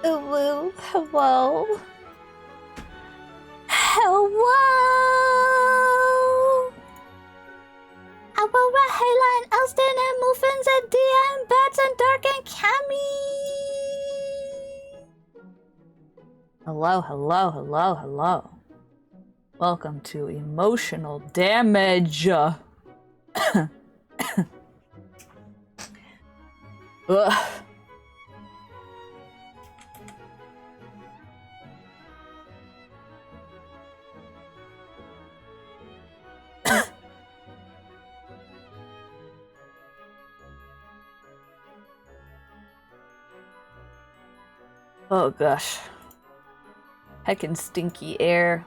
Hello. Hello. Hello. Aurora, Hayla, and Elston, and Muffins, and Dia, and Bats, and Dark, and Cammy. Hello, hello, hello, hello. Welcome to Emotional Damage. Ugh. Oh gosh. Heckin' stinky air.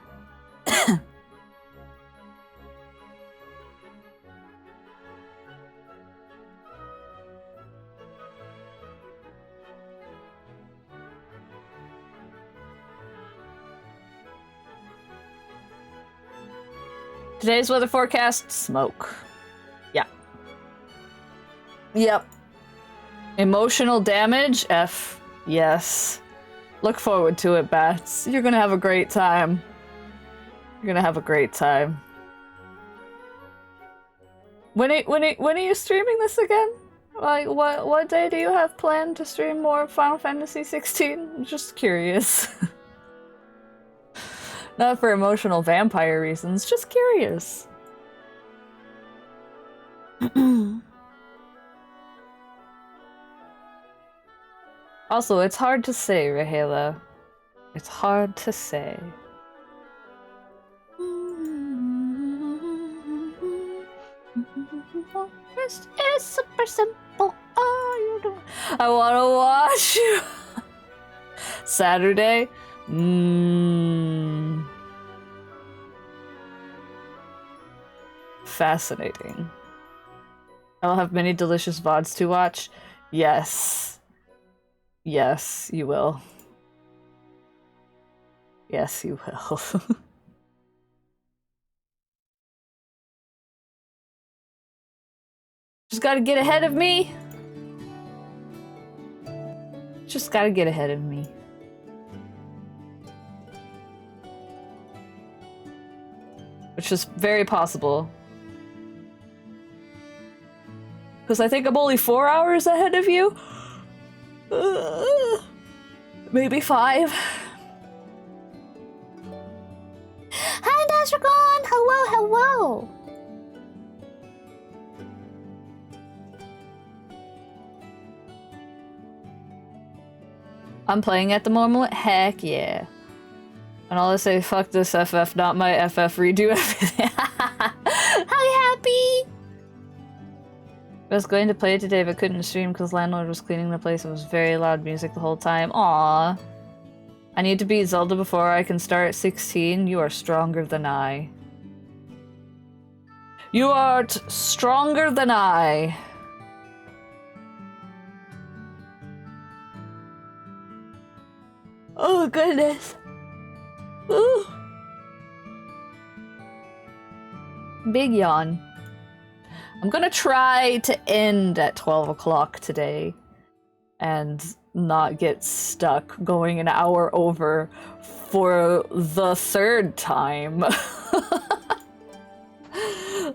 Today's weather forecast, smoke. Yeah. Yep. Emotional damage, F. Yes. Look forward to it, Bats. You're gonna have a great time. You're gonna have a great time. When are you streaming this again? Like, what day do you have planned to stream more Final Fantasy XVI? I'm just curious. Not for emotional vampire reasons, just curious. Also, it's hard to say, Rahela. It's hard to say. This is super simple. Oh, you don't. I wanna watch you. Saturday? Fascinating. I'll have many delicious VODs to watch. Yes. Yes, you will. Yes, you will. Just gotta get ahead of me. Just gotta get ahead of me. Which is very possible. Because I think I'm only 4 hours ahead of you. Maybe 5. Hi, Dasragon! Hello, hello! I'm playing at the moment? Heck yeah. And I'll just say, fuck this FF, not my FF, redo everything. Hi, Happy! I was going to play it today but couldn't stream because landlord was cleaning the place. It was very loud music the whole time. Aww. I need to beat Zelda before I can start 16. You are stronger than I. You are stronger than I. Oh goodness. Ooh. Big yawn. I'm gonna try to end at 12 o'clock today and not get stuck going an hour over for the 3rd time.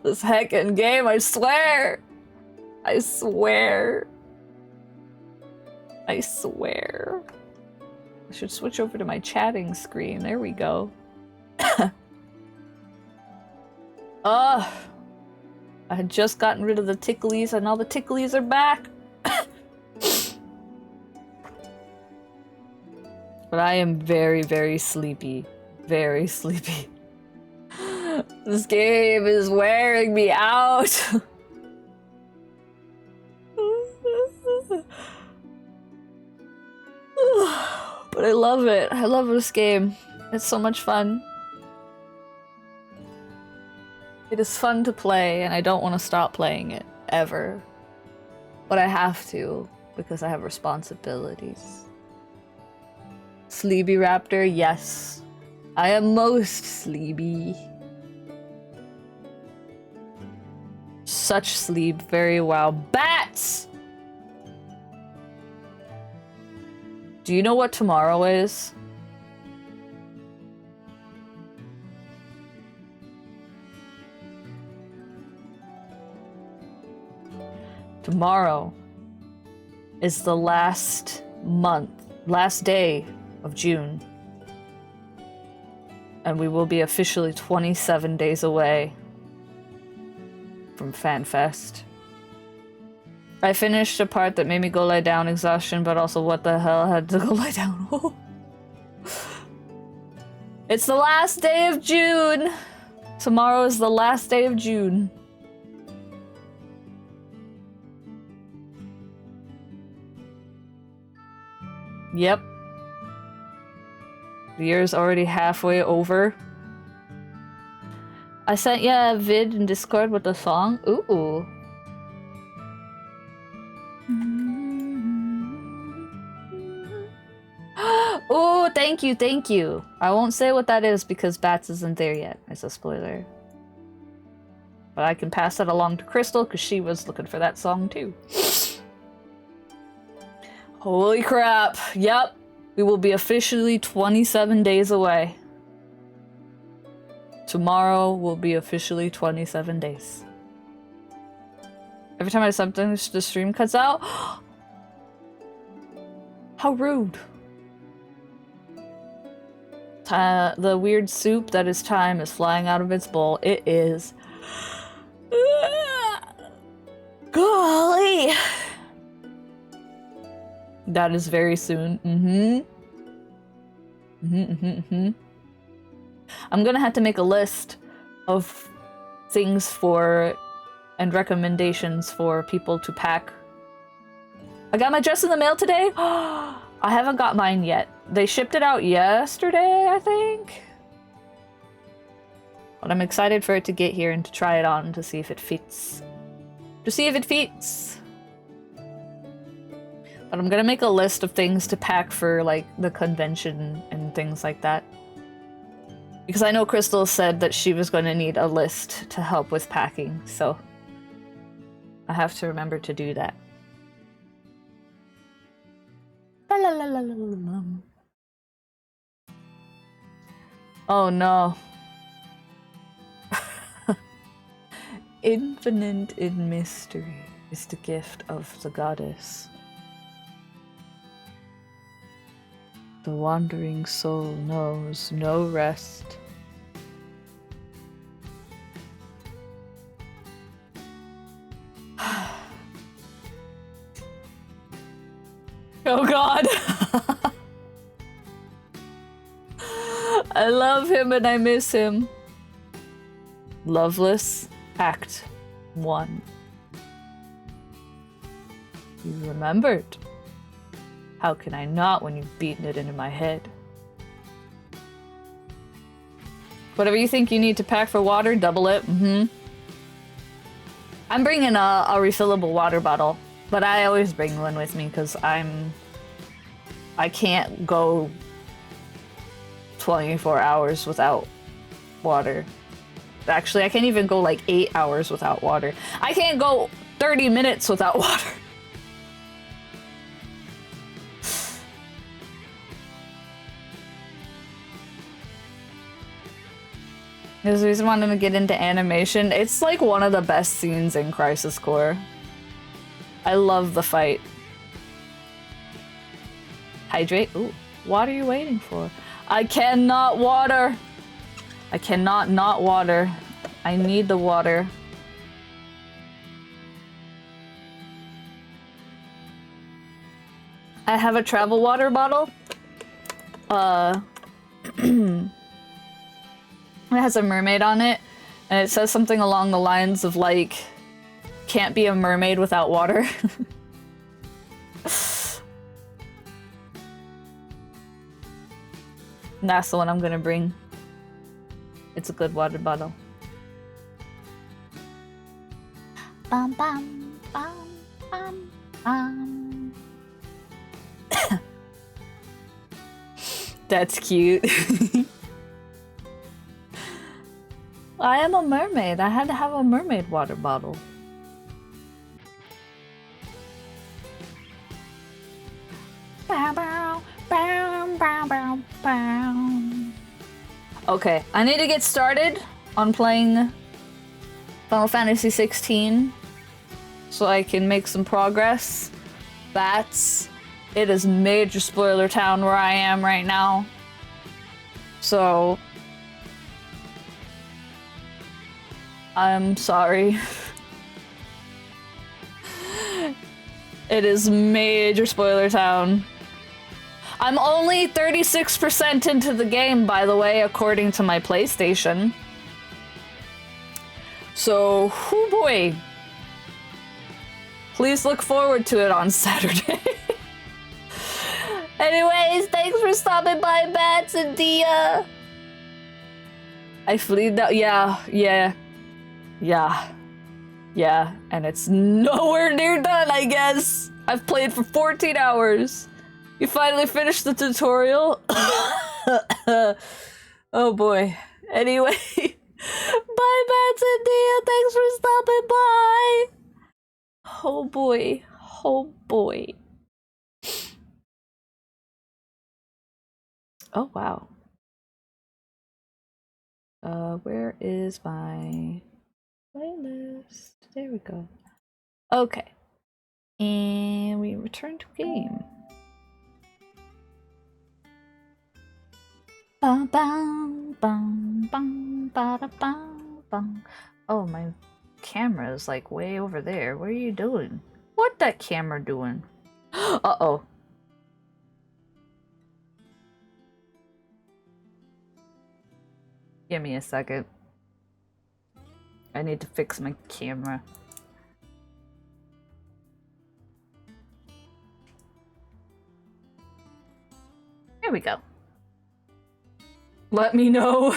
This heckin' game, I swear! I swear. I swear. I should switch over to my chatting screen. There we go. Ugh. I had just gotten rid of the ticklies and now the ticklies are back. But I am very, very sleepy. Very sleepy. This game is wearing me out. But I love it. I love this game. It's so much fun. It is fun to play, and I don't want to stop playing it, ever. But I have to, because I have responsibilities. Sleepy Raptor, yes. I am most sleepy. Such sleep, very well. Bats! Do you know what tomorrow is? Tomorrow is the last day of June. And we will be officially 27 days away from FanFest. I finished a part that made me go lie down, exhaustion, but also what the hell, I had to go lie down. It's the last day of June! Tomorrow is the last day of June. Yep. The year's already halfway over. I sent you a vid in Discord with the song. Ooh. Oh, thank you, thank you. I won't say what that is because Bats isn't there yet. It's a spoiler. But I can pass that along to Crystal because she was looking for that song too. Holy crap. Yep. We will be officially 27 days away. Tomorrow will be officially 27 days. Every time I do something, the stream cuts out. How rude. The weird soup that is time is flying out of its bowl. It is. Golly. That is very soon. I'm gonna have to make a list of things for and recommendations for people to pack. I got my dress in the mail today. I haven't got mine yet. They shipped it out yesterday, I think. But I'm excited for it to get here and to try it on to see if it fits. But I'm gonna make a list of things to pack for, like, the convention and things like that. Because I know Crystal said that she was going to need a list to help with packing, so I have to remember to do that. Oh no. Infinite in mystery is the gift of the goddess. The wandering soul knows no rest. Oh god! I love him and I miss him. Loveless, Act 1. You remembered. How can I not when you've beaten it into my head? Whatever you think you need to pack for water, double it. I'm bringing a refillable water bottle, but I always bring one with me because I can't go 24 hours without water. Actually, I can't even go like 8 hours without water. I can't go 30 minutes without water. There's a reason I wanted to get into animation. It's like one of the best scenes in Crisis Core. I love the fight. Hydrate? Ooh, what are you waiting for? I cannot water! I cannot not water. I need the water. I have a travel water bottle. It has a mermaid on it, and it says something along the lines of, like, can't be a mermaid without water. And that's the one I'm gonna bring. It's a good water bottle. Bum, bum, bum, bum, bum. That's cute. I am a mermaid. I had to have a mermaid water bottle. Bow, bow, Okay, I need to get started on playing Final Fantasy XVI so I can make some progress. It is major spoiler town where I am right now. So I'm sorry. It is major spoiler town. I'm only 36% into the game, by the way, according to my PlayStation. So, whoo boy. Please look forward to it on Saturday. Anyways, thanks for stopping by, Bats and Dia. I fleed out. Yeah. And it's nowhere near done, I guess. I've played for 14 hours. You finally finished the tutorial? Oh boy. Anyway. Bye, Bats and Dia. Thanks for stopping by. Oh boy. Oh boy. Oh wow. Where is my playlist? There we go. Okay. And we return to game. Bum, bum, bum, bum, ba, bum, bum. Oh, my camera is like way over there. What are you doing? What that camera doing? Uh-oh. Give me a second. I need to fix my camera. There we go. Let me know.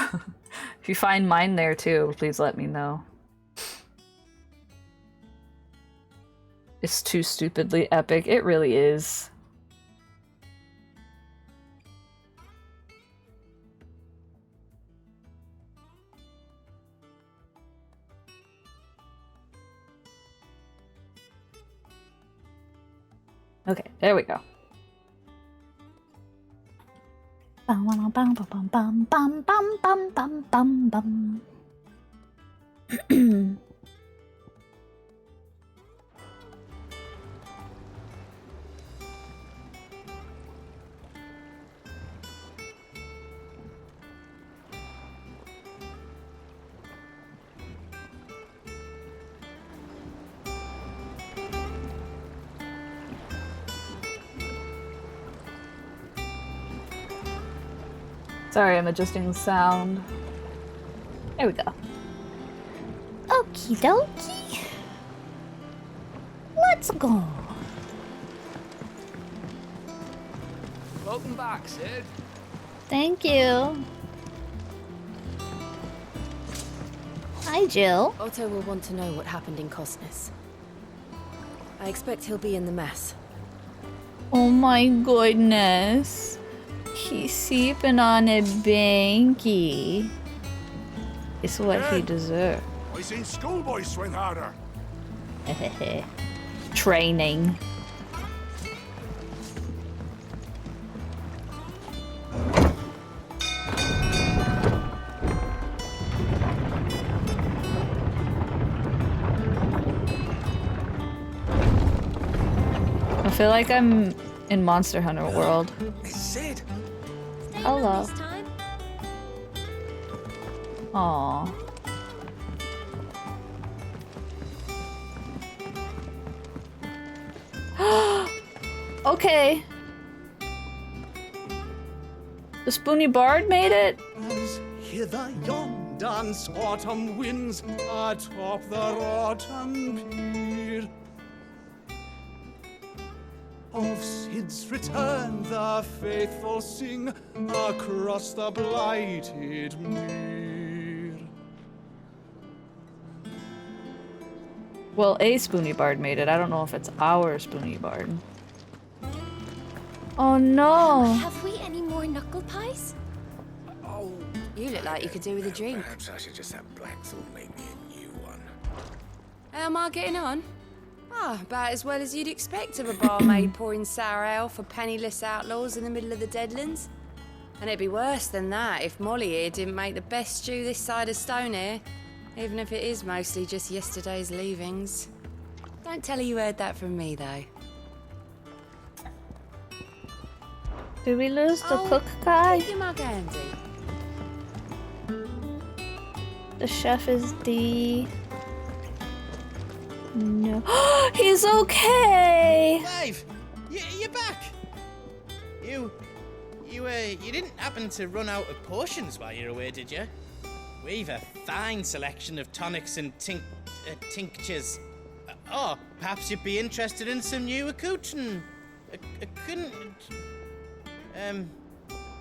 If you find mine there too, please let me know. It's too stupidly epic. It really is. Okay, there we go. Sorry, I'm adjusting the sound. There we go. Okie dokie. Let's go. Welcome back, Sid. Thank you. Hi, Jill. Otto will want to know what happened in Cosness. I expect he'll be in the mess. Oh my goodness. He's sleeping on a banky. It's what he deserves. I seen schoolboys swing harder. Training. I feel like I'm in Monster Hunter World. It's Sid. Hello. Aww. Okay. The Spoony Bard made it? As hither yon dance autumn winds atop the rotten pier. Of Sid's return the faithful sing across the blighted mere. Well, a Spoony Bard made it. I don't know if it's our Spoony Bard. Oh no! Have we any more knuckle pies? Oh, You look like you could do with a drink. perhaps I should just have Blackthorn make me a new one. How am I getting on? Ah, about as well as you'd expect of a barmaid pouring sour ale for penniless outlaws in the middle of the Deadlands. And it'd be worse than that if Molly here didn't make the best stew this side of Stone here, even if it is mostly just yesterday's leavings. Don't tell her you heard that from me, though. Did we lose the cook guy? Keep your mug handy. The chef is D. No. He's okay! Clive, you're back. You didn't happen to run out of potions while you're away, did you? We've a fine selection of tonics and tinctures. Perhaps you'd be interested in some new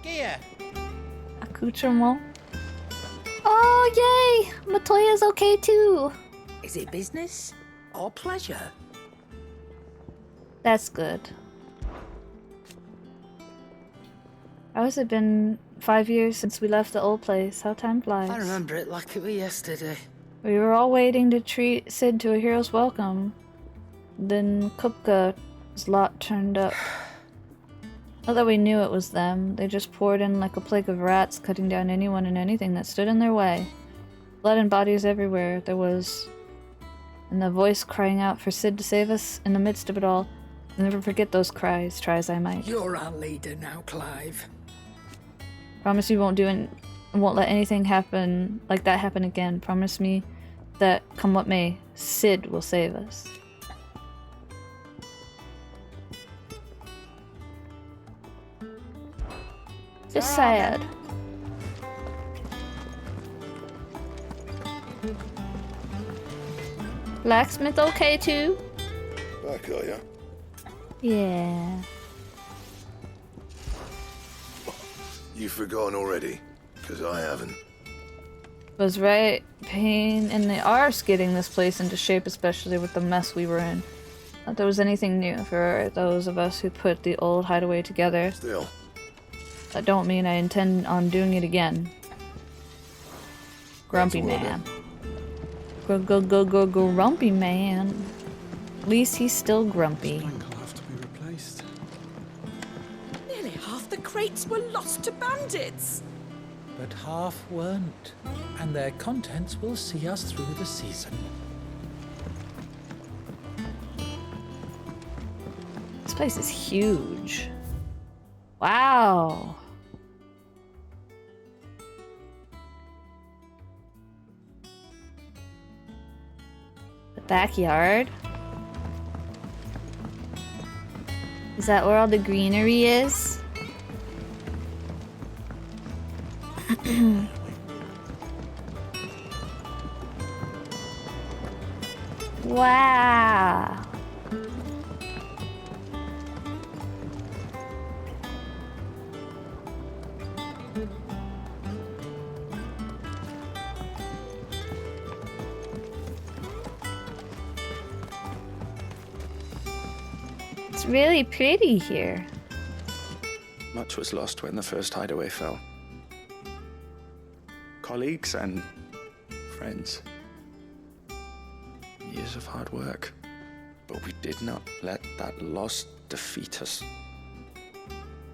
gear. Accoutrement. Oh, yay! Matoya's okay too. Is it business or pleasure? That's good. How has it been 5 years since we left the old place? How time flies. I remember it like it was yesterday. We were all waiting to treat Sid to a hero's welcome. Then Kupka's lot turned up. Not that we knew it was them, they just poured in like a plague of rats, cutting down anyone and anything that stood in their way. Blood and bodies everywhere, there was... And the voice crying out for Sid to save us in the midst of it all. I'll never forget those cries, try as I might. You're our leader now, Clive. Promise you won't let anything happen like that happen again. Promise me that, come what may, Sid will save us. Just sad. Blacksmith okay too? Back, are ya? Yeah. You've forgotten already? Because I haven't. Was right pain in the arse getting this place into shape, especially with the mess we were in. Not there was anything new for those of us who put the old hideaway together. Still. That don't mean I intend on doing it again. Grumpy man. Grumpy man. At least he's still grumpy. Plank will have to be replaced. Nearly half the crates were lost to bandits. But half weren't, and their contents will see us through the season. This place is huge. Wow. The backyard? Is that where all the greenery is? Wow. It's really pretty here. Much was lost when the first hideaway fell. Colleagues and friends. Years of hard work. But we did not let that loss defeat us.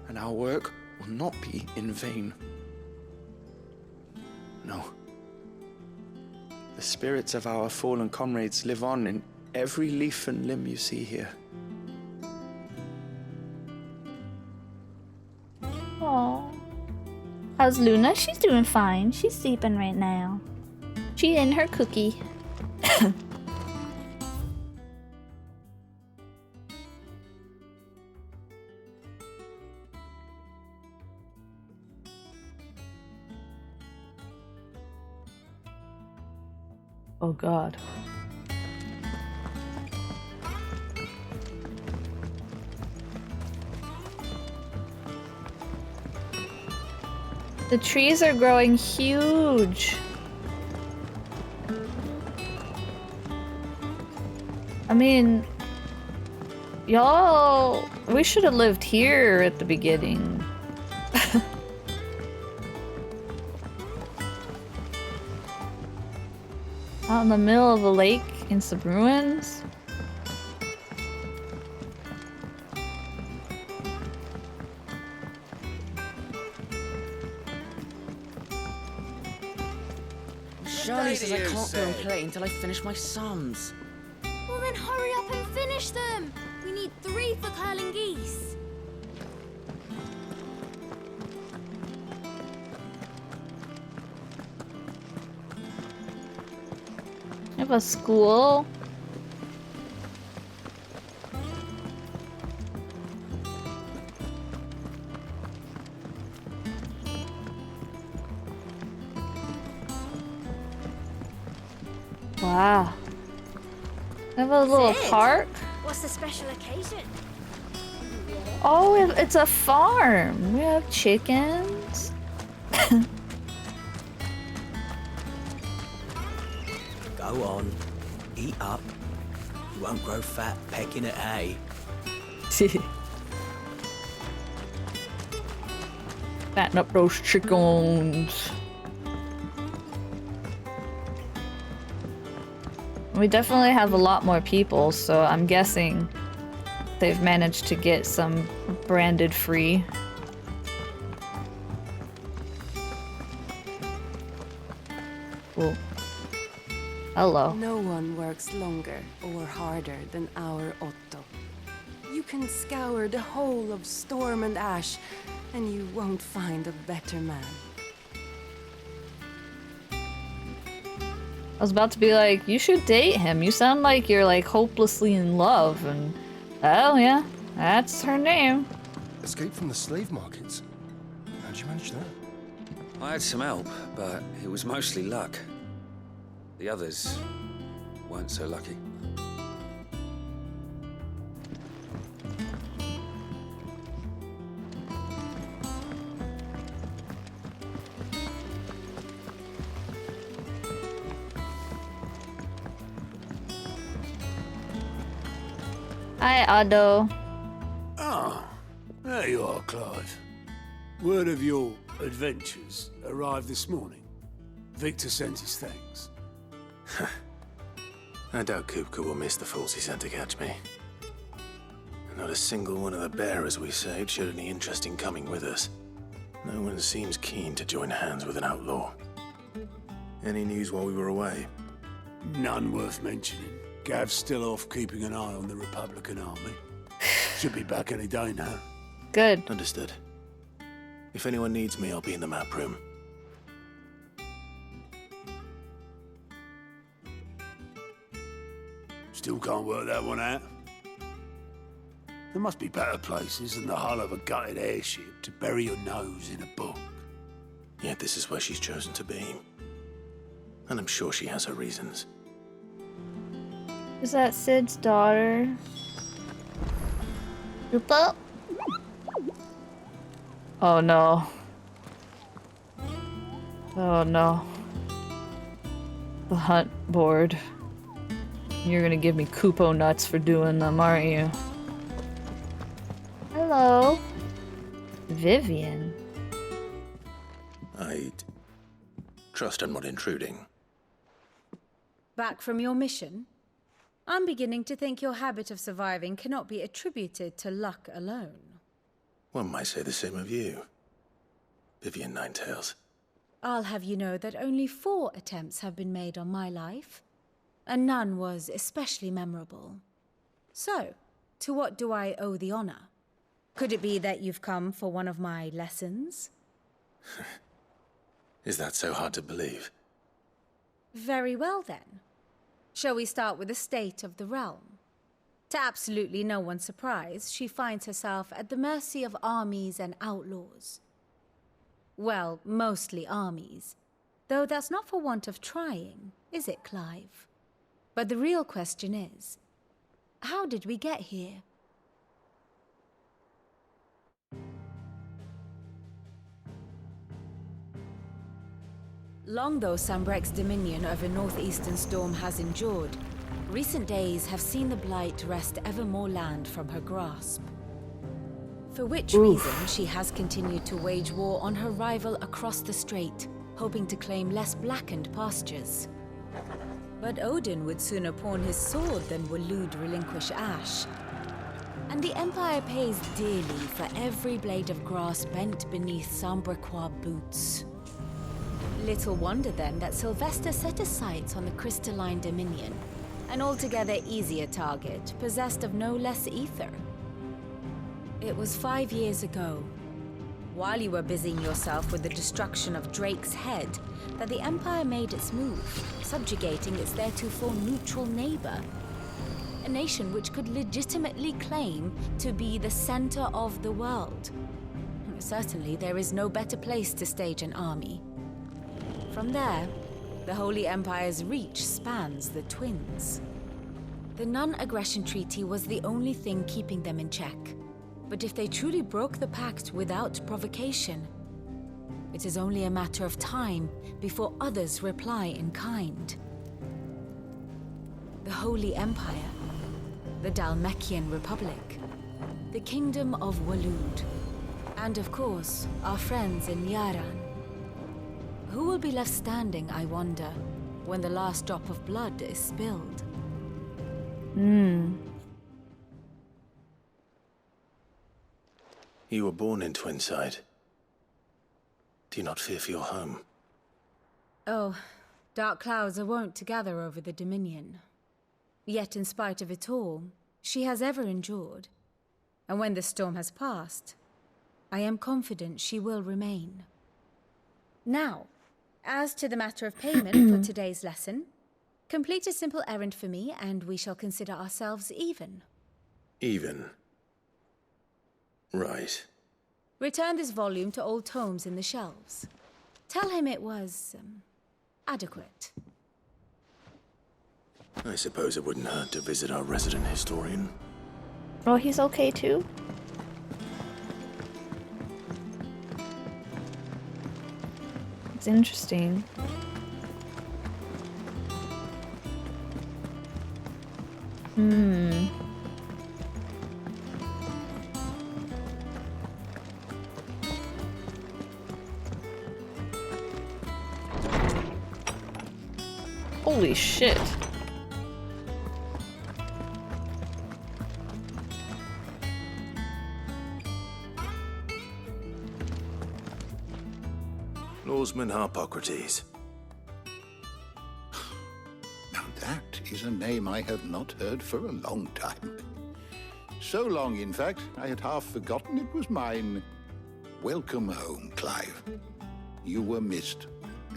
And our work will not be in vain. No. The spirits of our fallen comrades live on in every leaf and limb you see here. Aww. How's Luna? She's doing fine. She's sleeping right now. She in her cookie. Oh God. The trees are growing huge. I mean, y'all, we should have lived here at the beginning. Out in the middle of a lake in some ruins. Charlie says I can't go and play until I finish my sums. Well then hurry up and finish them! We need 3 for curling geese. I have a school. Wow. I have a little park. What's the special occasion? Oh, it's a farm. We have chickens. Go on, eat up. You won't grow fat pecking at hay. Fatten up those chickens. We definitely have a lot more people, so I'm guessing they've managed to get some branded free. Cool. Hello. No one works longer or harder than our Otto. You can scour the whole of Storm and Ash, and you won't find a better man. I was about to be like, you should date him. You sound like you're like hopelessly in love, and oh yeah, that's her name. Escape from the slave markets. How'd you manage that? I had some help, but it was mostly luck. The others weren't so lucky. Hi, Otto. Ah, there you are, Clive. Word of your adventures arrived this morning. Victor sent his thanks. I doubt Kupka will miss the fools he sent to catch me. Not a single one of the bearers we saved showed any interest in coming with us. No one seems keen to join hands with an outlaw. Any news while we were away? None worth mentioning. Gav's still off keeping an eye on the Republican army. Should be back any day now. Good. Understood. If anyone needs me, I'll be in the map room. Still can't work that one out. There must be better places than the hull of a gutted airship to bury your nose in a book. Yet this is where she's chosen to be. And I'm sure she has her reasons. Is that Sid's daughter? Rupa? Oh no. Oh no. The hunt board. You're gonna give me Kupo nuts for doing them, aren't you? Hello. Vivian. I'd trust I'm not intruding. Back from your mission? I'm beginning to think your habit of surviving cannot be attributed to luck alone. One might say the same of you, Vivian Ninetails. I'll have you know that only 4 attempts have been made on my life, and none was especially memorable. So, to what do I owe the honor? Could it be that you've come for one of my lessons? Is that so hard to believe? Very well then. Shall we start with the state of the realm? To absolutely no one's surprise, she finds herself at the mercy of armies and outlaws. Well, mostly armies. Though that's not for want of trying, is it, Clive? But the real question is, how did we get here? Long though Sambrek's dominion over northeastern Storm has endured, recent days have seen the Blight wrest ever more land from her grasp. For which reason she has continued to wage war on her rival across the strait, hoping to claim less blackened pastures. But Odin would sooner pawn his sword than Waloed relinquish Ash. And the Empire pays dearly for every blade of grass bent beneath Sambrequois boots. Little wonder then that Sylvester set his sights on the crystalline Dominion, an altogether easier target, possessed of no less ether. It was 5 years ago, while you were busying yourself with the destruction of Drake's head, that the Empire made its move, subjugating its theretofore neutral neighbor. A nation which could legitimately claim to be the center of the world. Certainly, there is no better place to stage an army. From there, the Holy Empire's reach spans the Twins. The non-aggression treaty was the only thing keeping them in check. But if they truly broke the pact without provocation, it is only a matter of time before others reply in kind. The Holy Empire, the Dhalmekian Republic, the Kingdom of Waloed, and of course, our friends in Yaran. Who will be left standing, I wonder, when the last drop of blood is spilled? You were born in Twinside. Do you not fear for your home? Oh, dark clouds are wont to gather over the Dominion. Yet in spite of it all, she has ever endured. And when the storm has passed, I am confident she will remain. Now, as to the matter of payment for today's lesson, complete a simple errand for me and we shall consider ourselves even. Even? Right. Return this volume to old tomes in the shelves. Tell him it was, adequate. I suppose it wouldn't hurt to visit our resident historian. Oh, he's okay too? It's interesting. Holy shit. Lawsman Harpocrates. Now that is a name I have not heard for a long time. So long, in fact, I had half forgotten it was mine. Welcome home, Clive. You were missed,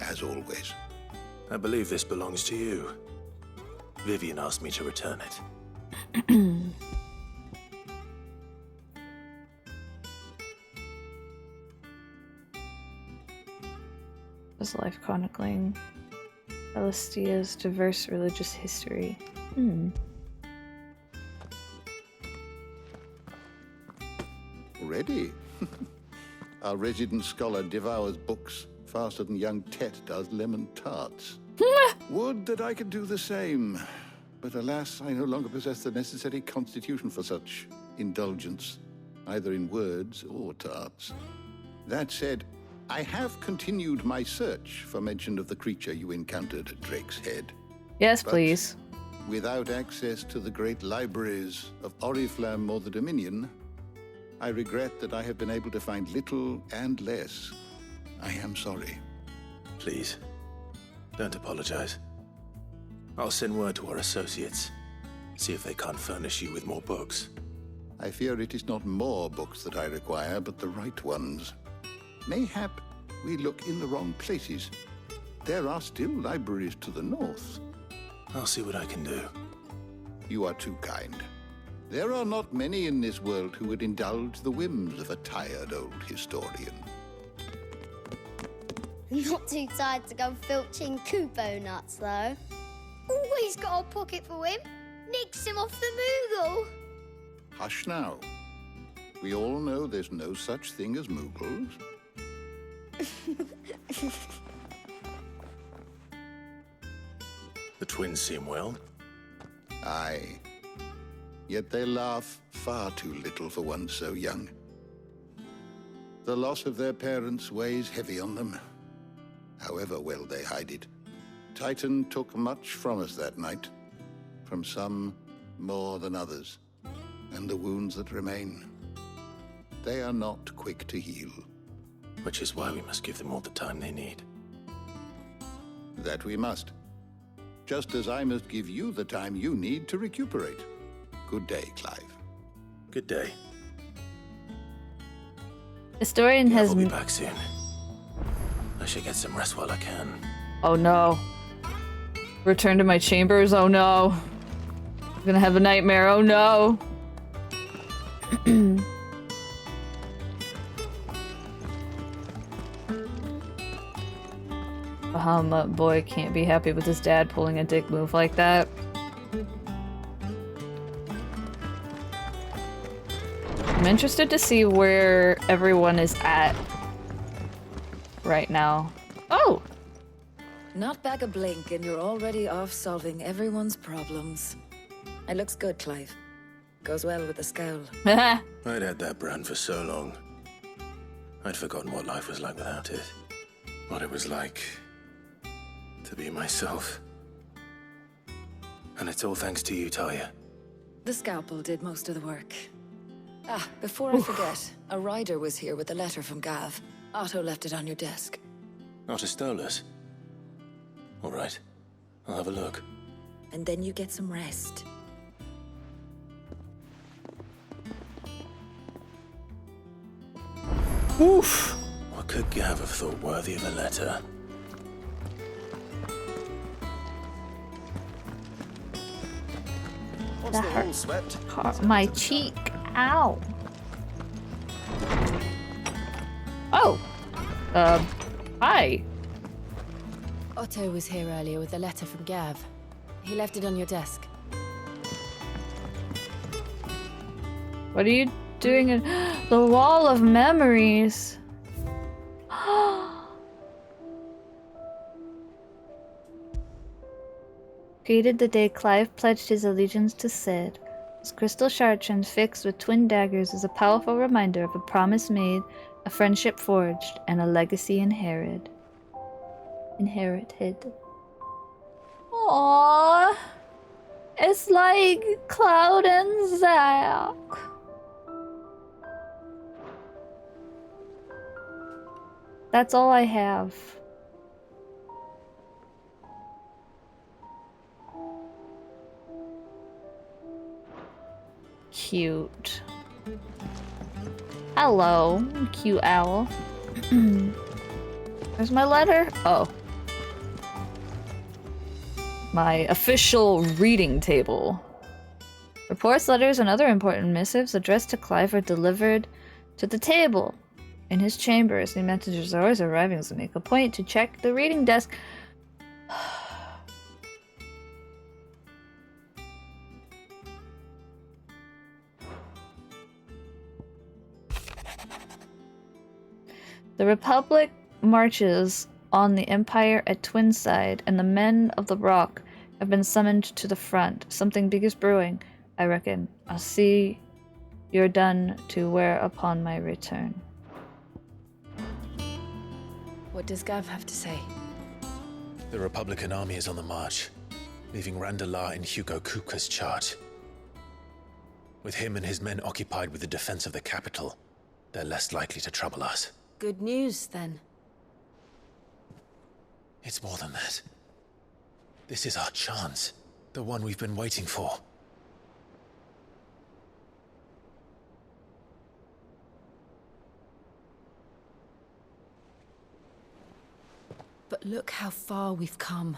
as always. I believe this belongs to you. Vivian asked me to return it. His life chronicling Celestia's diverse religious history. Ready? Our resident scholar devours books faster than young Tet does lemon tarts. Would that I could do the same. But alas, I no longer possess the necessary constitution for such indulgence, either in words or tarts. That said, I have continued my search for mention of the creature you encountered at Drake's Head. Yes, But please. without access to the great libraries of Oriflamme or the Dominion, I regret that I have been able to find little and less. I am sorry. Please, don't apologize. I'll send word to our associates. See if they can't furnish you with more books. I fear it is not more books that I require, but the right ones. Mayhap we look in the wrong places. There are still libraries to the north. I'll see what I can do. You are too kind. There are not many in this world who would indulge the whims of a tired old historian. Not too tired to go filching Kupo nuts, though. Always got a pocket for him. Nicks him off the Moogle. Hush now. We all know there's no such thing as Moogles. The twins seem well. Aye. Yet they laugh far too little for one so young. The loss of their parents weighs heavy on them, however well they hide it. Titan took much from us that night, from some more than others, and the wounds that remain, they are not quick to heal. Which is why we must give them all the time they need. That we must. Just as I must give you the time you need to recuperate. Good day, Clive. Good day. Historian has. I'll be back soon. I should get some rest while I can. Oh no. Return to my chambers. Oh no. I'm gonna have a nightmare. Oh no. Bahamut boy can't be happy with his dad pulling a dick move like that. I'm interested to see where everyone is at right now. Oh! Not back a blink and you're already off solving everyone's problems. It looks good, Clive. Goes well with the scowl. I'd had that brand for so long. I'd forgotten what life was like without it. What it was like to be myself. And it's all thanks to you, Talia. The scalpel did most of the work. Ah, before I forget, a rider was here with a letter from Gav. Otto left it on your desk. Otto stole us. All right, I'll have a look. And then you get some rest. Oof! What could Gav have thought worthy of a letter? That hurt my cheek. Ow. Oh. Hi. Otto was here earlier with a letter from Gav. He left it on your desk. What are you doing in the wall of memories? Created the day Clive pledged his allegiance to Cid. His crystal shard transfixed with twin daggers is a powerful reminder of a promise made, a friendship forged, and a legacy inherited. Aww. It's like Cloud and Zack. That's all I have. Cute. Hello, cute owl. Where's my letter? Oh. My official reading table. Reports, letters, and other important missives addressed to Clive are delivered to the table. In his chambers, the messengers are always arriving, so make a point to check the reading desk. The Republic marches on the Empire at Twinside, and the men of the Rock have been summoned to the front. Something big is brewing, I reckon. I'll see you're done to wear upon my return. What does Gav have to say? The Republican army is on the march, leaving Randalar in Hugo Kupka's charge. With him and his men occupied with the defense of the capital, they're less likely to trouble us. Good news, then. It's more than that. This is our chance. The one we've been waiting for. But look how far we've come.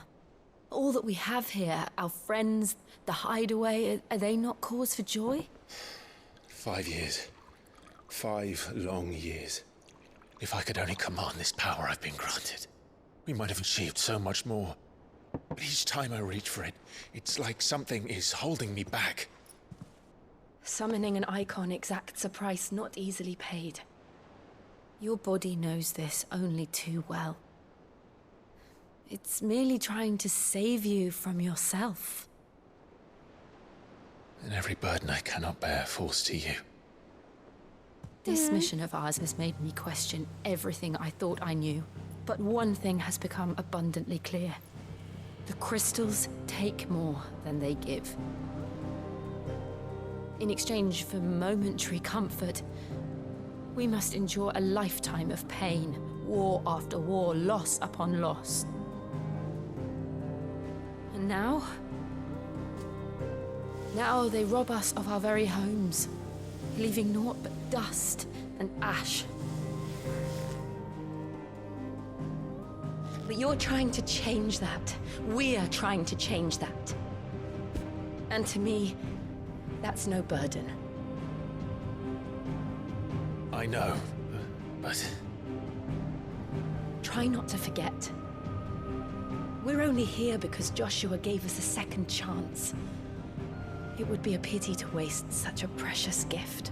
All that we have here, our friends, the hideaway, are they not cause for joy? 5 years. 5 long years. If I could only command this power I've been granted, we might have achieved so much more. But each time I reach for it, it's like something is holding me back. Summoning an icon exacts a price not easily paid. Your body knows this only too well. It's merely trying to save you from yourself. And every burden I cannot bear falls to you. This mission of ours has made me question everything I thought I knew. But one thing has become abundantly clear. The crystals take more than they give. In exchange for momentary comfort, we must endure a lifetime of pain, war after war, loss upon loss. And now? Now they rob us of our very homes, leaving naught but dust and ash. But you're trying to change that. We're trying to change that. And to me, that's no burden. I know, but... Try not to forget. We're only here because Joshua gave us a second chance. It would be a pity to waste such a precious gift.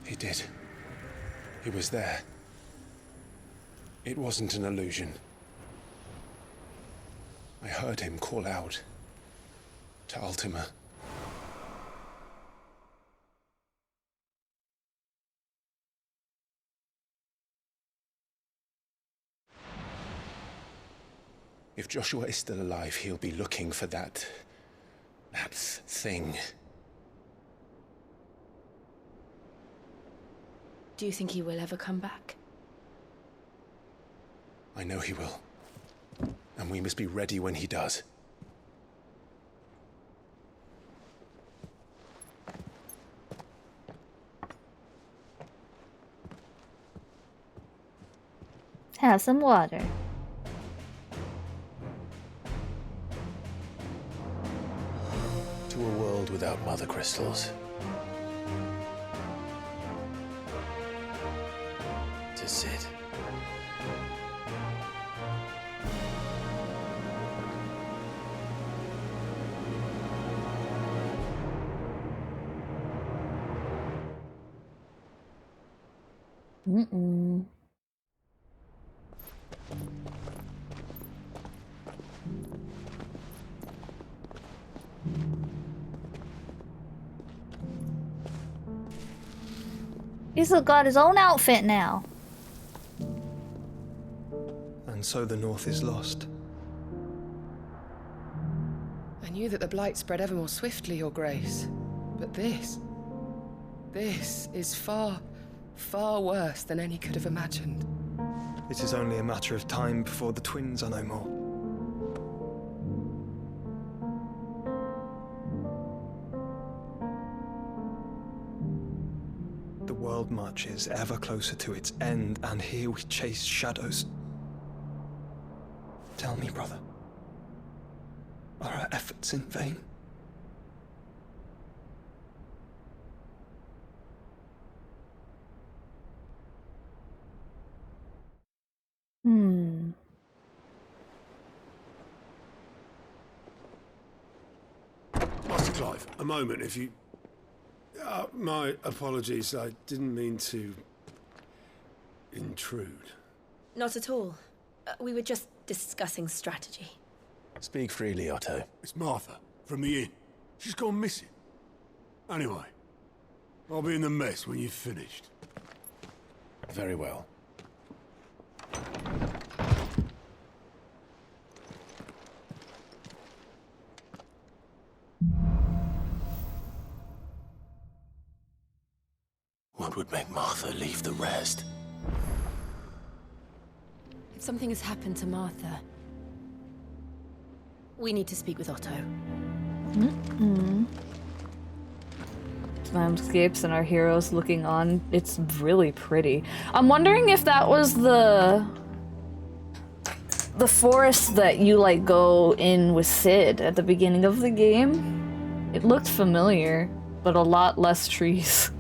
He did. He was there. It wasn't an illusion. I heard him call out to Ultima. If Joshua is still alive, he'll be looking for that thing. Do you think he will ever come back? I know he will. And we must be ready when he does. Have some water. To a world without mother crystals. To Sid. Mm-mm. He's got his own outfit now. And so the North is lost. I knew that the Blight spread ever more swiftly, Your Grace. But this is far, far worse than any could have imagined. It is only a matter of time before the twins are no more. The world marches ever closer to its end, and here we chase shadows. Tell me, brother, are our efforts in vain? Master Clive, a moment, if you... my apologies, I didn't mean to... intrude. Not at all. We were just discussing strategy. Speak freely, Otto. It's Martha, from the inn. She's gone missing. Anyway, I'll be in the mess when you've finished. Very well. What would make Martha leave the rest? If something has happened to Martha, we need to speak with Otto. Landscapes and our heroes looking on. It's really pretty. I'm wondering if that was the forest that you like go in with Sid at the beginning of the game. It looked familiar, but a lot less trees.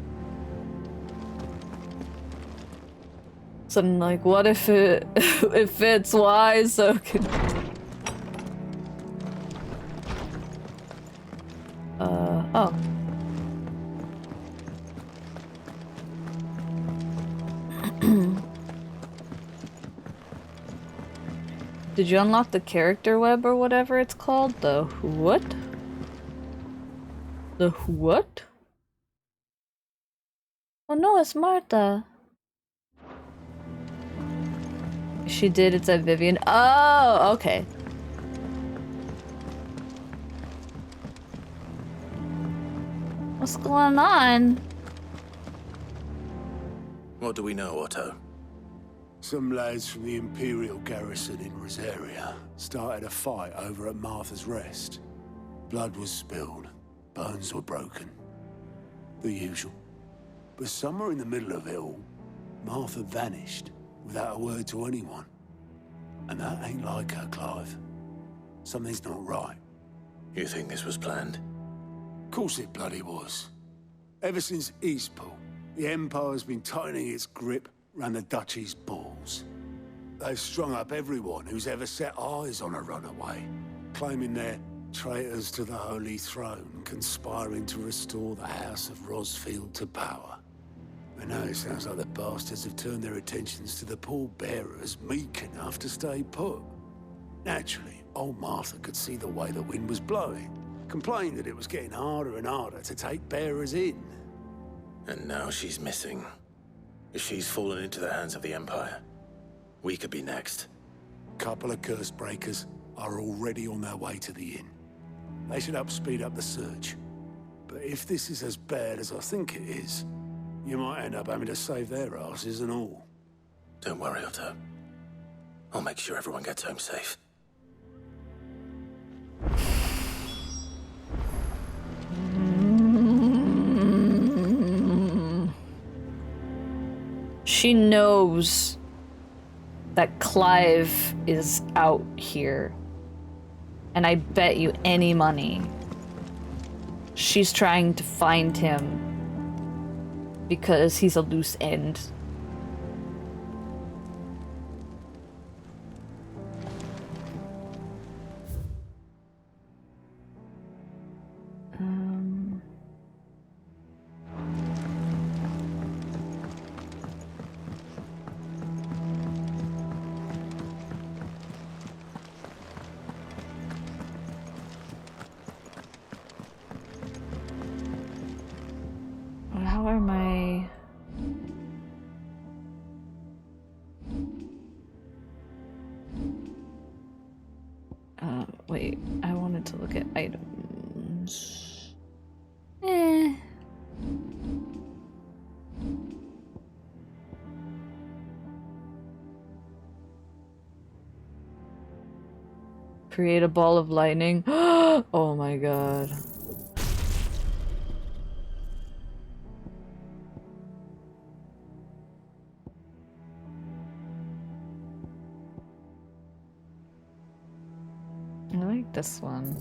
So I'm like, what if it fits? Why so good? Oh. Did you unlock the character web or whatever it's called? The what? The what? Oh no, it's Martha. She did, it said Vivian. Oh, okay. What's going on? What do we know, Otto? Some lads from the Imperial garrison in Rosaria started a fight over at Martha's Rest. Blood was spilled, bones were broken. The usual. But somewhere in the middle of it all, Martha vanished without a word to anyone. And that ain't like her, Clive. Something's not right. You think this was planned? Of course it bloody was. Ever since Eastpool, the Empire's been tightening its grip round the Duchy's balls. They've strung up everyone who's ever set eyes on a runaway, claiming they're traitors to the Holy Throne, conspiring to restore the House of Rosfield to power. And now it sounds like the bastards have turned their attentions to the pallbearers meek enough to stay put. Naturally, old Martha could see the way the wind was blowing, complained that it was getting harder and harder to take bearers in. And now she's missing. If she's fallen into the hands of the Empire, we could be next. Couple of curse breakers are already on their way to the inn. They should help speed up the search. But if this is as bad as I think it is, you might end up having to save their asses and all. Don't worry, Otto. I'll make sure everyone gets home safe. She knows that Clive is out here. And I bet you any money she's trying to find him because he's a loose end. How are my... wait, I wanted to look at items. Create a ball of lightning. Oh my god. I like this one.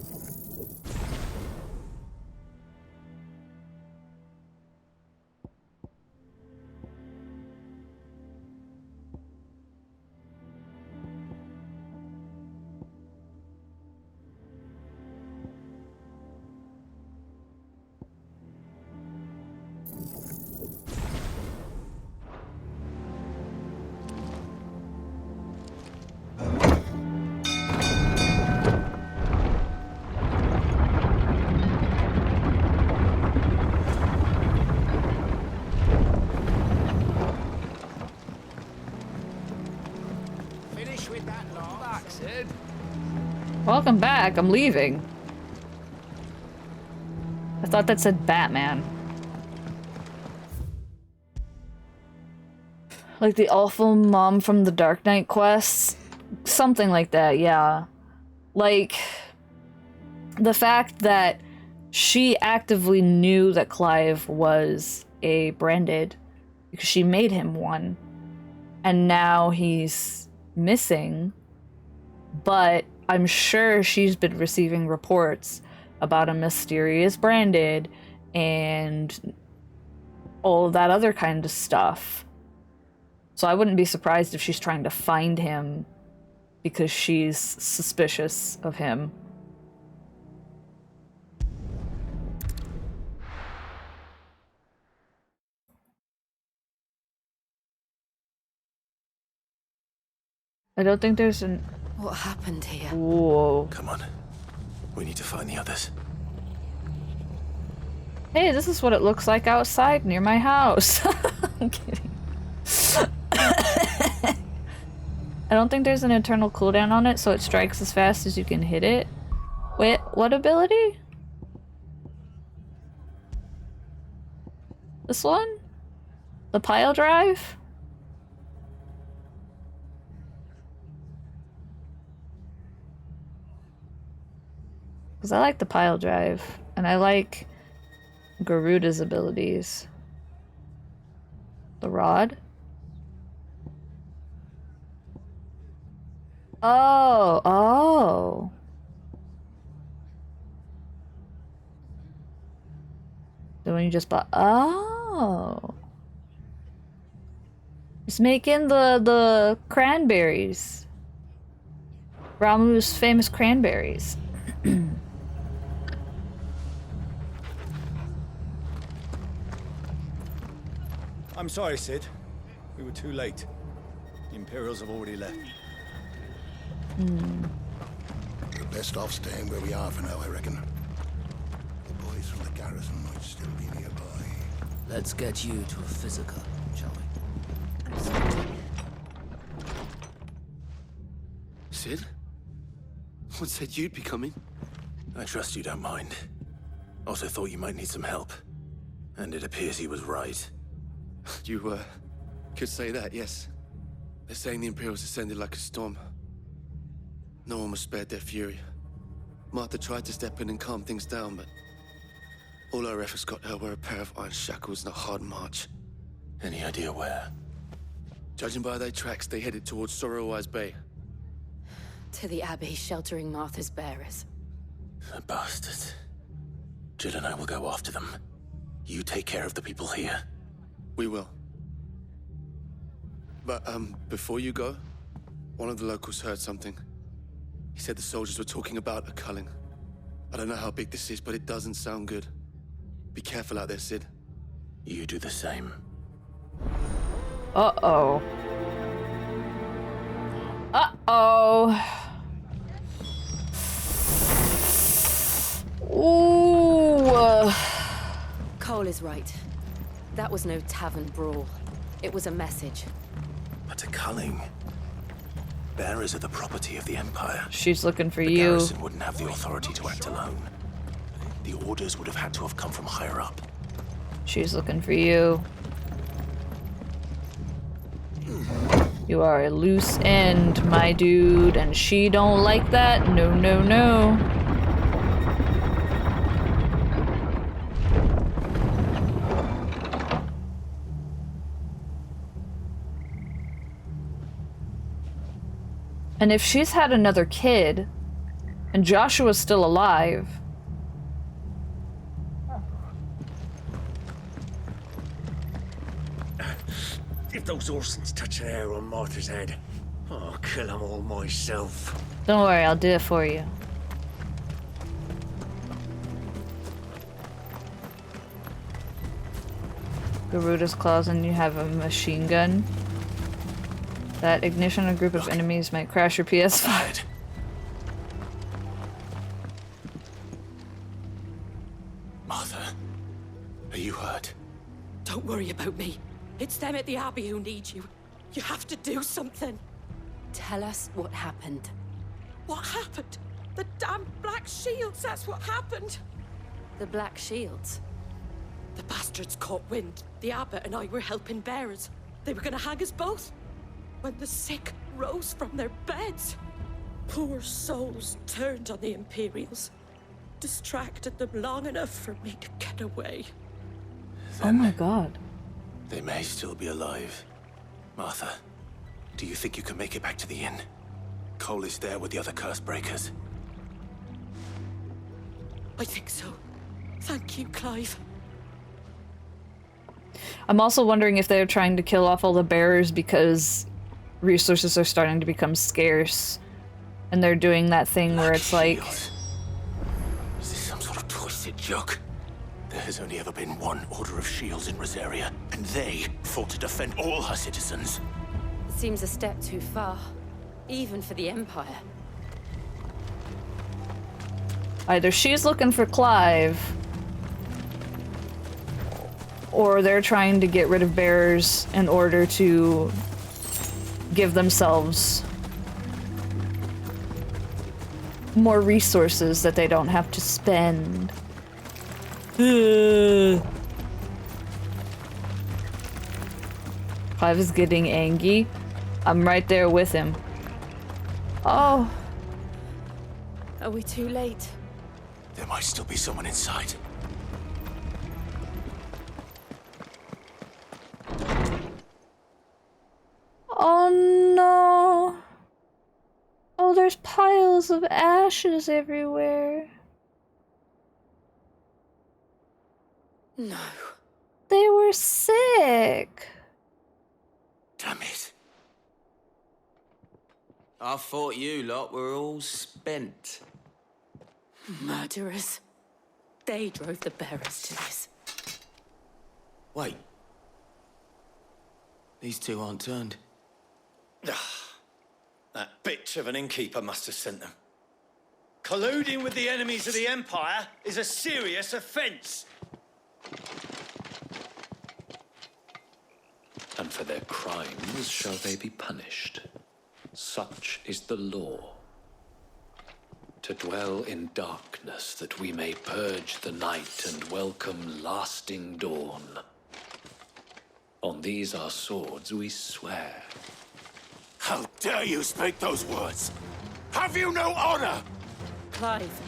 Welcome back, I'm leaving. I thought that said Batman. Like the awful mom from the Dark Knight quests? Something like that, yeah. Like, the fact that she actively knew that Clive was a branded because she made him one. And now he's missing, but I'm sure she's been receiving reports about a mysterious branded and all of that other kind of stuff. So I wouldn't be surprised if she's trying to find him because she's suspicious of him. I don't think there's an... What happened here? Whoa. Come on. We need to find the others. Hey, this is what it looks like outside near my house. I'm kidding. I don't think there's an eternal cooldown on it, so it strikes as fast as you can hit it. Wait, what ability? This one? The pile drive? Because I like the pile drive, and I like Garuda's abilities. The rod? Oh, oh. The one you just bought. Oh. It's making the cranberries. Ramu's famous cranberries. I'm sorry, Sid. We were too late. The Imperials have already left. We're best off staying where we are for now, I reckon. The boys from the garrison might still be nearby. Let's get you to a physical, shall we? Sid? What said you'd be coming? I trust you don't mind. Also thought you might need some help. And it appears he was right. You, could say that, yes. They're saying the Imperials descended like a storm. No one was spared their fury. Martha tried to step in and calm things down, but all our efforts got her were a pair of iron shackles and a hard march. Any idea where? Judging by their tracks, they headed towards Sorrowwise Bay. To the Abbey sheltering Martha's bearers. The bastards. Jill and I will go after them. You take care of the people here. We will. But, before you go, one of the locals heard something. He said the soldiers were talking about a culling. I don't know how big this is, but it doesn't sound good. Be careful out there, Sid. You do the same. Uh-oh. Uh-oh. Ooh. Cole is right. That was no tavern brawl. It was a message. But a culling. Bearers are the property of the Empire. She's looking for the you. The garrison wouldn't have the authority to act alone. The orders would have had to have come from higher up. She's looking for you. You are a loose end, my dude, and she don't like that. No, no, no. And if she's had another kid, and Joshua's still alive... If those Orsons touch an hair on Martha's head, I'll kill them all myself. Don't worry, I'll do it for you. Garuda's claws and you have a machine gun. That ignition a group of enemies might crash your PS5. Martha, are you hurt? Don't worry about me. It's them at the Abbey who need you. You have to do something. Tell us what happened. What happened? The damn Black Shields, that's what happened. The Black Shields? The bastards caught wind. The abbot and I were helping bearers. They were gonna hang us both. When the sick rose from their beds, poor souls turned on the Imperials. Distracted them long enough for me to get away. Oh my god. They may still be alive. Martha, do you think you can make it back to the inn? Cole is there with the other curse breakers. I think so. Thank you, Clive. I'm also wondering if they're trying to kill off all the bearers because resources are starting to become scarce. And they're doing that thing where it's like... Is this some sort of twisted joke? There has only ever been one Order of Shields in Rosaria, and they fought to defend all her citizens. It seems a step too far, even for the Empire. Either she's looking for Clive, or they're trying to get rid of bearers in order to give themselves more resources that they don't have to spend. Clive is getting angry. I'm right there with him. Oh. Are we too late? There might still be someone inside. Oh no! Oh, there's piles of ashes everywhere. No. They were sick. Damn it. I thought you lot were all spent. Murderers. They drove the bearers to this. Wait. These two aren't turned. That bitch of an innkeeper must have sent them. Colluding with the enemies of the Empire is a serious offence. And for their crimes shall they be punished. Such is the law. To dwell in darkness that we may purge the night and welcome lasting dawn. On these our swords we swear. How dare you speak those words? Have you no honor? Clive.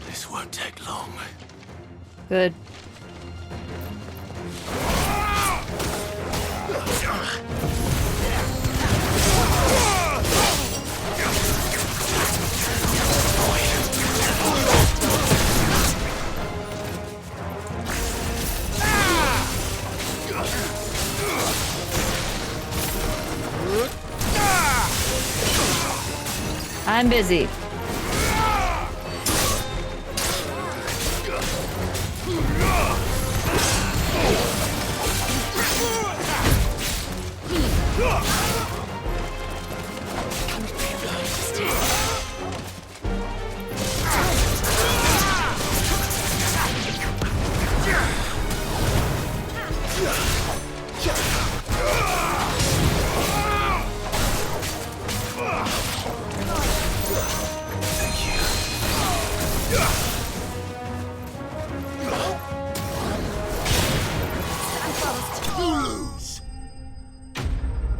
This won't take long. Good. I'm busy.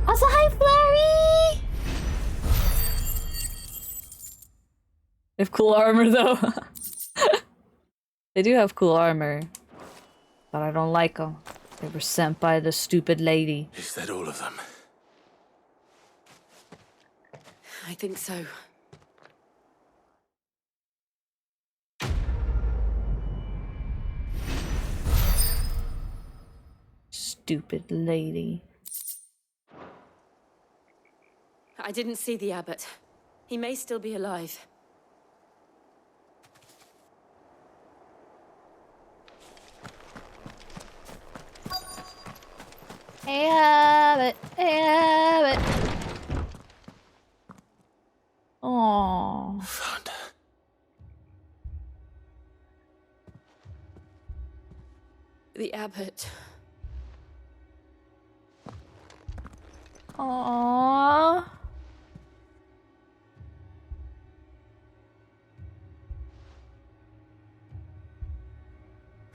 Also, hi, Flurry! They have cool armor, though. They do have cool armor. But I don't like them. They were sent by the stupid lady. Is that all of them? I think so. Stupid lady. I didn't see the abbot. He may still be alive. Hey, Abbott! Hey, Abbott! Aww. Found her. The abbot. Aww.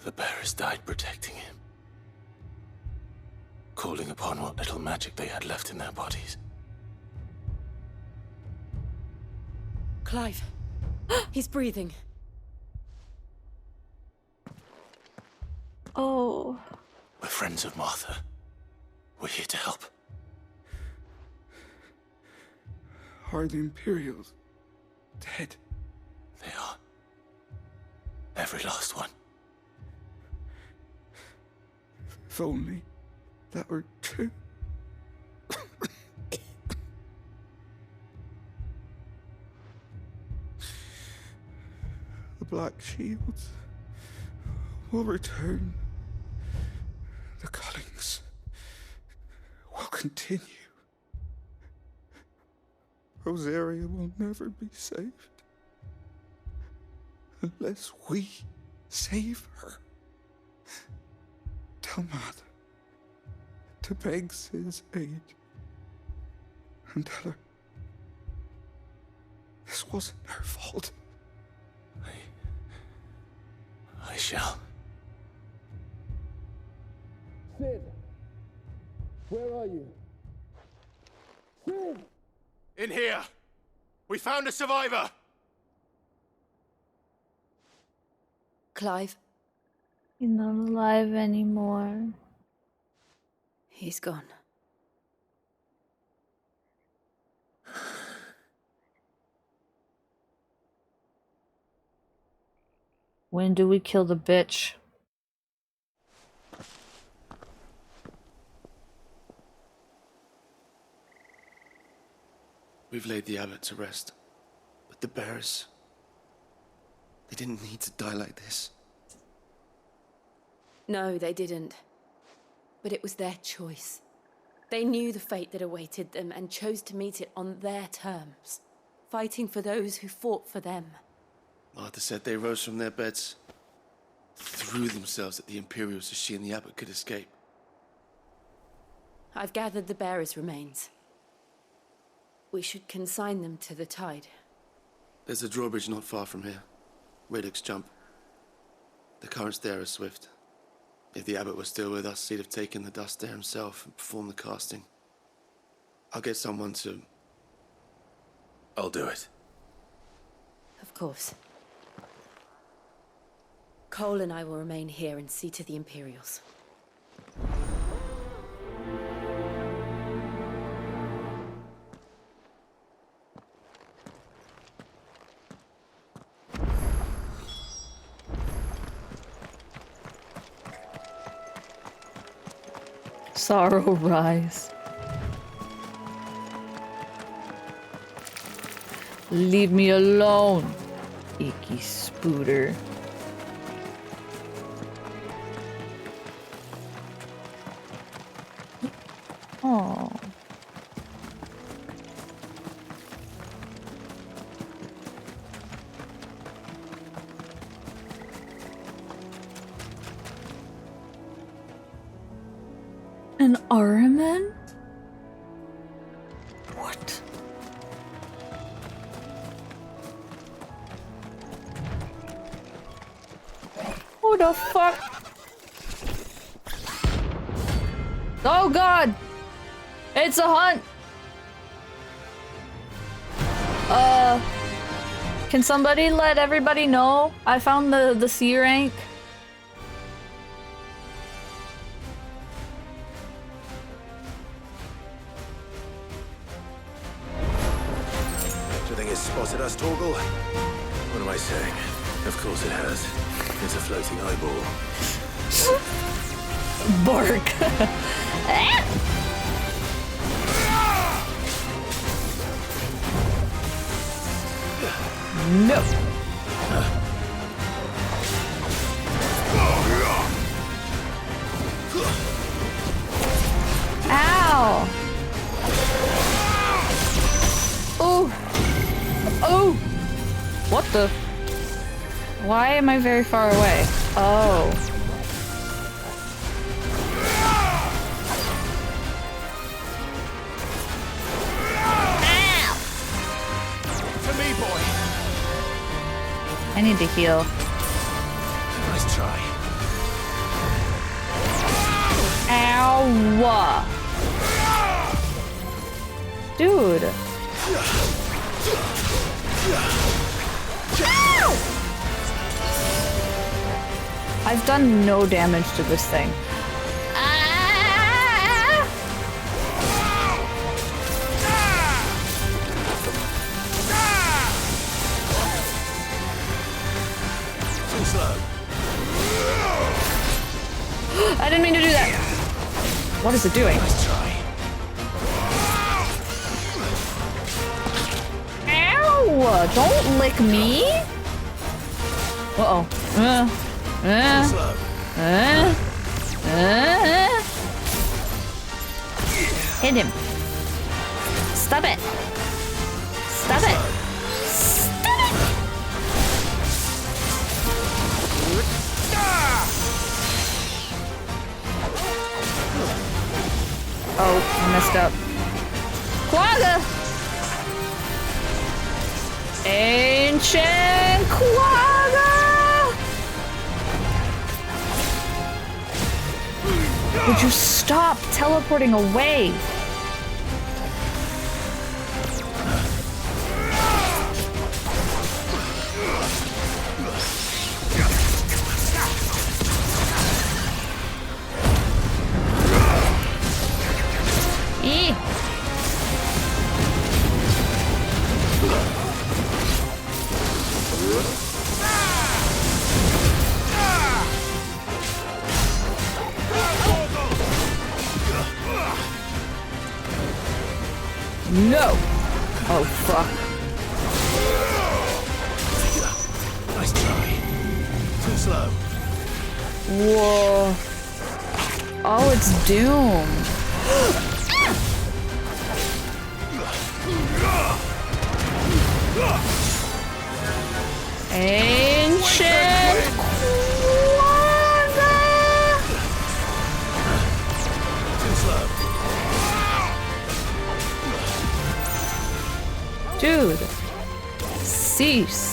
The bearers died protecting him. Calling upon what little magic they had left in their bodies. Clive. He's breathing. Oh. We're friends of Martha. We're here to help. Are the Imperials dead? They are. Every last one. If only that were true. The Black Shields will return. The cuttings will continue. Rosaria will never be saved unless we save her. Tell Mother to beg Sid's aid and tell her this wasn't her fault. I shall. Sid! Where are you? Sid! In here! We found a survivor! Clive? He's not alive anymore. He's gone. When do we kill the bitch? We've laid the abbot to rest. But the bearers... they didn't need to die like this. No, they didn't. But it was their choice. They knew the fate that awaited them and chose to meet it on their terms, fighting for those who fought for them. Martha said they rose from their beds, threw themselves at the Imperials so she and the abbot could escape. I've gathered the bearers' remains. We should consign them to the tide. There's a drawbridge not far from here. Radix jump. The currents there are swift. If the abbot was still with us, he'd have taken the dust there himself and performed the casting. I'll get someone to... I'll do it. Of course. Cole and I will remain here and see to the Imperials. Sorrow rise. Leave me alone, icky spooter. Oh. An Araman? What? Who the fuck? Oh god! It's a hunt! Can somebody let everybody know? I found the C rank. Do you think it's spotted us, Torgal? What am I saying? Of course it has. It's a floating eyeball. Bark. No. Ow. Oh. Oh. What the? Why am I very far away? Oh. I need to heal. Nice try. Ow! Dude. I've done no damage to this thing. I didn't mean to do that. What is it doing? Nice try. Ow! Don't lick me. Uh-oh. Hit him. Stop it. Stop it. Stop it. Oh, I messed up. Quagga! Ancient Quagga! Would you stop teleporting away? No! Oh, fuck. Nice try. Too slow. Whoa. Oh, it's Doom. Ancient Quagga! Too slow. Dude. Cease.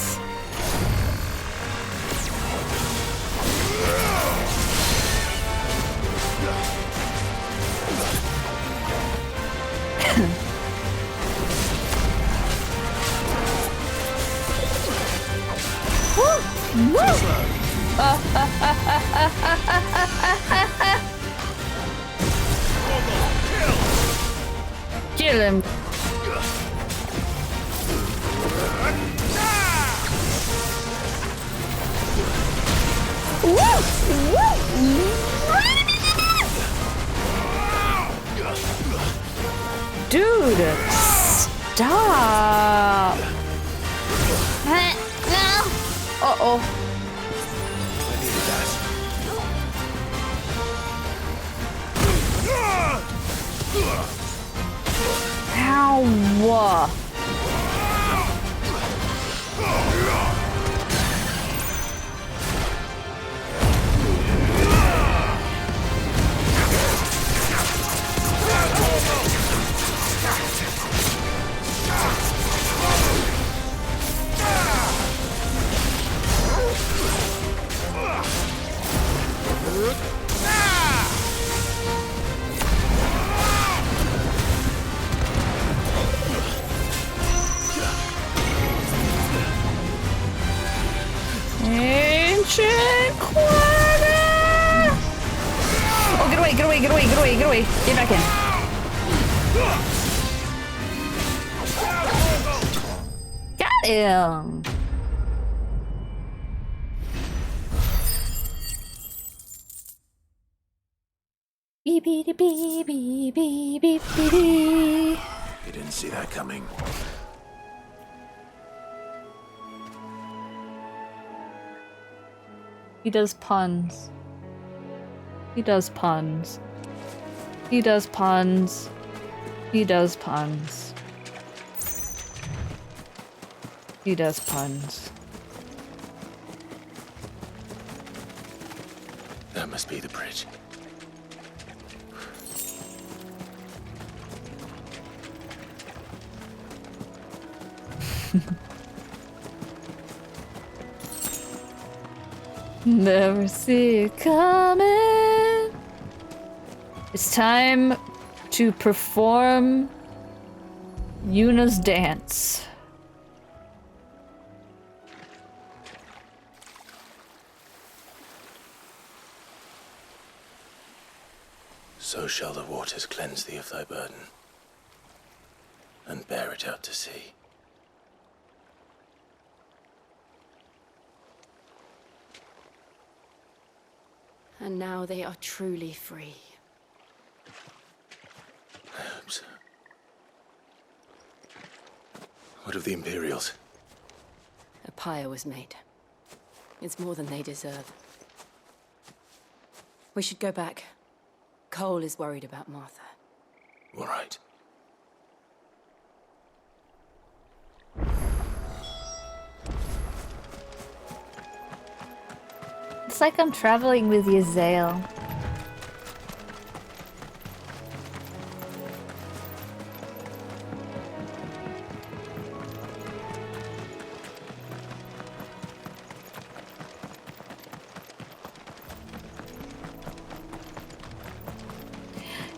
Kill him. Dude, stop. Uh-oh. Ow. Ancient Quagga! Oh, get away, get away, get away, get away, get away. Get back in. Got him! Beep, beep, beep, beep, beep, beep, beep, beep. You didn't see that coming. He does puns. He does puns. He does puns. He does puns. He does puns. That must be the bridge. Never see it coming. It's time to perform Yuna's dance. So shall the waters cleanse thee of thy burden, and bear it out to sea. And now they are truly free. I hope so. What of the Imperials? A pyre was made. It's more than they deserve. We should go back. Cole is worried about Martha. All right. It's like I'm traveling with Yazael.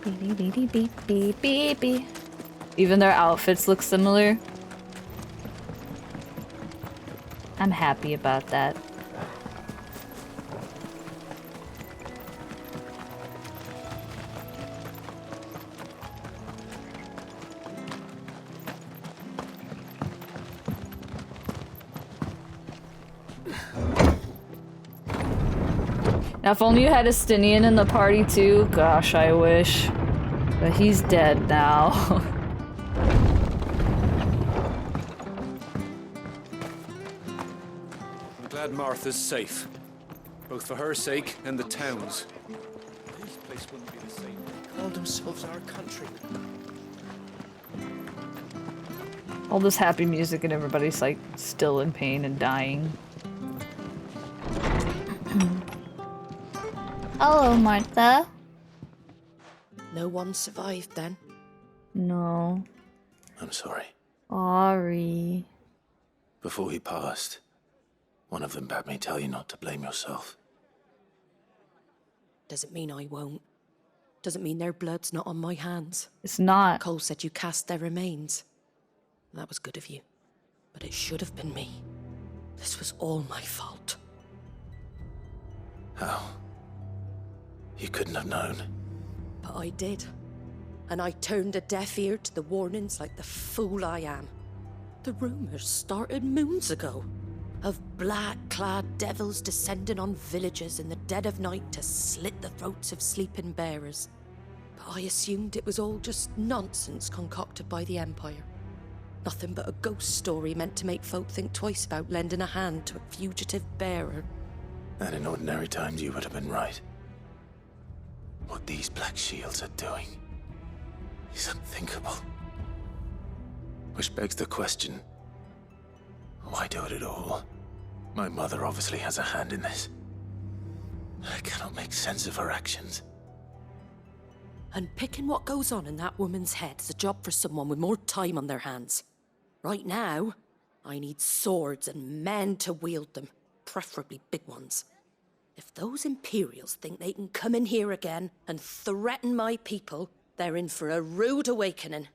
Beep, beep, beep, beep, beep, beep, beep. Even their outfits look similar. I'm happy about that. Now, if only you had a Stinian in the party too. Gosh, I wish. But he's dead now. I'm glad Martha's safe. Both for her sake and the town's. This place wouldn't be the same. They call themselves our country. All this happy music and everybody's like still in pain and dying. Hello, Martha. No one survived then? No. I'm sorry. Sorry. Before he passed, one of them bade me tell you not to blame yourself. Doesn't mean I won't. Doesn't mean their blood's not on my hands. It's not. Cole said you cast their remains. That was good of you. But it should have been me. This was all my fault. How? You couldn't have known. But I did. And I turned a deaf ear to the warnings like the fool I am. The rumors started moons ago. Of black-clad devils descending on villages in the dead of night to slit the throats of sleeping bearers. But I assumed it was all just nonsense concocted by the Empire. Nothing but a ghost story meant to make folk think twice about lending a hand to a fugitive bearer. And in ordinary times you would have been right. What these Black Shields are doing is unthinkable. Which begs the question, why do it at all? My mother obviously has a hand in this. I cannot make sense of her actions. And picking what goes on in that woman's head is a job for someone with more time on their hands. Right now, I need swords and men to wield them, preferably big ones. If those Imperials think they can come in here again and threaten my people, they're in for a rude awakening.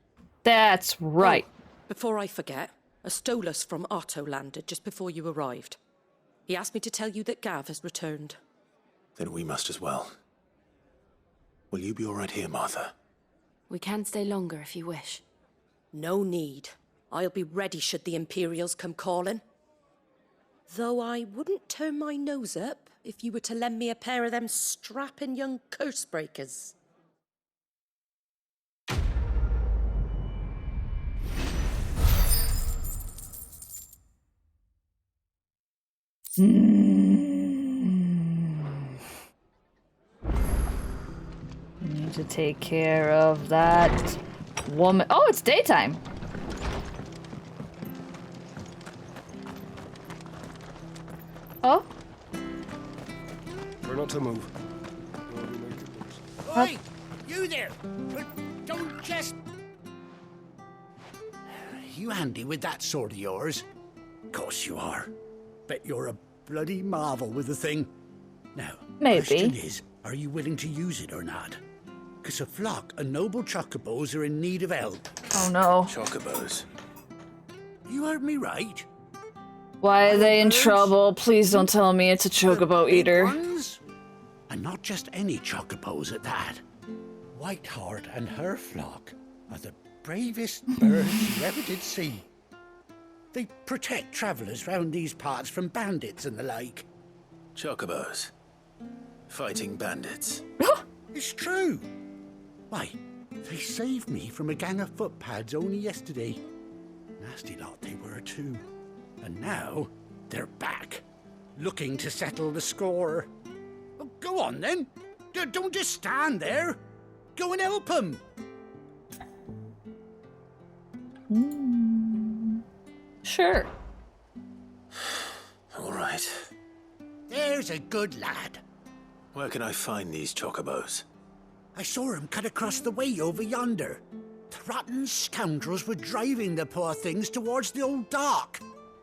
That's right. Oh, before I forget, a Stolas from Otto landed just before you arrived. He asked me to tell you that Gav has returned. Then we must as well. Will you be all right here, Martha? We can stay longer if you wish. No need. I'll be ready should the Imperials come calling. Though I wouldn't turn my nose up if you were to lend me a pair of them strapping young curse breakers. Need to take care of that woman. Oh, it's daytime. Oh? We're not to move. Oi! You there! Don't just... You handy with that sword of yours? Course you are. Bet you're a bloody marvel with the thing. Now, maybe. Question is, are you willing to use it or not? Because a flock of noble chocobos are in need of help. Oh no. Chocobos? You heard me right. Why are they in trouble? Please don't tell me it's a chocobo eater. Ones? And not just any chocobos at that. Whiteheart and her flock are the bravest birds you ever did see. They protect travellers round these parts from bandits and the like. Chocobos. Fighting bandits. It's true. Why, they saved me from a gang of footpads only yesterday. Nasty lot they were too. And now, they're back, looking to settle the score. Oh, go on then. Don't just stand there. Go and help them. Sure. All right. There's a good lad. Where can I find these chocobos? I saw him cut across the way over yonder. The rotten scoundrels were driving the poor things towards the old dock.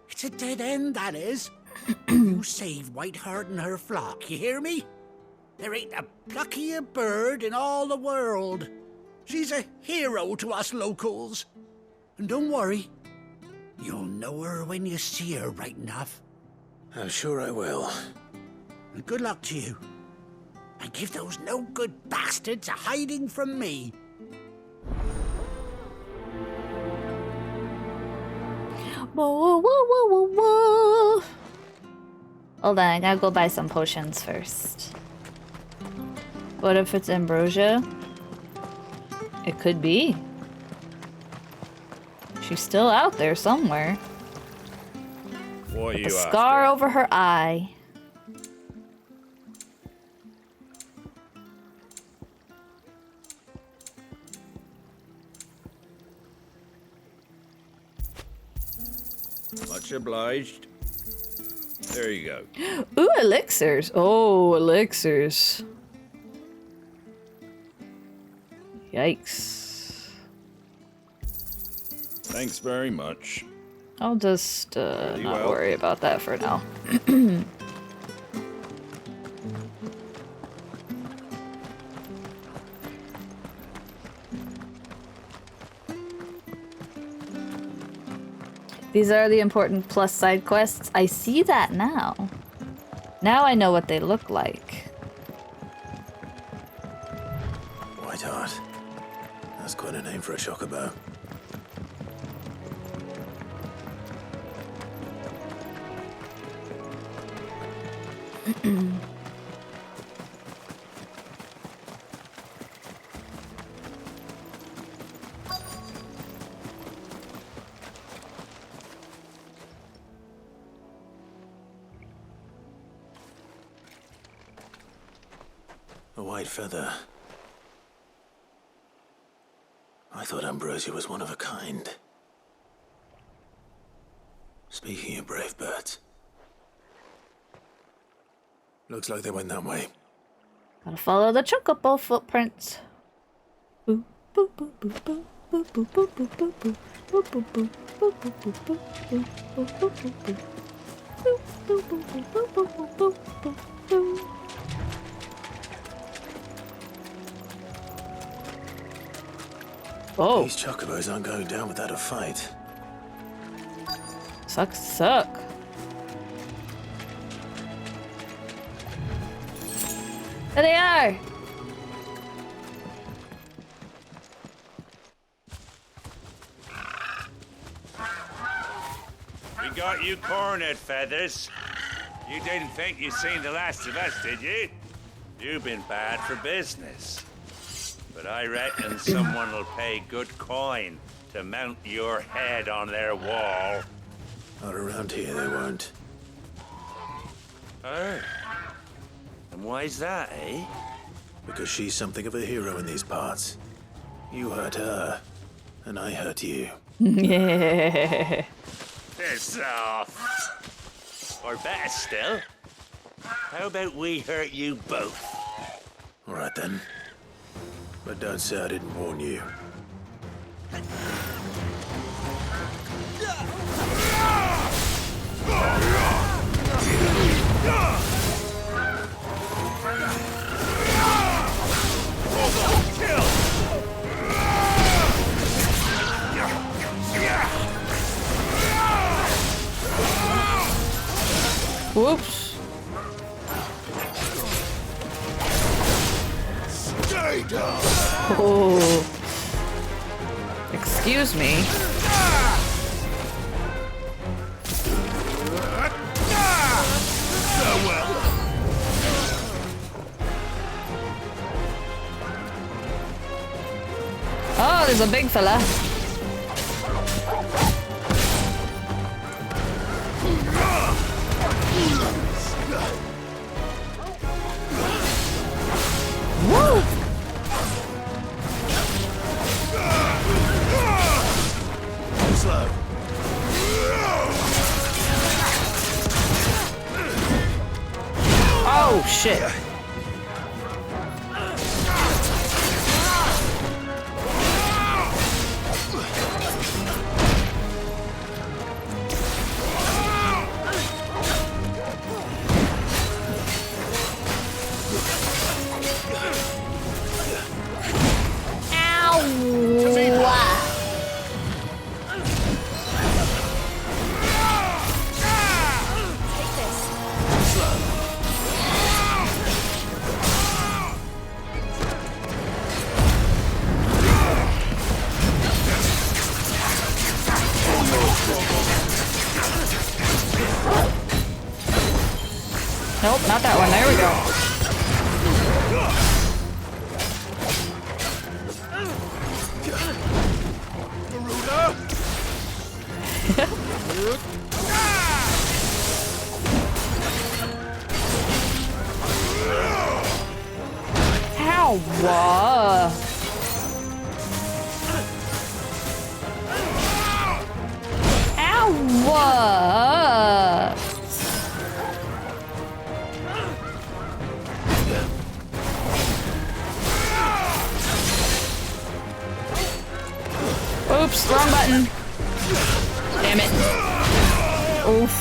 It's a dead end, that is. You save Whiteheart and her flock, you hear me? There ain't a pluckier bird in all the world. She's a hero to us locals. And don't worry, you'll know her when you see her right enough. I'm sure I will. And good luck to you. And give those no-good bastards a hiding from me. Whoa, whoa, whoa, whoa, whoa. Hold on, I gotta go buy some potions first. What if it's ambrosia? It could be. She's still out there somewhere. What are you A scar over her eye. Much obliged. There you go. Ooh, elixirs. Oh, elixirs. Yikes. Thanks very much. I'll just not well. worry about that for now. These are the important plus side quests. I see that now. Now I know what they look like. White Heart. That's quite a name for a chocobo. A white feather. I thought ambrosia was one of a kind. Speaking of brave birds. Looks like they went that way. Gotta follow the chocobo footprints. Boop, boop, boop, boop, boop. Boop, boop, boop, boop, boop, boop. Boop, boop, boop. Boop, boop, boop, boop. Boop, boop, boop, boop, boop. Boop, boop, boop, boop, boop, boop, boop, boop, boop. Oh. These chocobos aren't going down without a fight. Suck, suck. There they are! We got you cornered, Feathers. You didn't think you'd seen the last of us, did you? You've been bad for business. But I reckon someone will pay good coin to mount your head on their wall. Not around here, they won't. Oh? And why's that, eh? Because she's something of a hero in these parts. You hurt her, and I hurt you. Yeah. Piss off. Or better still, how about we hurt you both? All right then. But don't say I didn't warn you. Whoops. Stay down. Oh. Excuse me. Oh, there's a big fella. Woo! Slow. Oh, shit. Nope, not that one. There we go. Ow! Whoa. Ow! Whoa. Oops, wrong button. Damn it. Oof.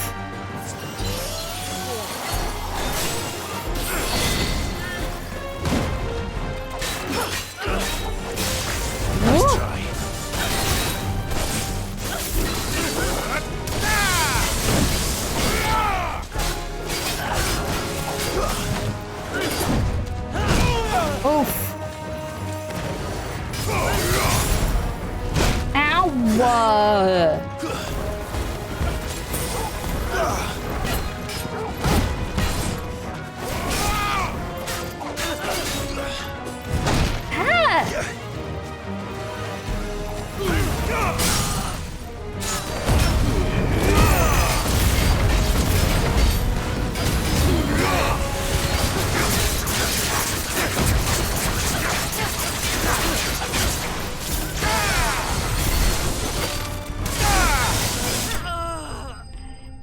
Nice try. Oof. Ow!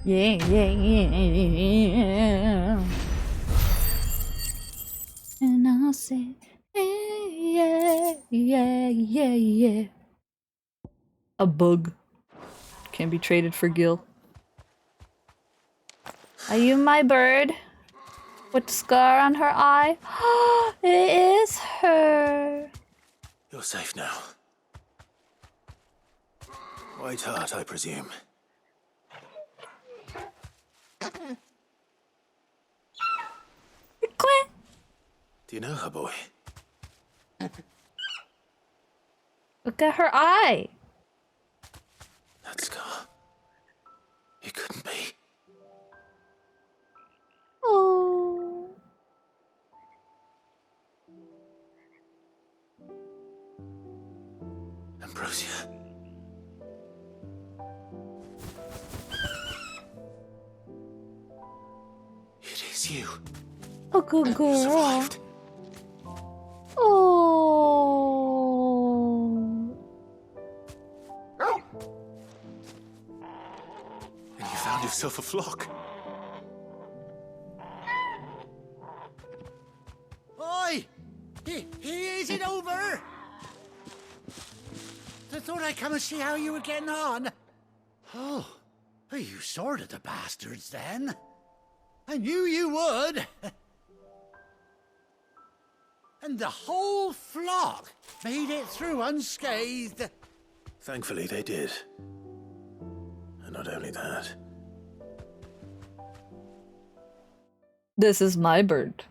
Yeah, yeah, yeah. And I'll say, yeah, yeah, yeah, yeah. A bug. Can be traded for gil. Are you my bird? With the scar on her eye? It is her. You're safe now. White heart, I presume. Do you know her, boy? Look at her eye. That scar. It couldn't be. Oh. Ambrosia. It is you. A good girl. Oh. And you found yourself a flock. Oi! Is it over? I thought I'd come and see how you were getting on. Oh, you sorted the bastards then. I knew you would. And the whole flock made it through unscathed. Thankfully, they did. And not only that. This is my bird.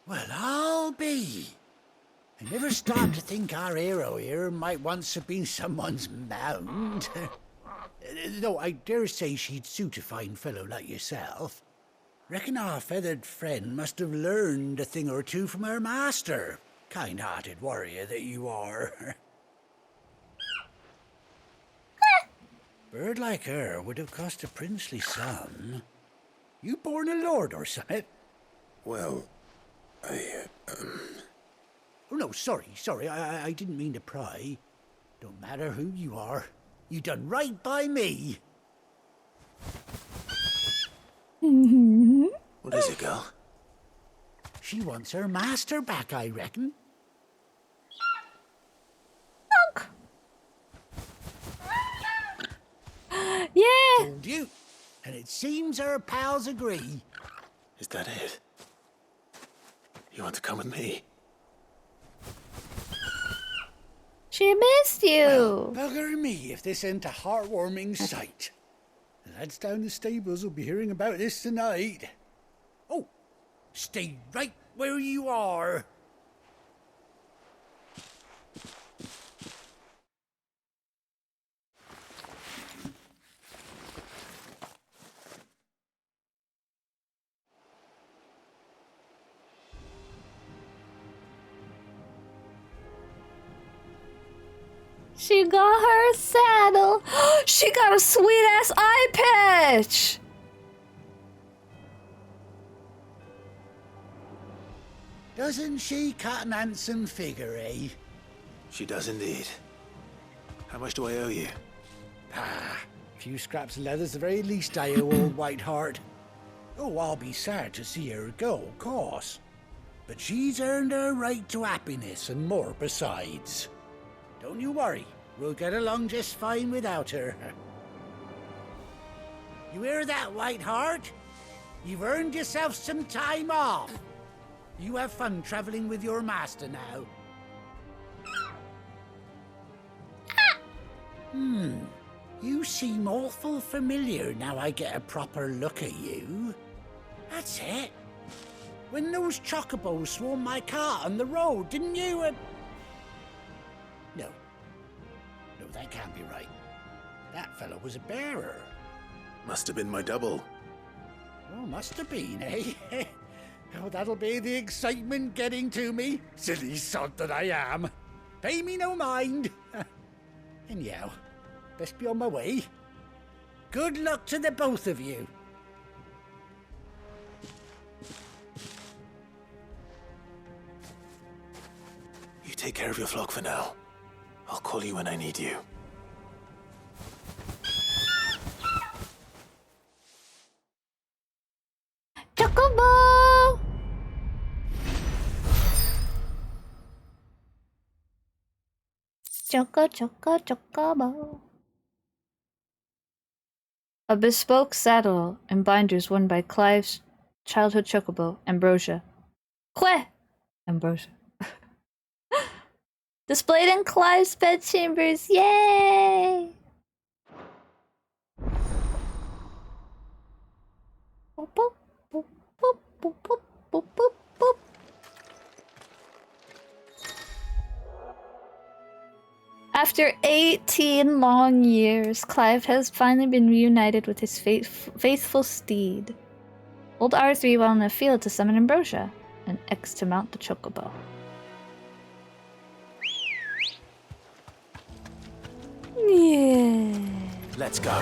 Well, I'll be. I never stopped to think our hero here might once have been someone's mount. Though I dare say she'd suit a fine fellow like yourself. Reckon our feathered friend must have learned a thing or two from her master. Kind-hearted warrior that you are. Bird like her would have cost a princely sum. You born a lord or something? Well, Oh, no, sorry. I didn't mean to pry. Don't matter who you are. You done right by me. What is it, girl? She wants her master back, I reckon. Yeah! Told you. And it seems her pals agree. Is that it? You want to come with me? She missed you. Well, bugger me if this ain't a heartwarming sight. The lads down the stables will be hearing about this tonight. Oh, stay right where you are. She got her saddle. She got a sweet ass eye patch. Doesn't she cut an handsome figure, eh? She does indeed. How much do I owe you? Ah, a few scraps of leather's the very least I owe old Whiteheart. Oh, I'll be sad to see her go, of course. But she's earned her right to happiness and more besides. Don't you worry, we'll get along just fine without her. You hear that, Whiteheart? You've earned yourself some time off. You have fun traveling with your master now. You seem awful familiar now I get a proper look at you. That's it. When those chocobos swarmed my cart on the road, didn't you? No. No, that can't be right. That fellow was a bearer. Must have been my double. Oh, must have been, eh? Oh, that'll be the excitement getting to me. Silly sod that I am. Pay me no mind. Anyhow, best be on my way. Good luck to the both of you. You take care of your flock for now. I'll call you when I need you. Chocobo! Chocobo. A bespoke saddle and binders won by Clive's childhood chocobo, Ambrosia. Ambrosia. Displayed in Clive's bedchambers. Yay! Boop, boop, boop, boop, boop, boop, boop, boop, boop. After 18 long years, Clive has finally been reunited with his faithful steed. Old R3 while in the field to summon Ambrosia, and X to mount the chocobo. Yeah. Let's go.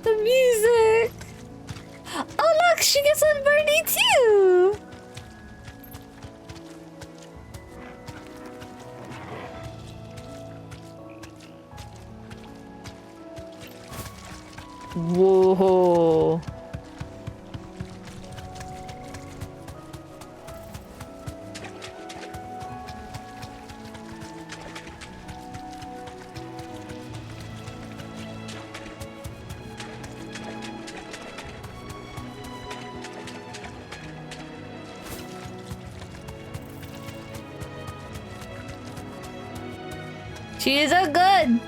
The music! Oh look, she gets on Bernie too! Whoa. She's a good.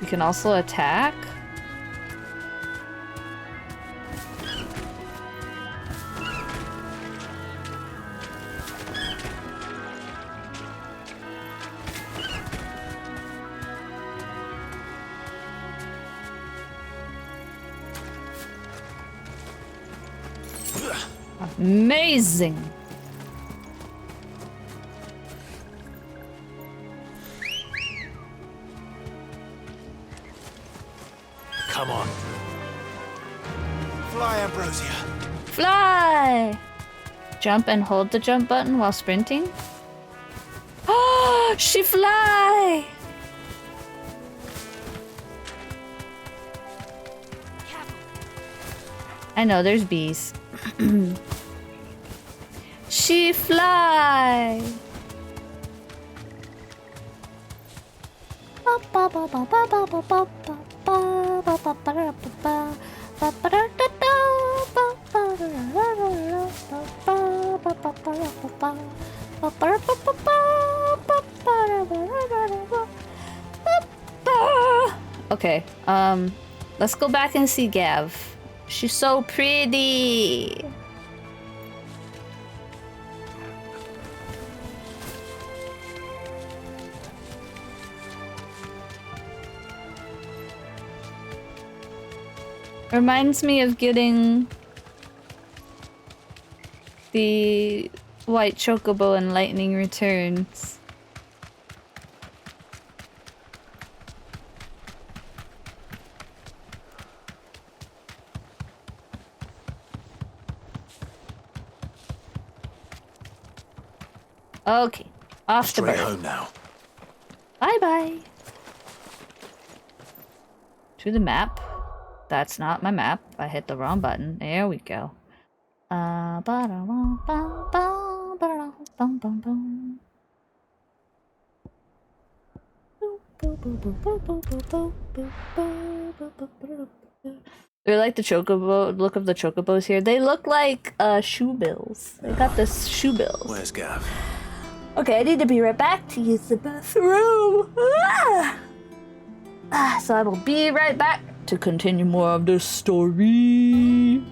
You can also attack. Amazing. Come on. Fly, Ambrosia. Fly! Jump and hold the jump button while sprinting. Oh, she fly! I know, there's bees. She fly! Okay, let's go back and see Gav. She's so pretty. Reminds me of getting the white chocobo in Lightning Returns. Okay, off to Straight bird. home now. Bye bye. To the map. That's not my map. I hit the wrong button. There we go. They're like the chocobo look of the chocobos here. They look like shoe bills. They got this shoe bills. Where's Gav? Okay, I need to be right back to use the bathroom. So I will be right back to continue more of this story.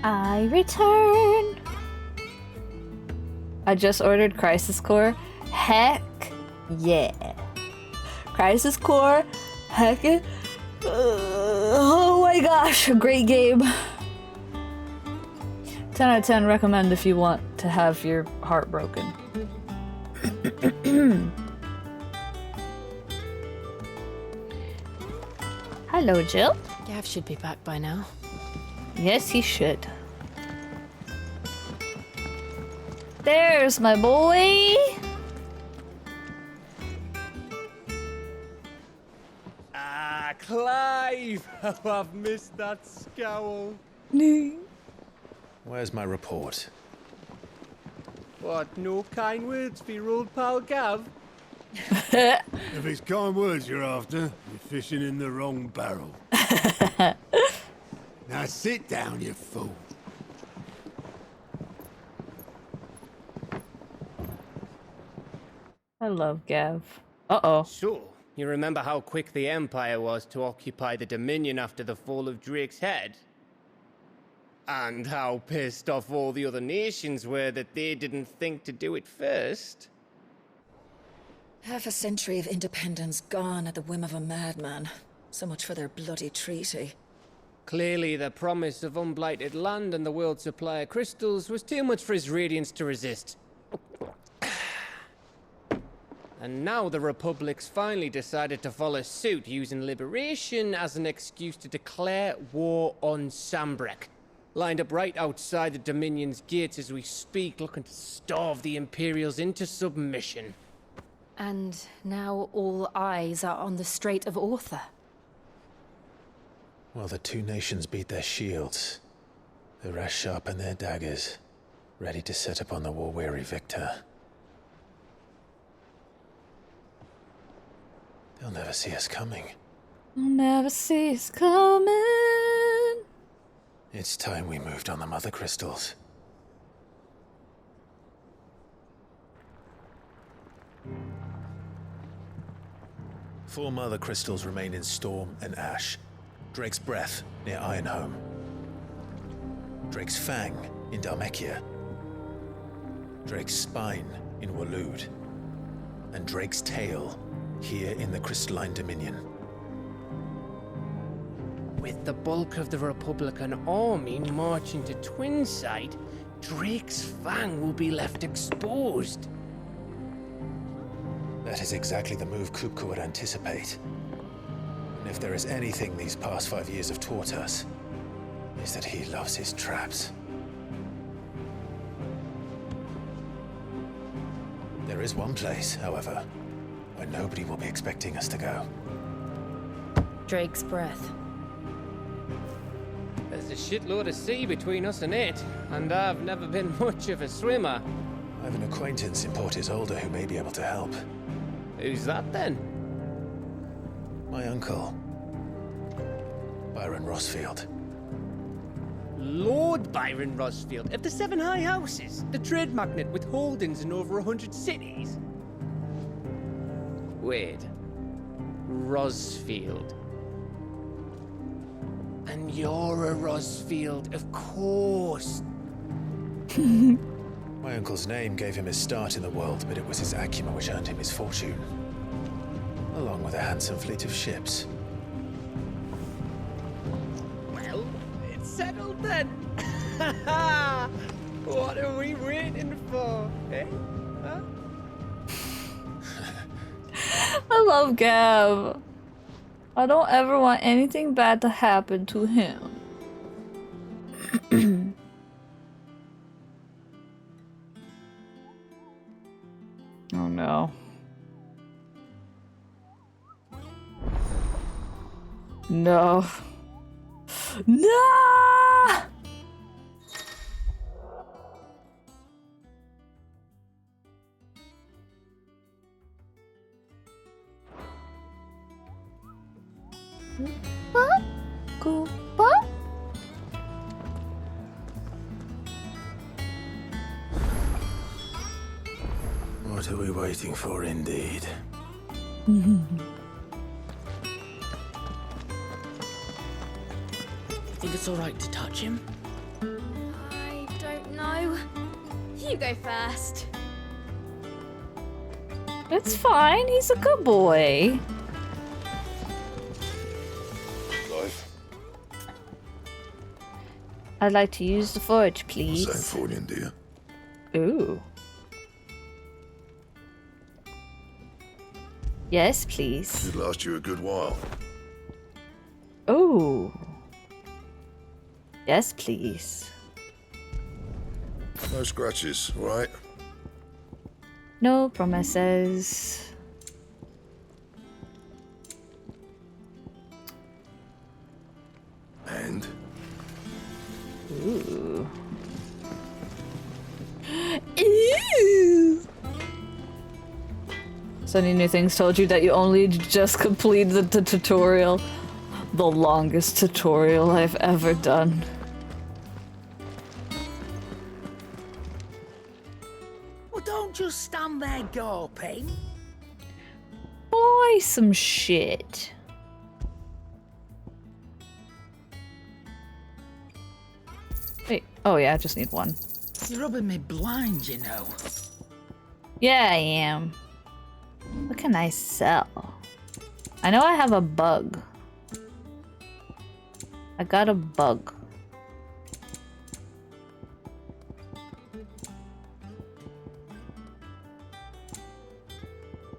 I return. I just ordered Crisis Core. Heck yeah. Crisis Core. Heck yeah. Oh my gosh, a great game. 10 out of 10 recommend if you want to have your heart broken. Hello, Jill. Gav should be back by now. Yes, he should. There's my boy. Ah, Clive! How I've missed that scowl. Where's my report? What, no kind words for your old pal Gav? If it's kind words you're after, you're fishing in the wrong barrel. Now sit down, you fool. I love Gav. Uh-oh. So, you remember how quick the Empire was to occupy the Dominion after the fall of Drake's head? And how pissed off all the other nations were that they didn't think to do it first? Half a century of independence gone at the whim of a madman. So much for their bloody treaty. Clearly, the promise of unblighted land and the world's supply of crystals was too much for his radiance to resist. And now the Republic's finally decided to follow suit, using liberation as an excuse to declare war on Sambrek. Lined up right outside the Dominion's gates as we speak, looking to starve the Imperials into submission. And now all eyes are on the Strait of Author. Well, the two nations beat their shields. The rest sharpen their daggers, ready to set upon the war-weary victor. They'll never see us coming. I'll never see us coming. It's time we moved on the Mother Crystals. Four Mother Crystals remain in Storm and Ash. Drake's Breath near Ironhome. Drake's Fang in Dhalmekia. Drake's Spine in Waloed. And Drake's Tail here in the Crystalline Dominion. With the bulk of the Republican army marching to Twinside, Drake's Fang will be left exposed. That is exactly the move Kupka would anticipate. And if there is anything these past 5 years have taught us, is that he loves his traps. There is one place, however, where nobody will be expecting us to go. Drake's Breath. There's a shitload of sea between us and it, and I've never been much of a swimmer. I have an acquaintance in Port Isolde who may be able to help. Who's that then? My uncle, Byron Rossfield. Lord Byron Rossfield of the Seven High Houses, the trade magnate with holdings in over 100 cities. Wait, Rossfield. And you're a Rossfield, of course. My uncle's name gave him his start in the world, but it was his acumen which earned him his fortune. Along with a handsome fleet of ships. Well, it's settled then. What are we waiting for, eh? Huh? I love Gav. I don't ever want anything bad to happen to him. Oh no. No. No! Koopa? What are we waiting for, indeed? Think it's all right to touch him? You go first. It's fine. He's a good boy. Life. I'd like to use the forge, please. Same for you, dear. Ooh. Yes, please. Should last you a good while. Ooh. Yes, please. No scratches, all right? No promises. And? Ooh. Ew. So any new things told you that you only just completed the tutorial? The longest tutorial I've ever done. Well, don't just stand there gawping. Buy some shit. Wait, oh yeah, I just need one. You're rubbing me blind, you know. Yeah, I am. What can I sell? I know I have a bug. I got a bug.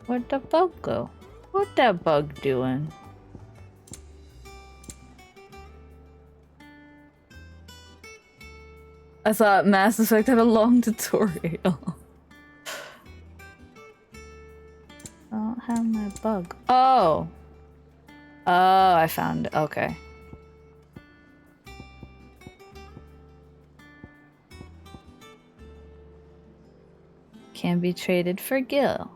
Where'd the bug go? What that bug doing? I thought Mass Effect had a long tutorial. I don't have my bug. Oh! Oh, I found it. Okay. Can be traded for Gil.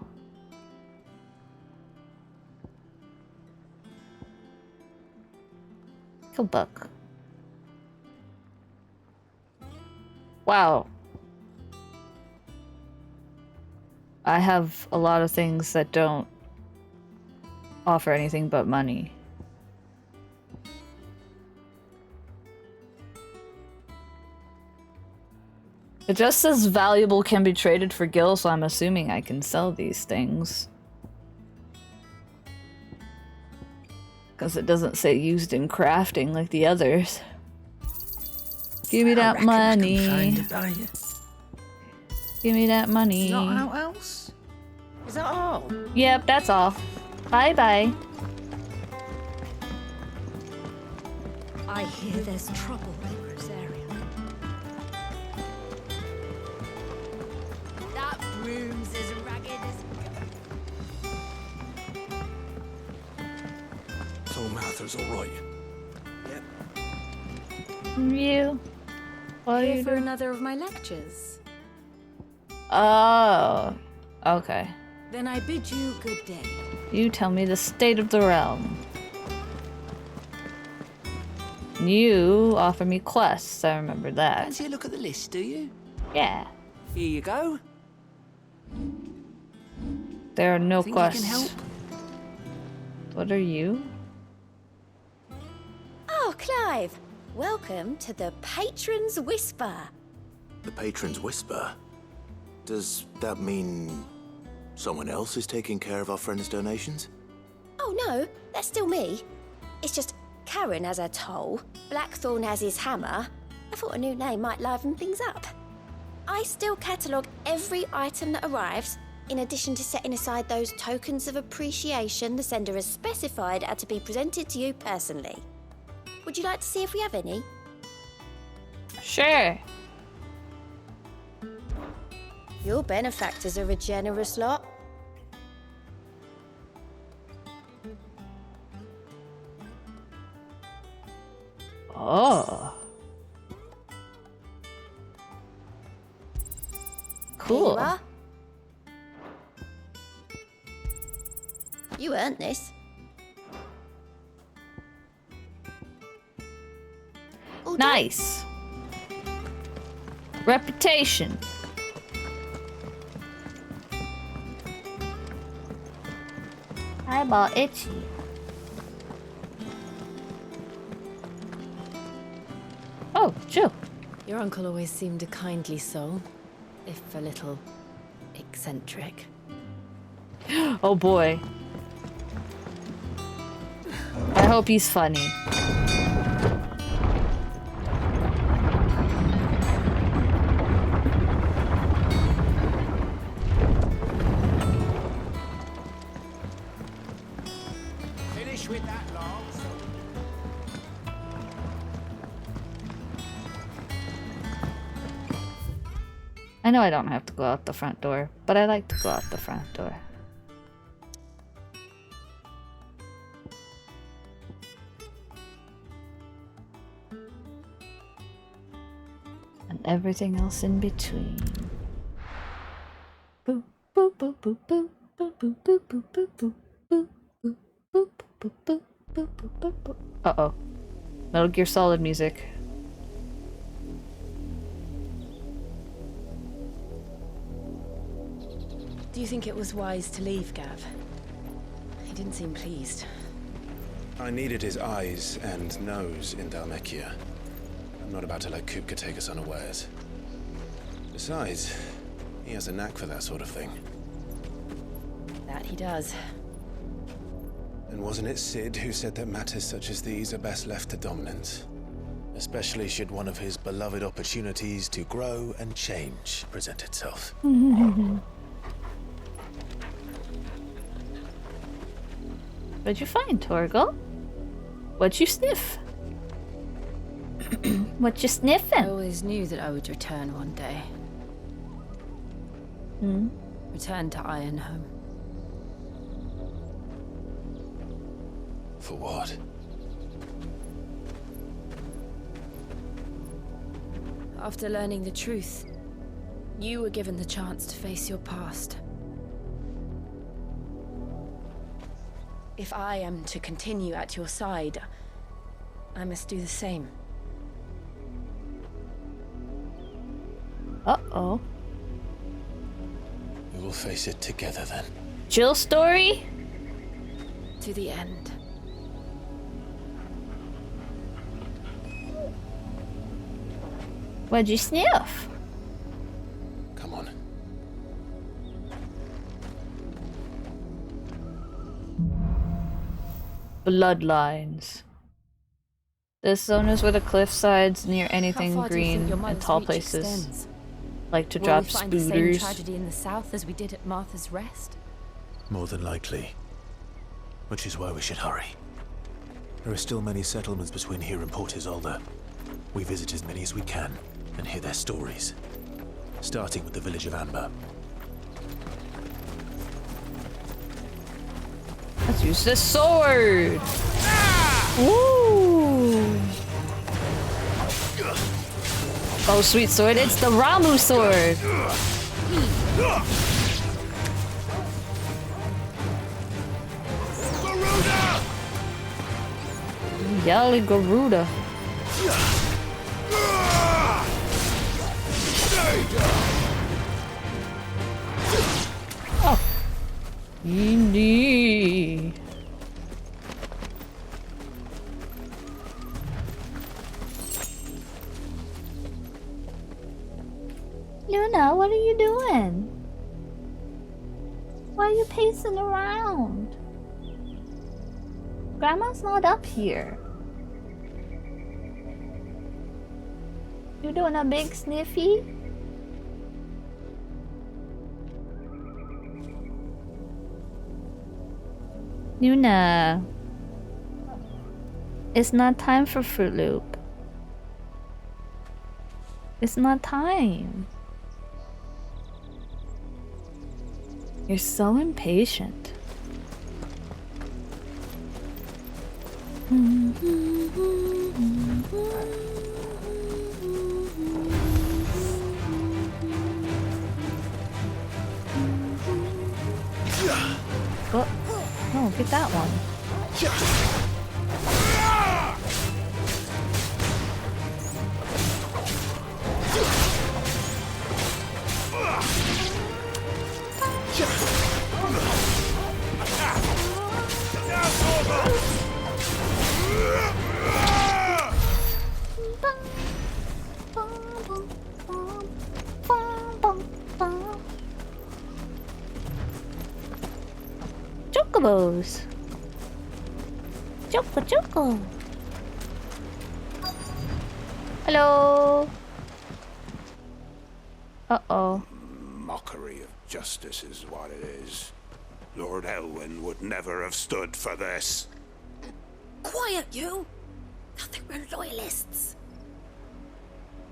Gil book. Wow. I have a lot of things that don't offer anything but money. It just says valuable can be traded for Gil, so I'm assuming I can sell these things. Because it doesn't say used in crafting like the others. Give me that money. Give me that money. Not else? Is that all? Yep, that's all. Bye bye. I hear there's trouble in Rosaria. That room's as ragged as... So Martha's all right. You? What are Here you for doing? another of my lectures. Oh. Okay. Then I bid you good day. You tell me the state of the realm. You offer me quests, I remember that. Fancy a look at the list, do you? Yeah. Here you go. There are no Think I can quests. help? What are you? Oh, Clive. Welcome to the Patron's Whisper. The Patron's Whisper? Does that mean someone else is taking care of our friend's donations? Oh, no, that's still me. It's just Karen has her toll, Blackthorn has his hammer. I thought a new name might liven things up. I still catalogue every item that arrives, in addition to setting aside those tokens of appreciation the sender has specified are to be presented to you personally. Would you like to see if we have any? Sure. Your benefactors are a generous lot. Oh. Cool. There you are. You earned this. Nice. Reputation. Eyeball itchy. Oh, Jill. Your uncle always seemed a kindly soul. if a little eccentric. Oh boy. I hope he's funny. Finish with that log, so I know I don't have to go out the front door, but I like to go out the front door. And everything else in between. Boop, boop, boop, boop, boop, boop, boop, boop, boop, boop, boop, boop, boop, boop, boop, boop, boop, boop, boop. Uh-oh. Metal Gear Solid music. Do you think it was wise to leave, Gav? He didn't seem pleased. I needed his eyes and nose in Dhalmekia. I'm not about to let Kupka take us unawares. Besides, he has a knack for that sort of thing. That he does. And wasn't it Sid who said that matters such as these are best left to dominance? Especially should one of his beloved opportunities to grow and change present itself. What'd you find, Torgal? What'd you sniff? What you sniffing? I always knew that I would return one day. Hmm? Return to Ironhome. For what? After learning the truth, you were given the chance to face your past. If I am to continue at your side, I must do the same. Uh-oh. We will face it together then. Jill story? To the end. What'd you sniff? Come on. Bloodlines. This zone is where the cliff sides near anything How far do you think green your and mother's tall reach places extends? like to Will drop we find the same spooters. tragedy in the south as we did at Martha's Rest? More than likely. Which is why we should hurry. There are still many settlements between here and Port Isolde. We visit as many as we can and hear their stories. Starting with the village of Amber. Let's use this sword! Woo! Oh, sweet sword, it's the Ramu sword! Yali Garuda. Oh. Indeed. Luna, what are you doing? Why are you pacing around? Grandma's not up here. You doing a big sniffy? Luna. It's not time for Fruit Loop. It's not time. You're so impatient. Oh, no, get that one. chocos. Choco. Hello. Uh-oh. Mockery of justice is what it is. Lord Elwyn would never have stood for this. Quiet, you! Thought they were loyalists.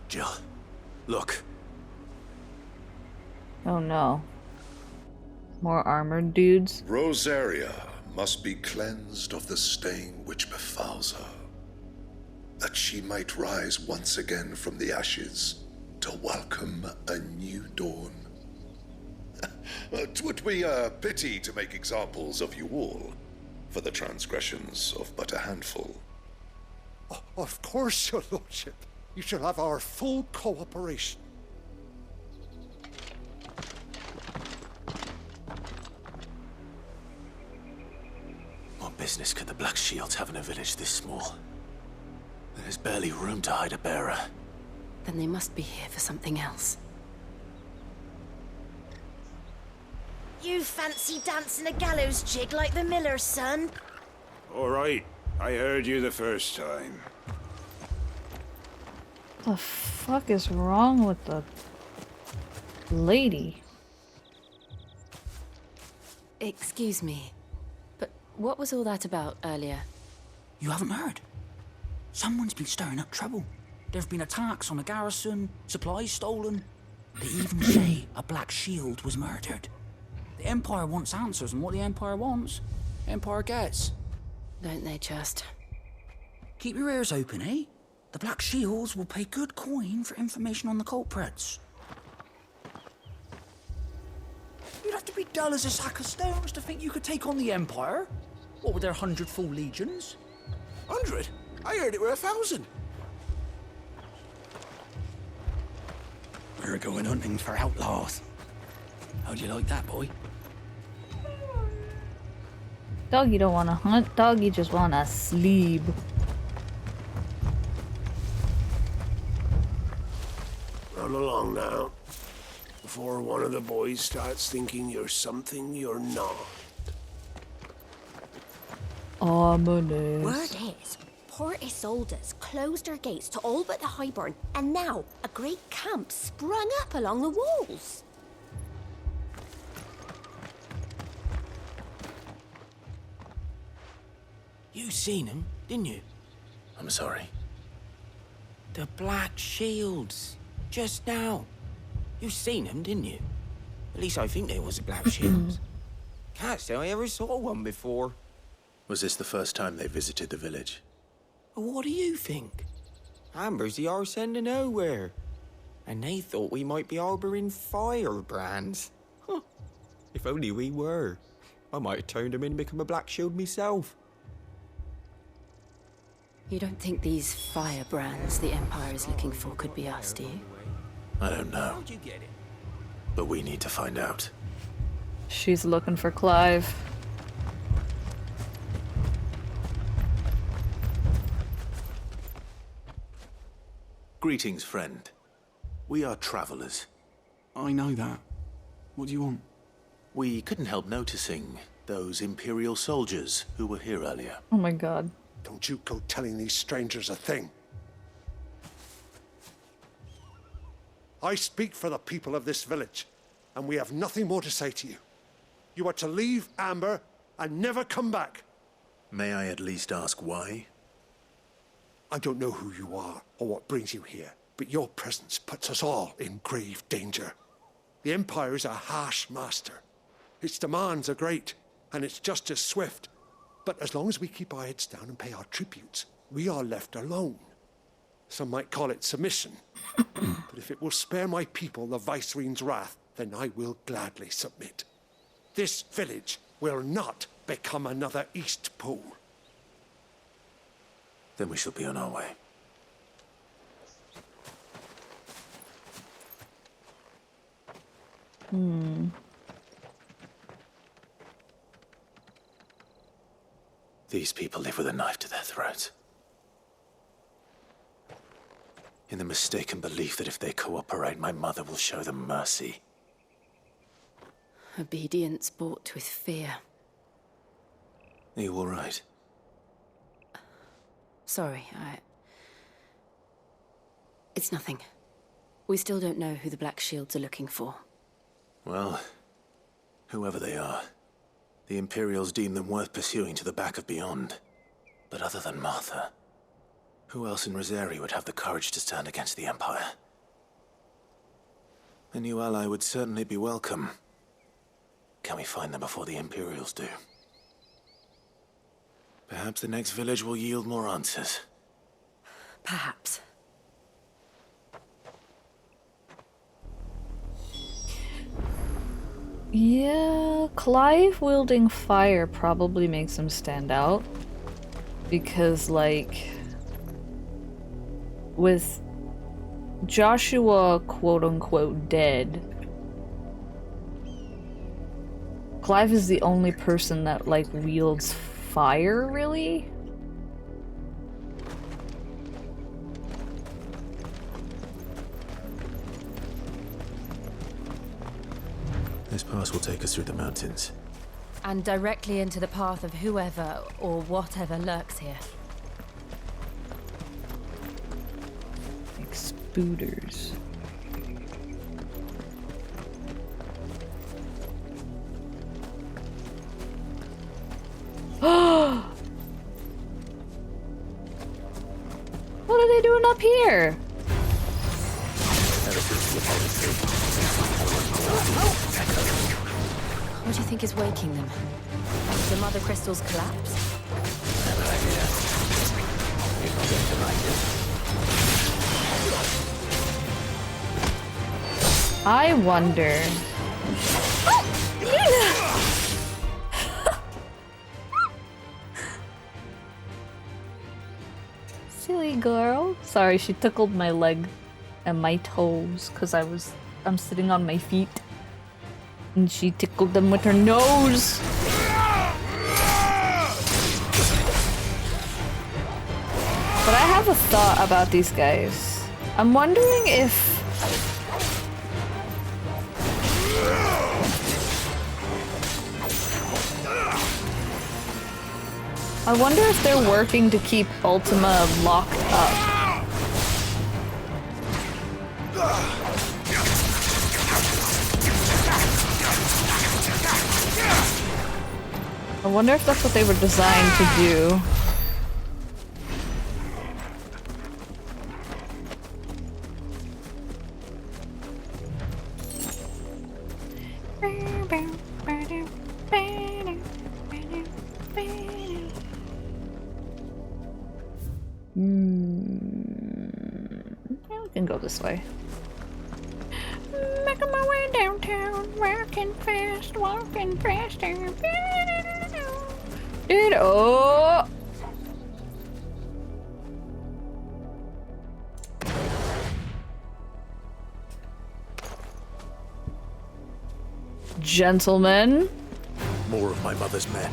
Jill, look. Oh no. More armored dudes. Rosaria must be cleansed of the stain which befouls her, that she might rise once again from the ashes to welcome a new dawn. 'Twould be a pity to make examples of you all for the transgressions of but a handful. Of course, your lordship. You shall have our full cooperation. What business could the Black Shields have in a village this small? There's barely room to hide a bearer. Then they must be here for something else. You fancy dancing a gallows jig like the miller's son? All right, I heard you the first time. What the fuck is wrong with the lady? Excuse me, but what was all that about earlier? You haven't heard? Someone's been stirring up trouble. There've been attacks on the garrison, supplies stolen. They even say a Black Shield was murdered. The Empire wants answers, and what the Empire wants, Empire gets. Don't they just? Keep your ears open, eh? The Black Shields will pay good coin for information on the culprits. You'd have to be dull as a sack of stones to think you could take on the Empire. What with their 100 full legions? 100? I heard it were 1,000. We're going hunting for outlaws. How'd you like that, boy? Doggy don't want to hunt. Doggy just want to sleep. Run along now, before one of the boys starts thinking you're something you're not. Ominous. Word is, Port Isolde's closed her gates to all but the Highborn, and now a great camp sprung up along the walls. You seen him, didn't you? I'm sorry. The Black Shields. Just now. You seen them, didn't you? At least I think there was a Black Shields. Can't say I ever saw one before. Was this the first time they visited the village? What do you think? Amber's the arse end of nowhere. And they thought we might be harboring firebrands. Huh. If only we were. I might have turned them in and become a Black Shield myself. You don't think these firebrands the Empire is looking for could be us, do you? I don't know. But we need to find out. She's looking for Clive. Greetings, friend. We are travelers. I know that. What do you want? We couldn't help noticing those Imperial soldiers who were here earlier. Oh my god. Don't you go telling these strangers a thing. I speak for the people of this village, and we have nothing more to say to you. You are to leave Amber and never come back. May I at least ask why? I don't know who you are or what brings you here, but your presence puts us all in grave danger. The Empire is a harsh master. Its demands are great, and its justice swift. But as long as we keep our heads down and pay our tributes, we are left alone. Some might call it submission. But if it will spare my people the Viceroy's wrath, then I will gladly submit. This village will not become another East Pool. Then we shall be on our way. These people live with a knife to their throats. In the mistaken belief that if they cooperate, my mother will show them mercy. Obedience bought with fear. Are you all right? Sorry, It's nothing. We still don't know who the Black Shields are looking for. Well, whoever they are, the Imperials deem them worth pursuing to the back of beyond. But other than Martha, who else in Rosari would have the courage to stand against the Empire? A new ally would certainly be welcome. Can we find them before the Imperials do? Perhaps the next village will yield more answers. Perhaps. Yeah, Clive wielding fire probably makes him stand out. Because, like, with Joshua quote-unquote dead, Clive is the only person that, like, wields fire, really? This pass will take us through the mountains. And directly into the path of whoever or whatever lurks here. Like spooters. What are they doing up here? What do you think is waking them? Did the mother crystals collapse? I wonder. Silly girl. Sorry, she tickled my leg and my toes because I'm sitting on my feet. And she tickled them with her nose. But I have a thought about these guys. I'm wondering if they're working to keep Ultima locked up. I wonder if that's what they were designed to do. We can go this way. Making my way downtown, walking faster. Dude, oh! Gentlemen. More of my mother's men.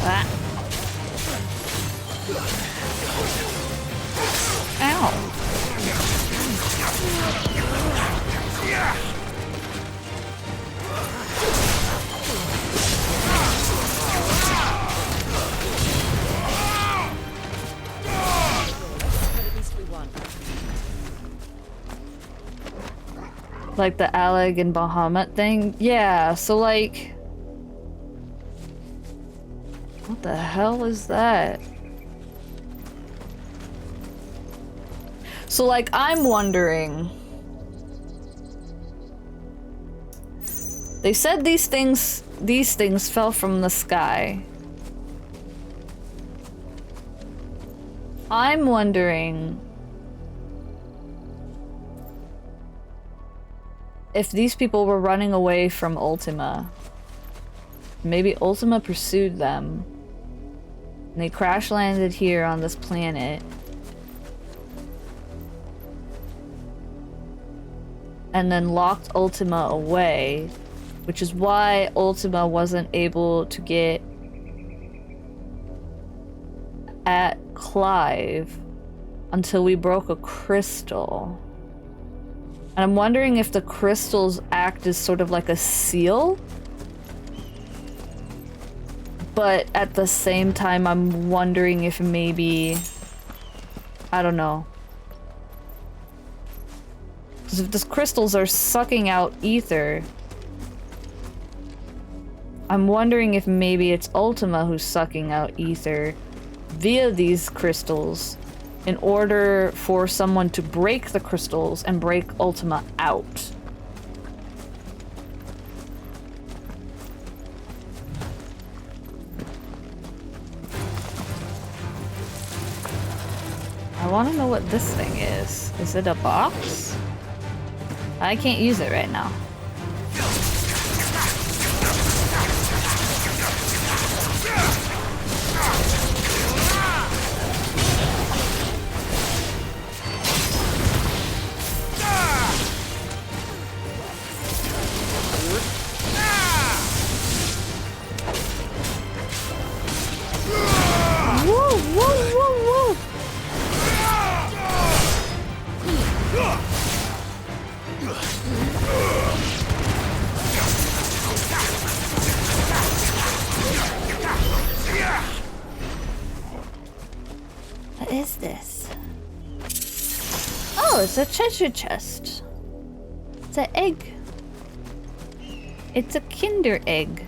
Ah. Ow. Like the Aleg and Bahamut thing? Yeah, so like... What the hell is that? So like, I'm wondering... They said these things fell from the sky. I'm wondering... if these people were running away from Ultima. Maybe Ultima pursued them. And they crash landed here on this planet. And then locked Ultima away. Which is why Ultima wasn't able to get at Clive until we broke a crystal. And I'm wondering if the crystals act as sort of like a seal. But at the same time, I'm wondering if maybe... I don't know. Because if the crystals are sucking out ether... I'm wondering if maybe it's Ultima who's sucking out ether via these crystals in order for someone to break the crystals and break Ultima out. I want to know what this thing is. Is it a box? I can't use it right now. Whoa, whoa, whoa, whoa! What is this? Oh, it's a treasure chest. It's an egg. It's a Kinder egg.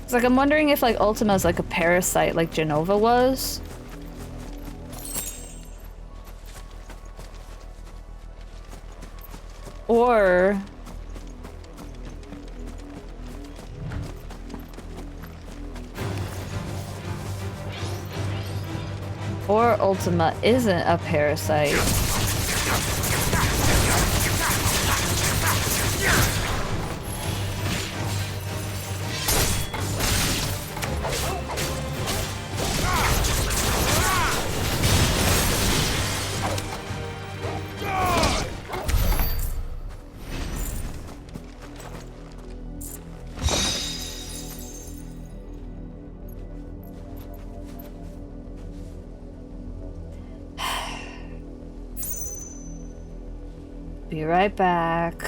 It's like I'm wondering if like Ultima is like a parasite like Genova was. Or Ultima isn't a parasite. Be right back.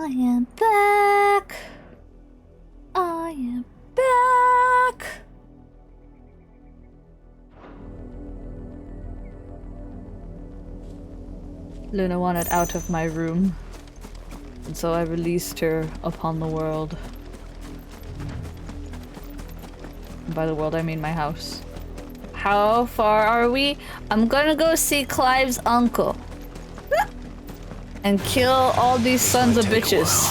I am back. I am back. Luna wanted out of my room, and so I released her upon the world. And by the world, I mean my house. How far are we? I'm gonna go see Clive's uncle. And kill all these sons of bitches.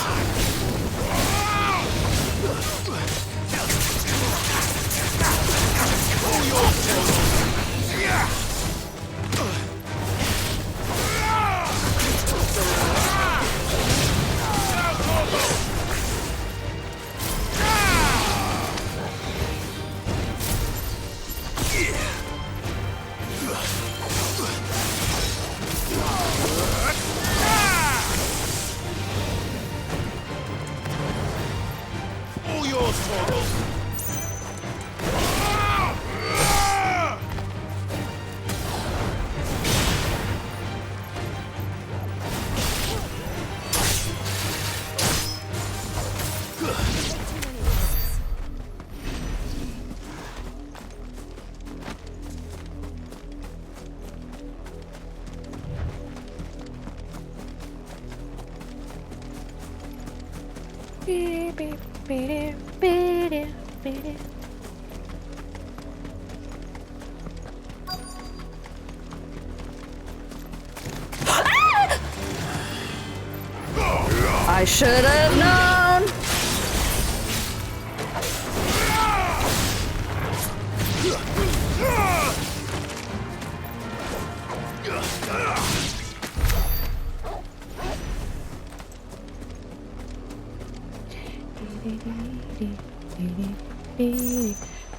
I should have known.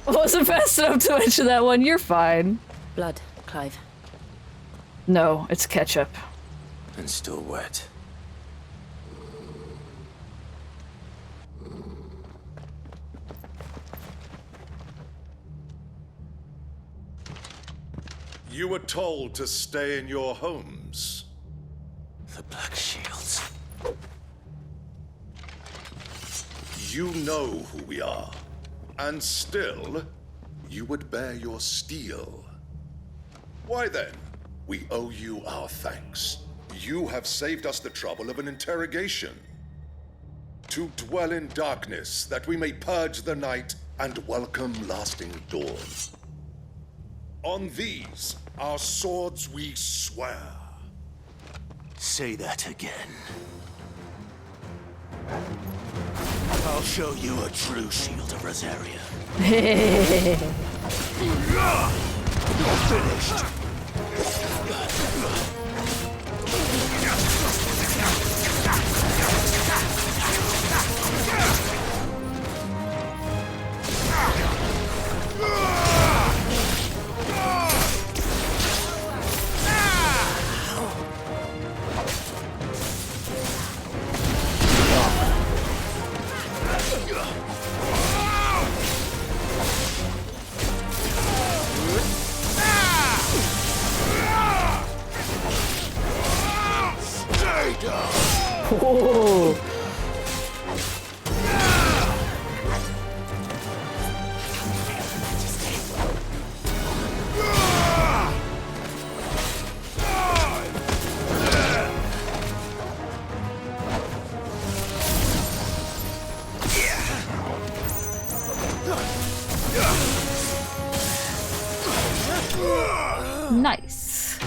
I wasn't fast enough to mention that one. You're fine. Blood, Clive. No, it's ketchup. And still wet. You were told to stay in your homes. The Black Shields. You know who we are. And still, you would bear your steel. Why then, we owe you our thanks. You have saved us the trouble of an interrogation. To dwell in darkness, that we may purge the night and welcome lasting dawn. On these, our swords we swear. Say that again. I'll show you a true shield of Rosaria. You're finished. Whoa. Nice.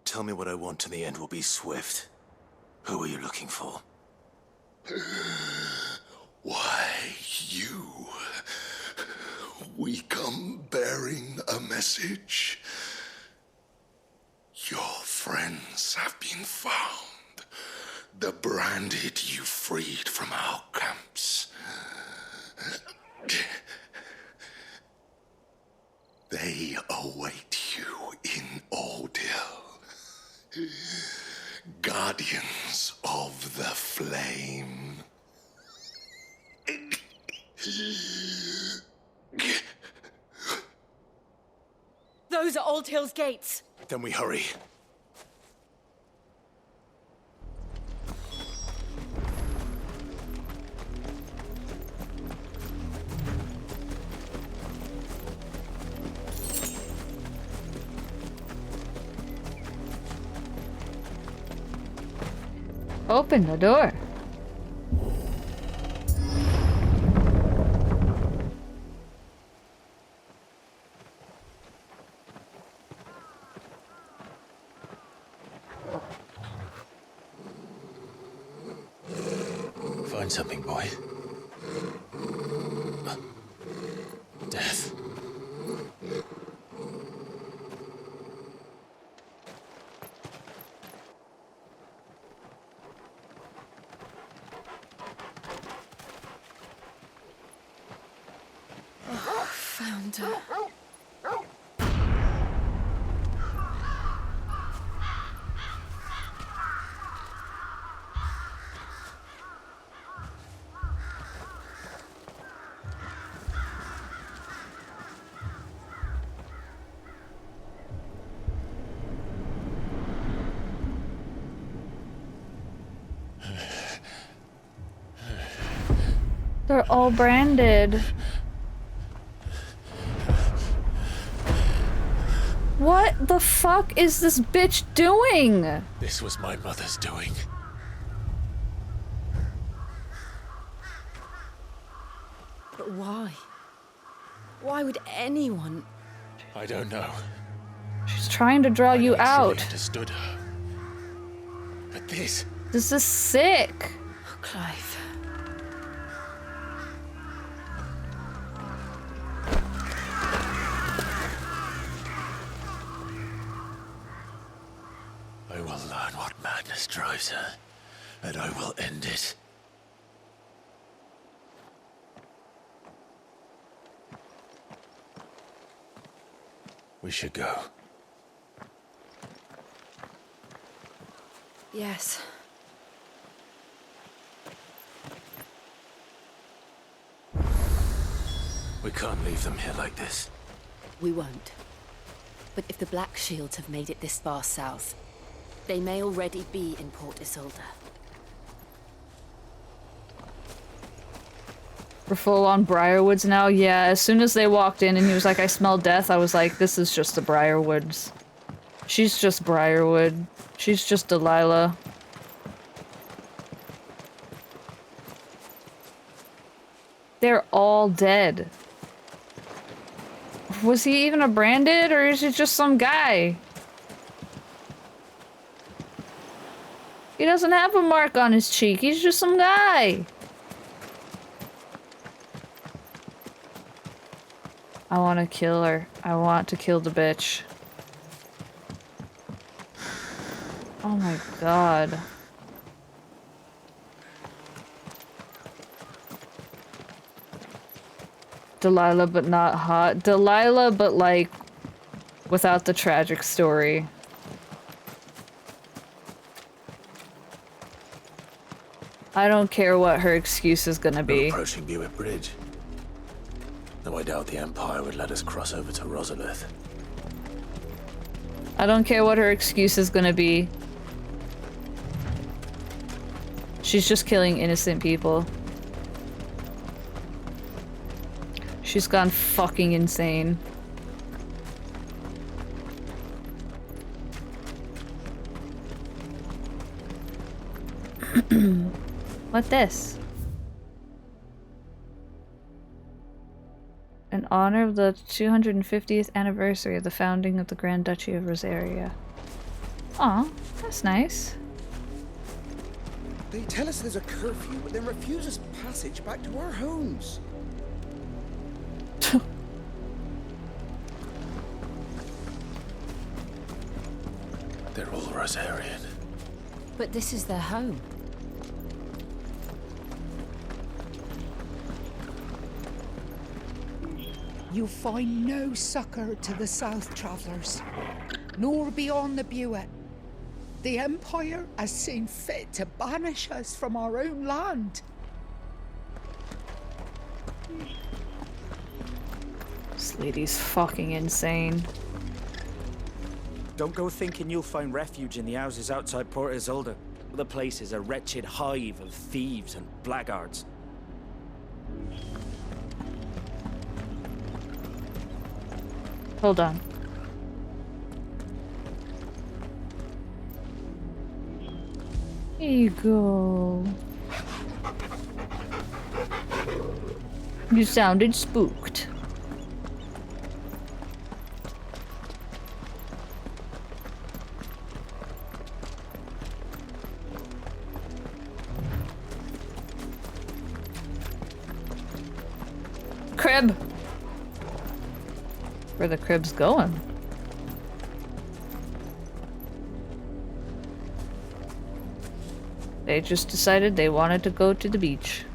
Tell me what I want and the end will be swift. Who are you looking for? Why, you. We come bearing a message. Your friends have been found. The branded you freed from our camps. They await you in Oldhill. Guardians of the Flame. Those are Old Hill's gates. Then we hurry. Open the door. Find something, boy. Death. Found her. They're all branded. What the fuck is this bitch doing? This was my mother's doing. But why? Why would anyone? I don't know. She's trying to draw you out. Understood her. But this. This is sick. Oh, Clive. I will learn what madness drives her, and I will end it. We should go. Yes. We can't leave them here like this. We won't. But if the Black Shields have made it this far south, they may already be in Port Isolde. We're full on Briarwoods now? Yeah, as soon as they walked in and he was like, I smell death, I was like, this is just the Briarwoods. She's just Briarwood. She's just Delilah. They're all dead. Was he even a branded, or is it just some guy? He doesn't have a mark on his cheek, he's just some guy. I want to kill her. I want to kill the bitch. Oh my god. Delilah but not hot. Delilah but like without the tragic story. I don't care what her excuse is gonna be. We're approaching Buick Bridge. Though I doubt the Empire would let us cross over to Rosalith. I don't care what her excuse is gonna be. She's just killing innocent people. She's gone fucking insane. What this? In honor of the 250th anniversary of the founding of the Grand Duchy of Rosaria. Aw, that's nice. They tell us there's a curfew, but then refuse us passage back to our homes. They're all Rosarian. But this is their home. You find no succor to the south travellers, nor beyond the Buet. the Empire has seen fit to banish us from our own land. This lady's fucking insane. Don't go thinking you'll find refuge in the houses outside Port Isolde. The place is a wretched hive of thieves and blackguards. Hold on. Here you go. You sounded spooked. Crib. Where the crib's going? They just decided they wanted to go to the beach.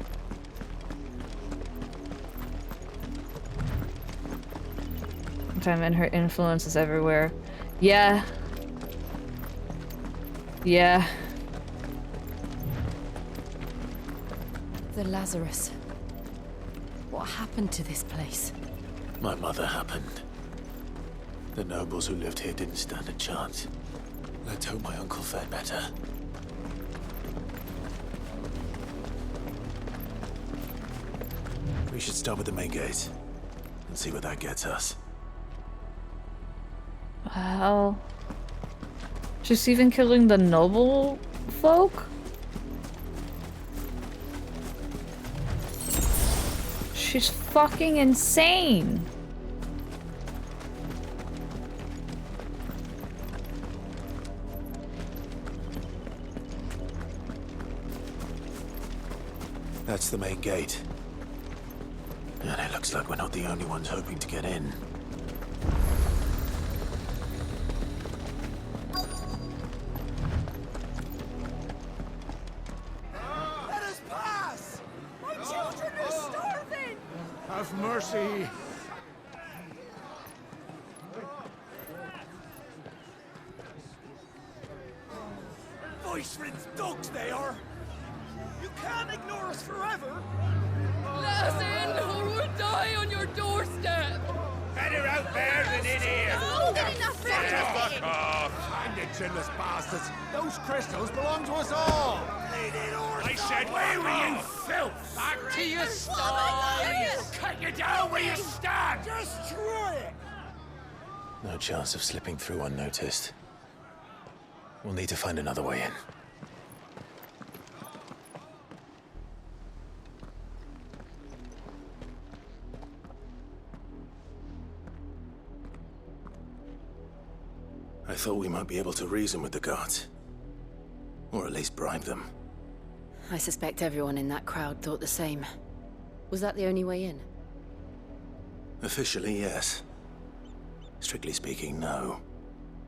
Time and her influence is everywhere. Yeah. Yeah. The Lazarus. What happened to this place? My mother happened. The nobles who lived here didn't stand a chance. Let's hope my uncle fared better. We should start with the main gate and see where that gets us. Wow. Just even killing the noble folk? She's fucking insane. That's the main gate. And it looks like we're not the only ones hoping to get in. Let us pass! My children are starving! Have mercy! Voice-ridden dogs they are! You can't ignore us forever! Let us in, or we'll die on your doorstep! Better out there than in here! No, good enough for Fuck off! Find it, chinless bastards! Those crystals belong to us all! I said, where were you, filth? Back to your sties! Cut you down where you stand! Destroy it! No chance of slipping through unnoticed. We'll need to find another way in. I thought we might be able to reason with the guards. Or at least bribe them. I suspect everyone in that crowd thought the same. Was that the only way in? Officially, yes. Strictly speaking, no.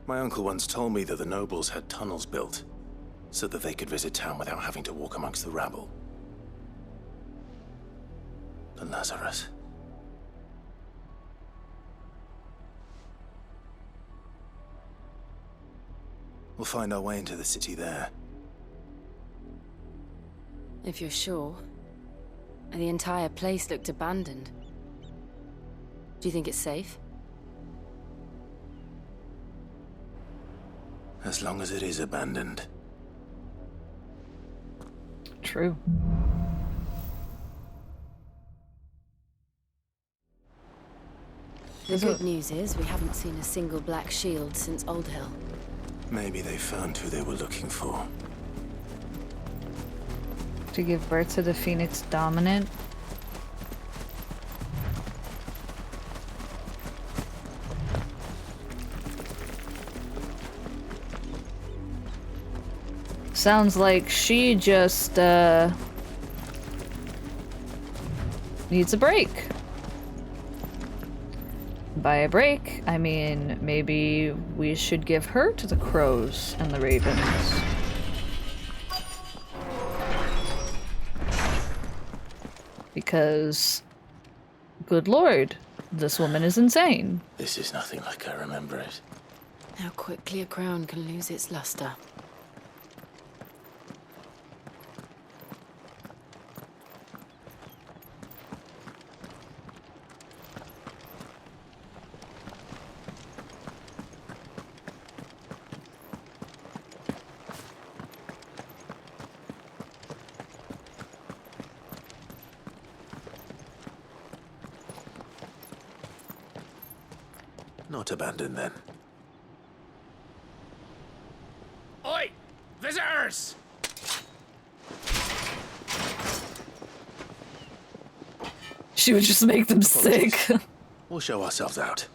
My uncle once told me that the nobles had tunnels built, so that they could visit town without having to walk amongst the rabble. The Lazarus. We'll find our way into the city there. If you're sure. The entire place looked abandoned. Do you think it's safe? As long as it is abandoned. True. The good news is we haven't seen a single black shield since Old Hill. Maybe they found who they were looking for. To give birth to the Phoenix Dominant. Sounds like she just needs a break. By a break, I mean maybe we should give her to the crows and the ravens. Because, good lord, this woman is insane. This is nothing like I remember it. How quickly a crown can lose its luster. Not abandoned, then. Oi! Visitors! She would just make them sick. We'll show ourselves out.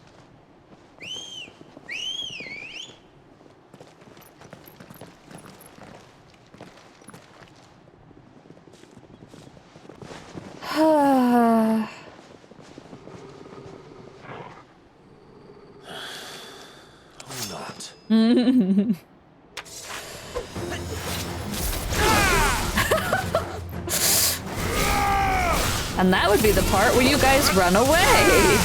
Or not. And that would be the part where you guys run away.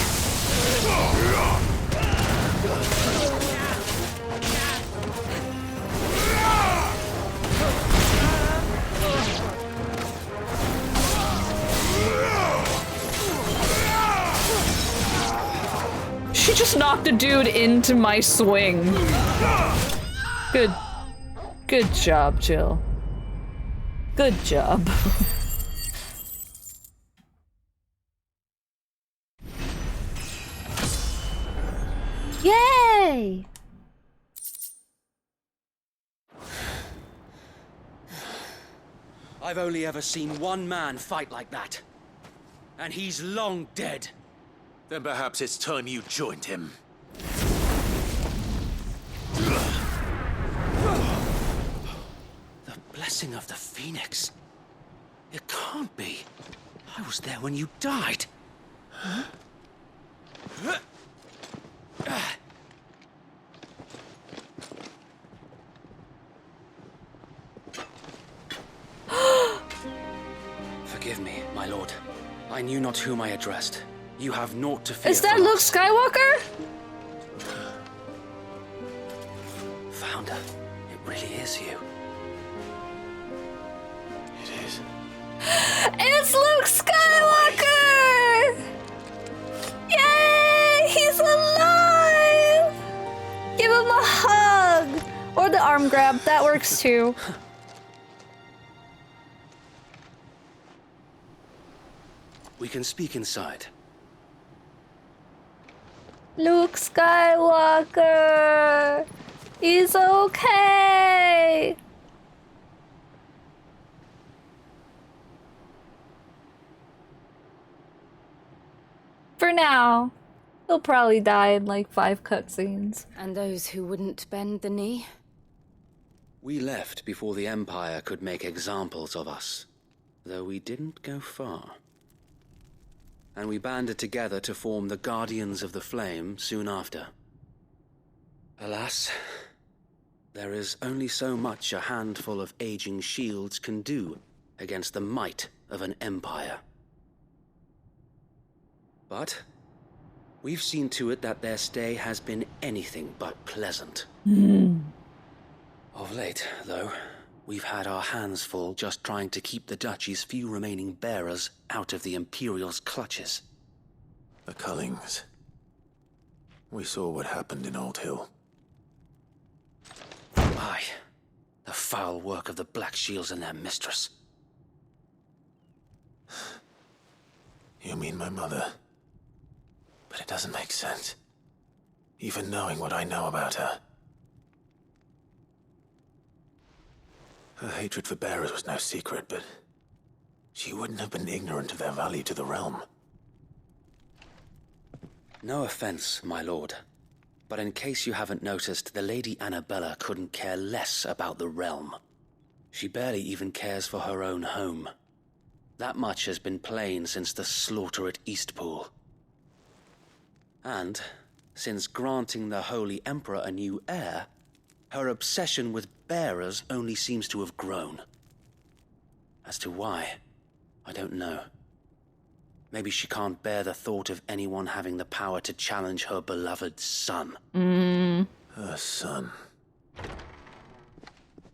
She just knocked a dude into my swing. Good job, Jill. Good job. Yay! I've only ever seen one man fight like that. And he's long dead. Then perhaps it's time you joined him. The blessing of the Phoenix. It can't be. I was there when you died. Huh? Forgive me, my lord. I knew not whom I addressed. You have naught to fear. Is that Luke Skywalker? Founder, it really is you. It is. It's Luke Skywalker! Yay! He's alive! Give him a hug! Or the arm grab, that works too. We can speak inside. Luke Skywalker! He's okay! For now. He'll probably die in like 5 cutscenes. And those who wouldn't bend the knee? We left before the Empire could make examples of us, though we didn't go far. And we banded together to form the Guardians of the Flame soon after. Alas, there is only so much a handful of aging shields can do against the might of an empire. But we've seen to it that their stay has been anything but pleasant. Of late, though, we've had our hands full just trying to keep the Duchy's few remaining bearers out of the Imperial's clutches. The Cullings. We saw what happened in Old Hill. Aye, the foul work of the Black Shields and their mistress. You mean my mother? But it doesn't make sense. Even knowing what I know about her. Her hatred for bearers was no secret, but she wouldn't have been ignorant of their value to the realm. No offense, my lord, but in case you haven't noticed, the Lady Annabella couldn't care less about the realm. She barely even cares for her own home. That much has been plain since the slaughter at Eastpool. And, since granting the Holy Emperor a new heir, her obsession with bearers only seems to have grown. As to why, I don't know. Maybe she can't bear the thought of anyone having the power to challenge her beloved son. Her son.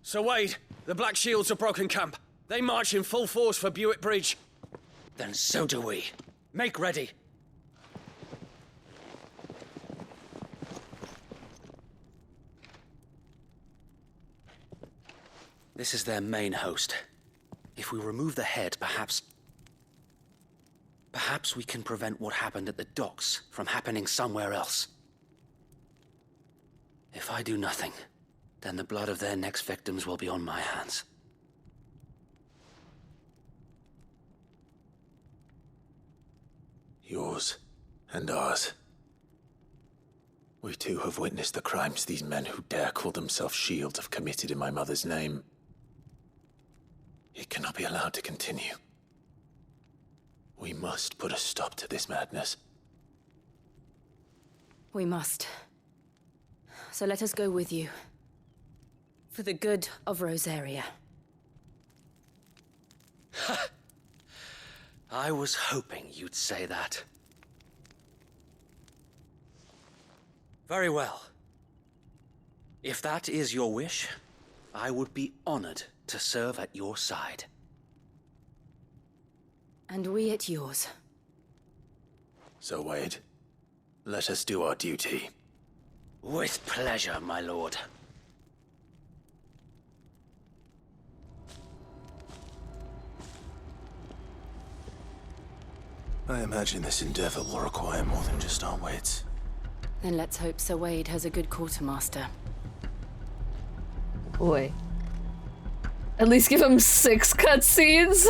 Sir Wade, the Black Shields have broken camp. They march in full force for Buick Bridge. Then so do we. Make ready. This is their main host. If we remove the head, perhaps we can prevent what happened at the docks from happening somewhere else. If I do nothing, then the blood of their next victims will be on my hands. Yours and ours. We too have witnessed the crimes these men who dare call themselves shields have committed in my mother's name. It cannot be allowed to continue. We must put a stop to this madness. We must. So let us go with you. For the good of Rosaria. I was hoping you'd say that. Very well. If that is your wish, I would be honored to serve at your side. And we at yours. So, Wade, let us do our duty. With pleasure, my lord. I imagine this endeavor will require more than just our wits. Then let's hope Sir Wade has a good quartermaster. Boy. At least give him 6 cutscenes.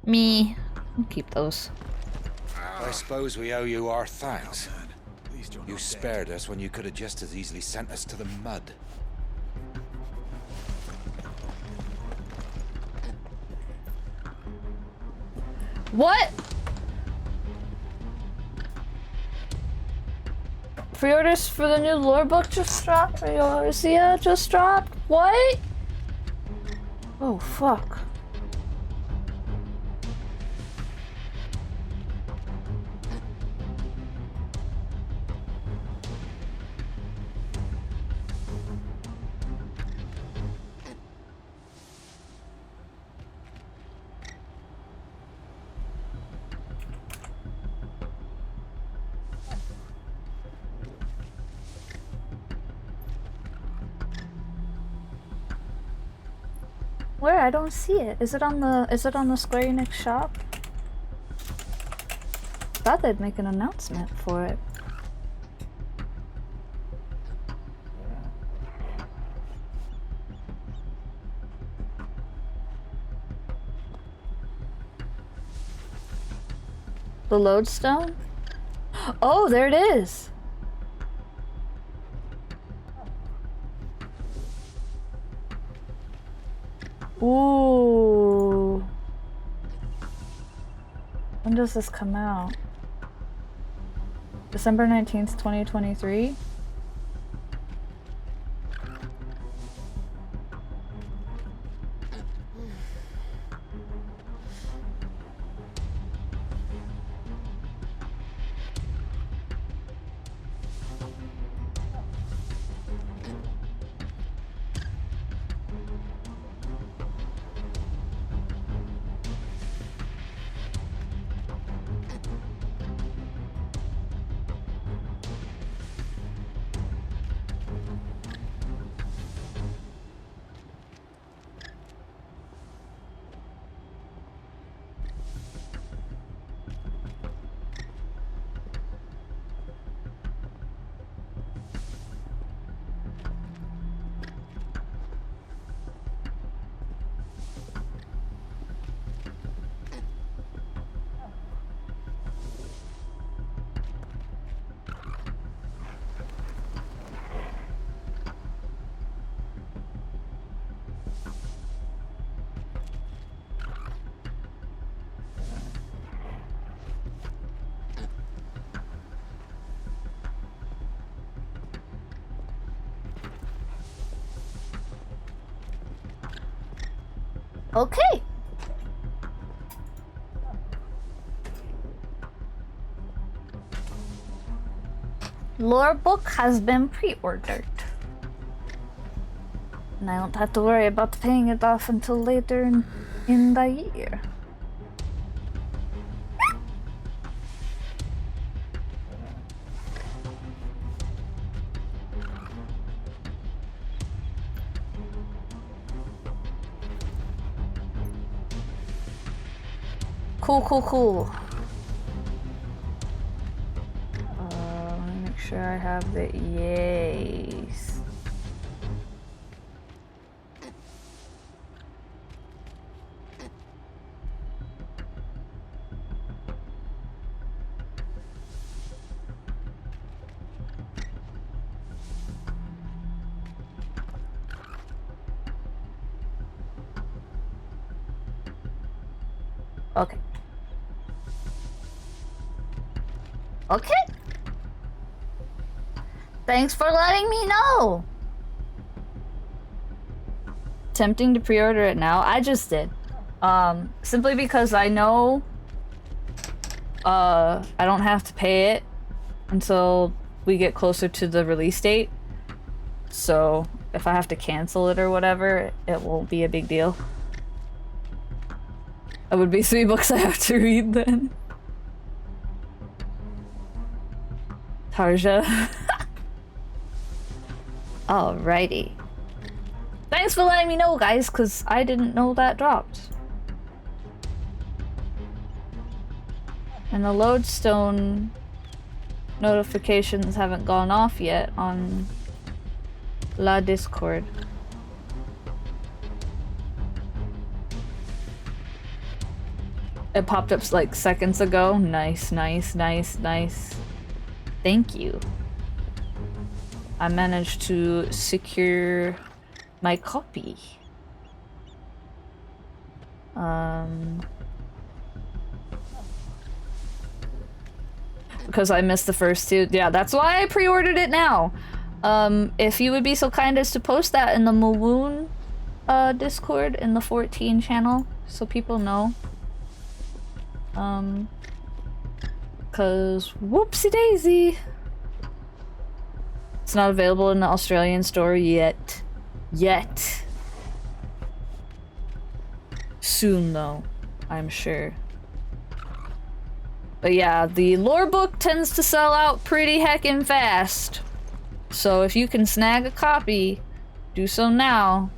Me. I'll keep those. I suppose we owe you our thanks. You spared us when you could have just as easily sent us to the mud. What? Pre-orders for the new lore book just dropped? Pre-orders, yeah, just dropped? What? Oh, fuck. Where? I don't see it. Is it on the Square Enix shop? Thought they'd make an announcement for it. The lodestone? Oh, there it is. Ooh. When does this come out? December 19th, 2023? Okay. lore book has been pre-ordered. And I don't have to worry about paying it off until later in the year. Cool. Let me make sure I have the yays. Okay. Okay. Thanks for letting me know. Tempting to pre-order it now. I just did. Simply because I know I don't have to pay it until we get closer to the release date. So if I have to cancel it or whatever, it won't be a big deal. It would be 3 books I have to read then. Tarja. Alrighty. Thanks for letting me know, guys, because I didn't know that dropped. And the lodestone notifications haven't gone off yet on La Discord. It popped up like seconds ago. Nice. Thank you. I managed to secure my copy. Because I missed the first 2. Yeah, that's why I pre-ordered it now. If you would be so kind as to post that in the Mawoon Discord in the 14 channel so people know. Cause whoopsie daisy. It's not available in the Australian store yet. Soon though, I'm sure. But yeah, the lore book tends to sell out pretty heckin' fast. So if you can snag a copy, do so now.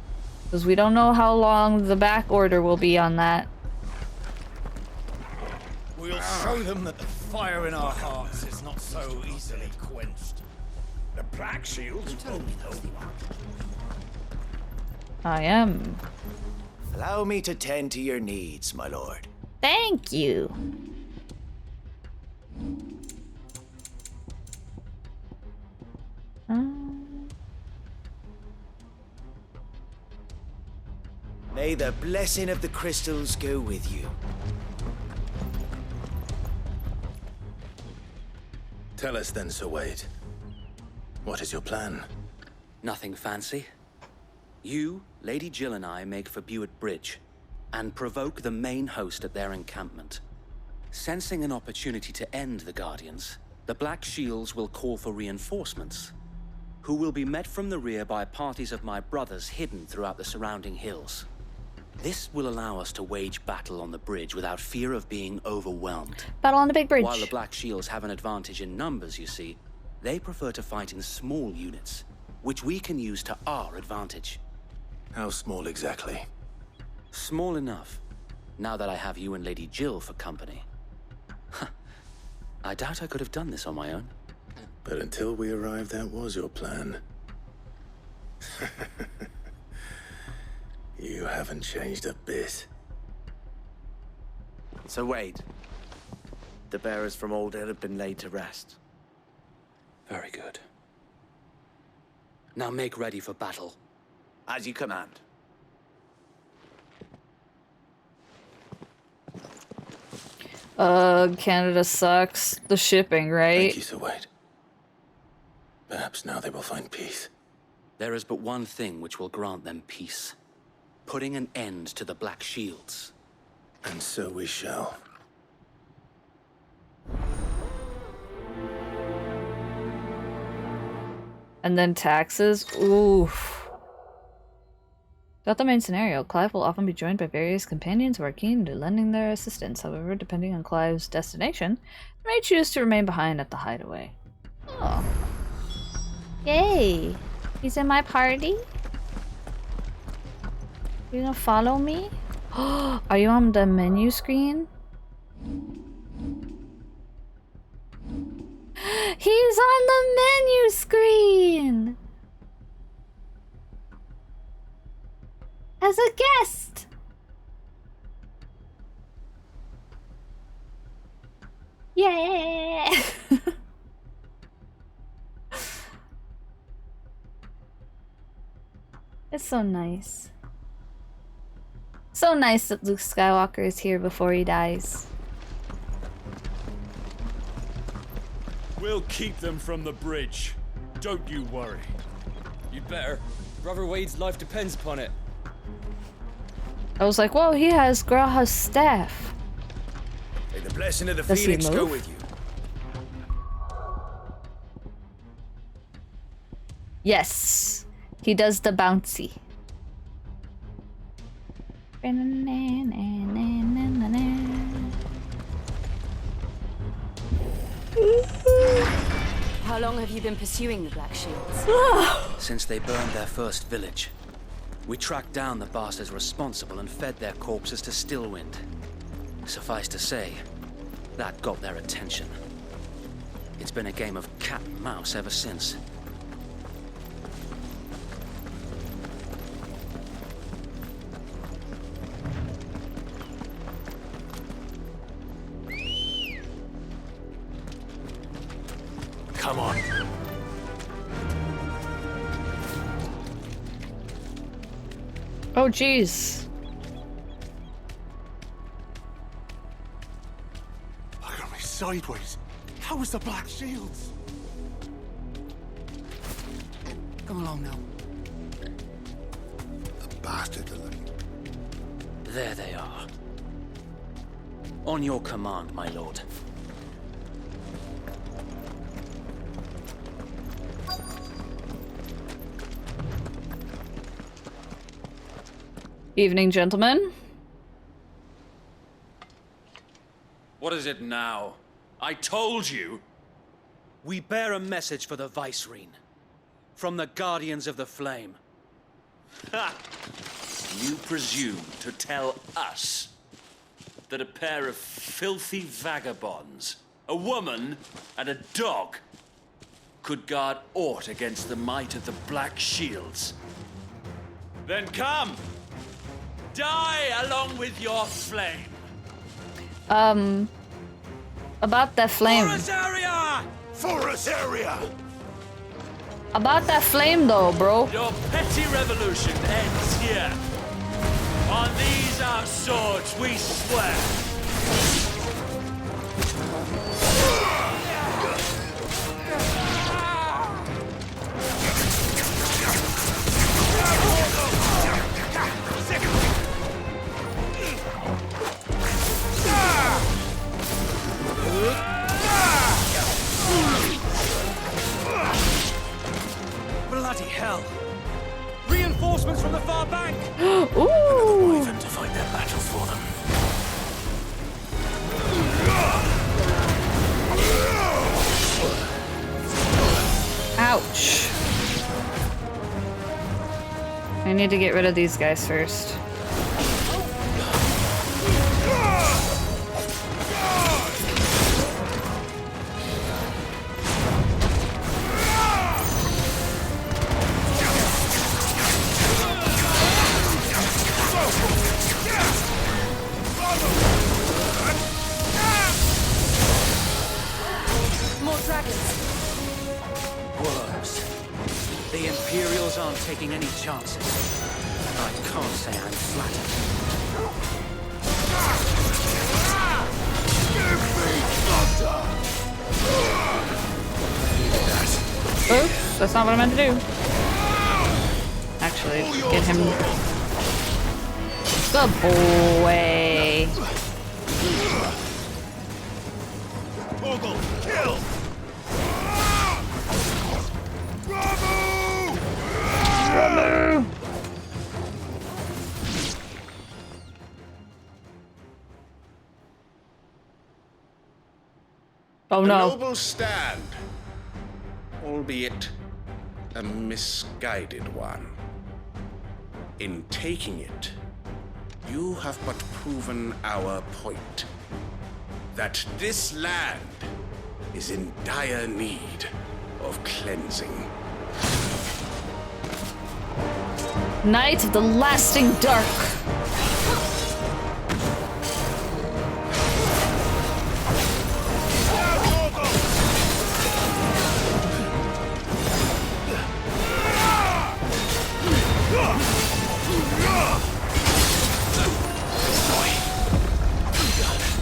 Because we don't know how long the back order will be on that. We'll show them that the fire in our hearts is not so easily quenched. The Black Shields told me those. I am. Allow me to tend to your needs, my lord. Thank you. May the blessing of the crystals go with you. Tell us then, Sir Wade. What is your plan? Nothing fancy. You, Lady Jill and I make for Buett Bridge and provoke the main host at their encampment. Sensing an opportunity to end the Guardians, the Black Shields will call for reinforcements, who will be met from the rear by parties of my brothers hidden throughout the surrounding hills. This will allow us to wage battle on the bridge without fear of being overwhelmed. Battle on the big bridge. While the Black Shields have an advantage in numbers, you see, they prefer to fight in small units, which we can use to our advantage. How small exactly? Small enough, now that I have you and Lady Jill for company. I doubt I could have done this on my own. But until we arrived, that was your plan. You haven't changed a bit. So Wade, the bearers from Old Ed have been laid to rest. Very good. Now make ready for battle. As you command. Canada sucks. The shipping, right? Thank you, Sir Wade. Perhaps now they will find peace. There is but one thing which will grant them peace. Putting an end to the Black Shields. And so we shall. And then taxes. Oof. Throughout the main scenario, Clive will often be joined by various companions who are keen to lending their assistance. However, depending on Clive's destination, he may choose to remain behind at the hideaway. Oh. Yay! He's in my party? You gonna follow me? Are you on the menu screen? He's on the menu screen! As a guest! Yeah! It's so nice. So nice that Luke Skywalker is here before he dies. We'll keep them from the bridge. Don't you worry. You'd better. Brother Wade's life depends upon it. I was like, whoa, he has Graha's staff. May the blessing of the Does he Phoenix go move? with you. Yes. He does the bouncy. How long have you been pursuing the Black Shields? Since they burned their first village. We tracked down the bastards responsible and fed their corpses to Stillwind. Suffice to say, that got their attention. It's been a game of cat and mouse ever since. Come on. Oh, jeez. Look at me sideways. How was the Black Shields? Come along now. The bastard of them. There they are. On your command, my lord. Evening, gentlemen. What is it now? I told you! We bear a message for the Vicereine. From the Guardians of the Flame. Ha! You presume to tell us that a pair of filthy vagabonds, a woman and a dog, could guard aught against the might of the Black Shields? Then come! Die along with your flame! About that flame. Forest area! Forest area! About that flame though, bro. Your petty revolution ends here. On these our swords we swear. Bloody hell! Reinforcements from the far bank! Ooh! Wyvern to fight their battle for them. Ouch. I need to get rid of these guys first. More dragons. Worms. The Imperials aren't taking any chances. I can't say I'm flattered. Oops, that's not what I meant to do. Actually, get him. Good boy. Kill! Bravo! Oh A no. noble stand, albeit a misguided one. In taking it, you have but proven our point. That this land is in dire need of cleansing. Night of the lasting dark.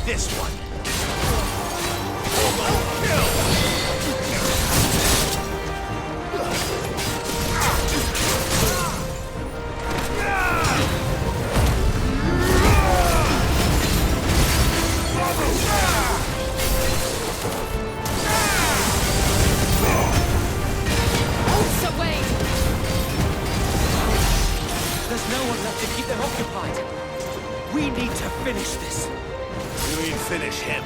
This one. There's no one left to keep them occupied. We need to finish this. You mean finish him?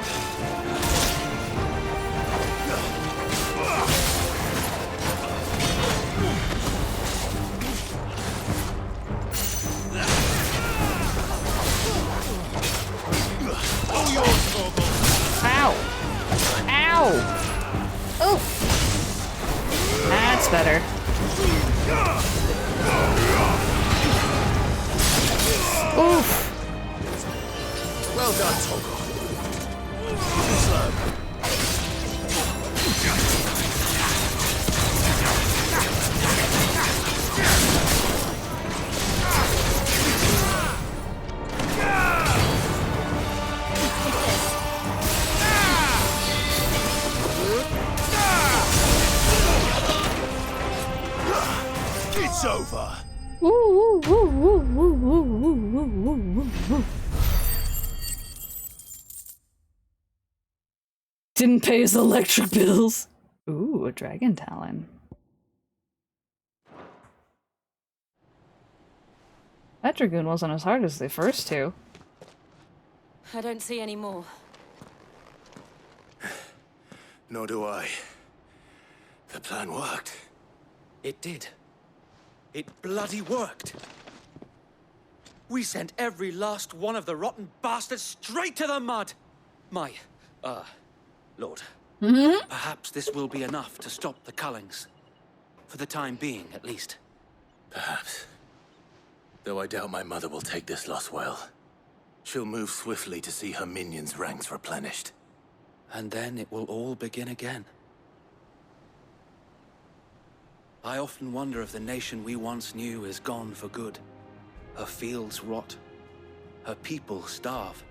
All yours, Vogel. Ow. Ow. Oh. That's better. Oof. Well done, Togo. It's over. Woo, woo, woo, woo, woo, woo, woo, woo, woo, woo. Didn't pay his electric bills. Ooh, a dragon talon. That dragoon wasn't as hard as the first two. I don't see any more. Nor do I. The plan worked. It did. It bloody worked. We sent every last one of the rotten bastards straight to the mud. My, Lord. Perhaps this will be enough to stop the Cullings. For the time being, at least. Perhaps. Though I doubt my mother will take this loss well. She'll move swiftly to see her minions' ranks replenished. And then it will all begin again. I often wonder if the nation we once knew is gone for good. Her fields rot. Her people starve.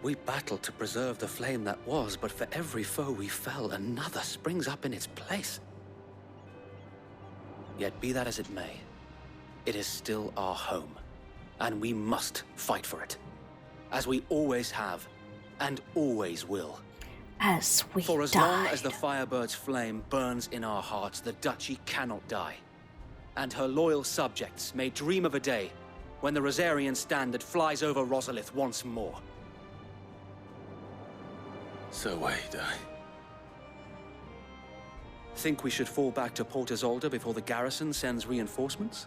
We battled to preserve the flame that was, but for every foe we fell, another springs up in its place. Yet be that as it may, it is still our home, and we must fight for it. As we always have, and always will. As we For as died. long as the Firebird's flame burns in our hearts, the Duchy cannot die. And her loyal subjects may dream of a day when the Rosarian standard flies over Rosalith once more. So wait, Think we should fall back to Port Isolde before the garrison sends reinforcements?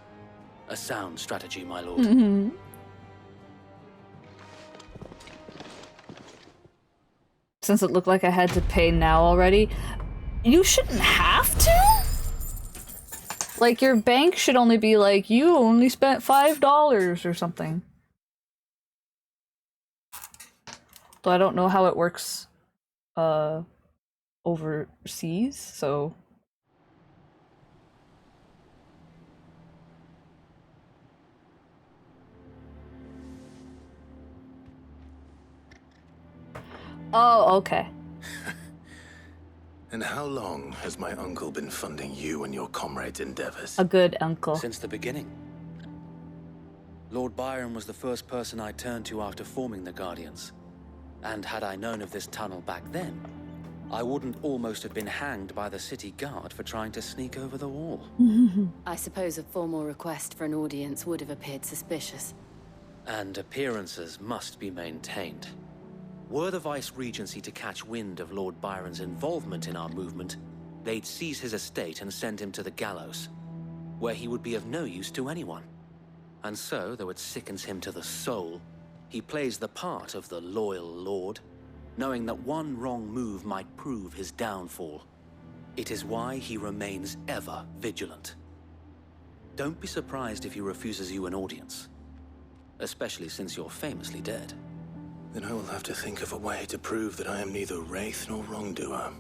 A sound strategy, my lord. Mm-hmm. Since it looked like I had to pay now already, you shouldn't have to? Like, your bank should only be like, you only spent $5 or something. Though I don't know how it works overseas, so... Oh, okay. And how long has my uncle been funding you and your comrades' endeavors? A good uncle. Since the beginning. Lord Byron was the first person I turned to after forming the Guardians. And had I known of this tunnel back then, I wouldn't almost have been hanged by the city guard for trying to sneak over the wall. I suppose a formal request for an audience would have appeared suspicious. And appearances must be maintained. Were the Vice-Regency to catch wind of Lord Byron's involvement in our movement, they'd seize his estate and send him to the gallows, where he would be of no use to anyone. And so, though it sickens him to the soul, he plays the part of the loyal lord, knowing that one wrong move might prove his downfall. It is why he remains ever vigilant. Don't be surprised if he refuses you an audience, especially since you're famously dead. Then I will have to think of a way to prove that I am neither wraith nor wrongdoer.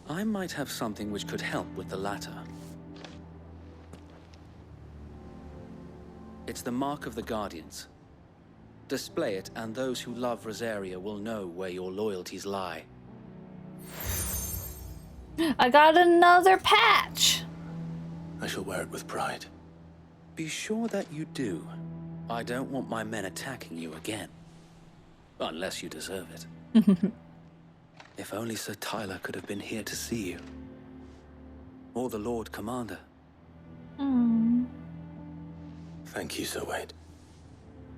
I might have something which could help with the latter. It's the mark of the Guardians. Display it, and those who love Rosaria will know where your loyalties lie. I got another patch! I shall wear it with pride. Be sure that you do. I don't want my men attacking you again. Unless you deserve it. If only Sir Tyler could have been here to see you. Or the Lord Commander. Thank you, Sir Wade.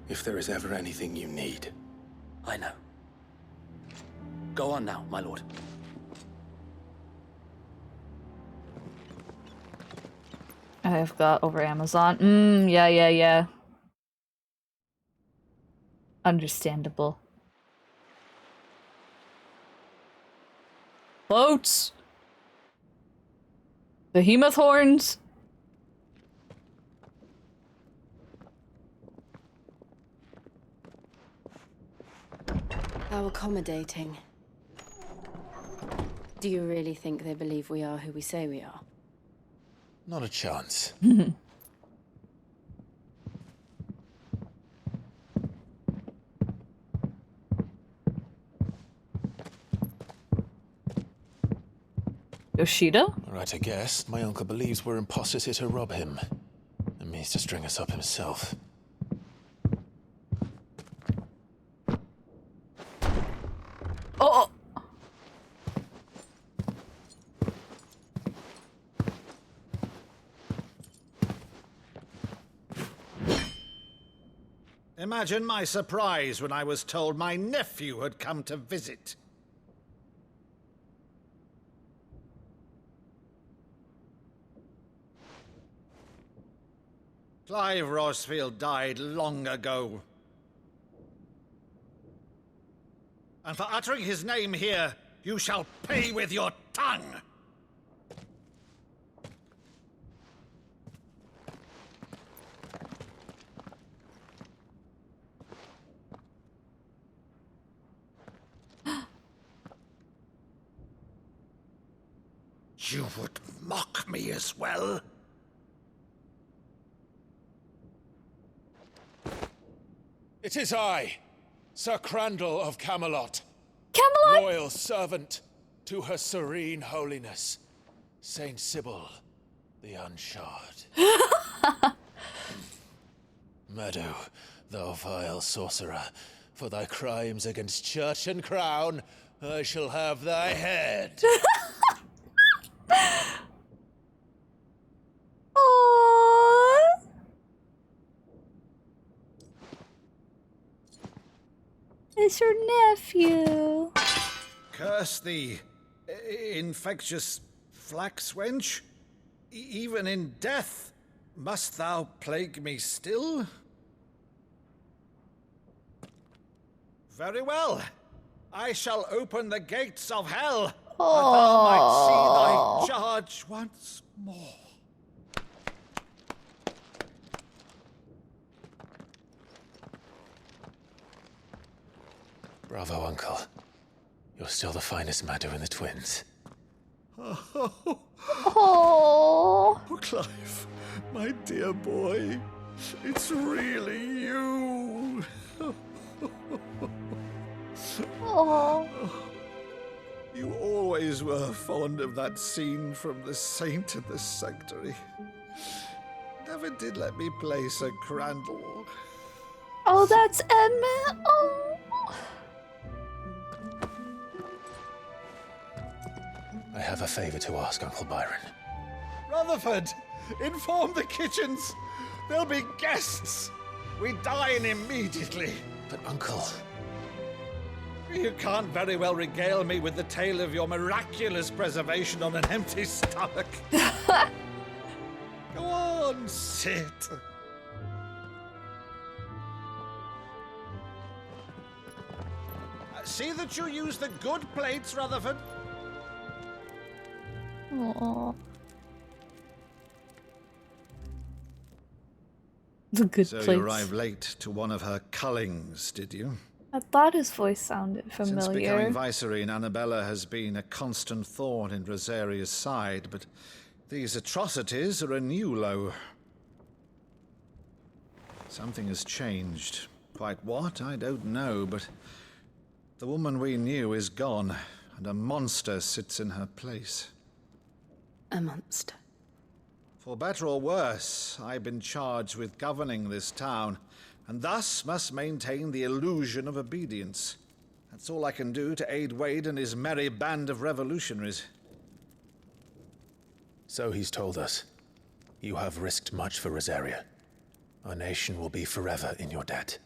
If there is ever anything you need. I know. Go on now, my lord. I've got over Amazon. Yeah. Understandable. Boats! Behemoth horns! How accommodating. Do you really think they believe we are who we say we are? Not a chance. Yoshida? Right, I guess. My uncle believes we're imposters here to rob him. And means to string us up himself. Oh! Imagine my surprise when I was told my nephew had come to visit. Clive Rosfield died long ago. And for uttering his name here, you shall pay with your tongue! You would mock me as well? It is I, Sir Crandall of Camelot. Camelot? Loyal servant to her serene holiness, Saint Sybil, the Unshod. Meadow, thou vile sorcerer, for thy crimes against church and crown, I shall have thy head. It's your nephew. Curse thee, infectious flax wench. Even in death, must thou plague me still? Very well. I shall open the gates of hell, that thou might see thy charge once more. Bravo, Uncle. You're still the finest Maddo in the twins. Oh, Clive, my dear boy, it's really you. Oh. You always were fond of that scene from The Saint and the Sanctuary. Never did let me play Sir Crandall. Oh, that's Edmund. Oh. I have a favor to ask, Uncle Byron. Rutherford, inform the kitchens. There'll be guests. We dine immediately. But, Uncle... You can't very well regale me with the tale of your miraculous preservation on an empty stomach. Go on, sit. See that you use the good plates, Rutherford. Aww. The good So plates. you arrived late to one of her cullings, did you? I thought his voice sounded familiar. Since becoming Vicereine, Annabella has been a constant thorn in Rosaria's side, but these atrocities are a new low. Something has changed. Quite what, I don't know, but the woman we knew is gone, and a monster sits in her place. A monster. For better or worse, I've been charged with governing this town, and thus must maintain the illusion of obedience. That's all I can do to aid Wade and his merry band of revolutionaries. So he's told us. You have risked much for Rosaria. Our nation will be forever in your debt.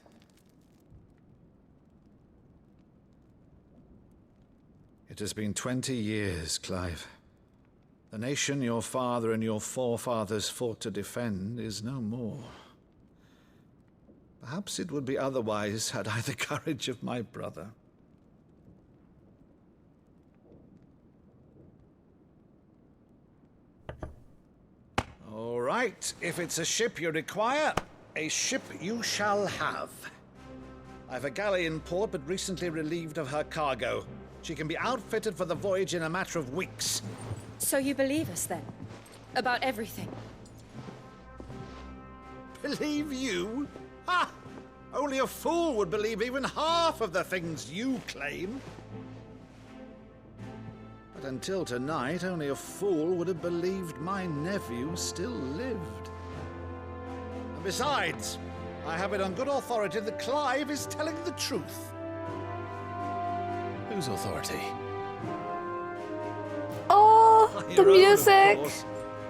It has been 20 years, Clive. The nation your father and your forefathers fought to defend is no more. Perhaps it would be otherwise had I the courage of my brother. All right, if it's a ship you require, a ship you shall have. I've a galley in port, but recently relieved of her cargo. She can be outfitted for the voyage in a matter of weeks. So you believe us then? About everything? Believe you? Ha! Only a fool would believe even half of the things you claim. But until tonight, only a fool would have believed my nephew still lived. And besides, I have it on good authority that Clive is telling the truth. Whose authority? Oh, the Your own, of music! course.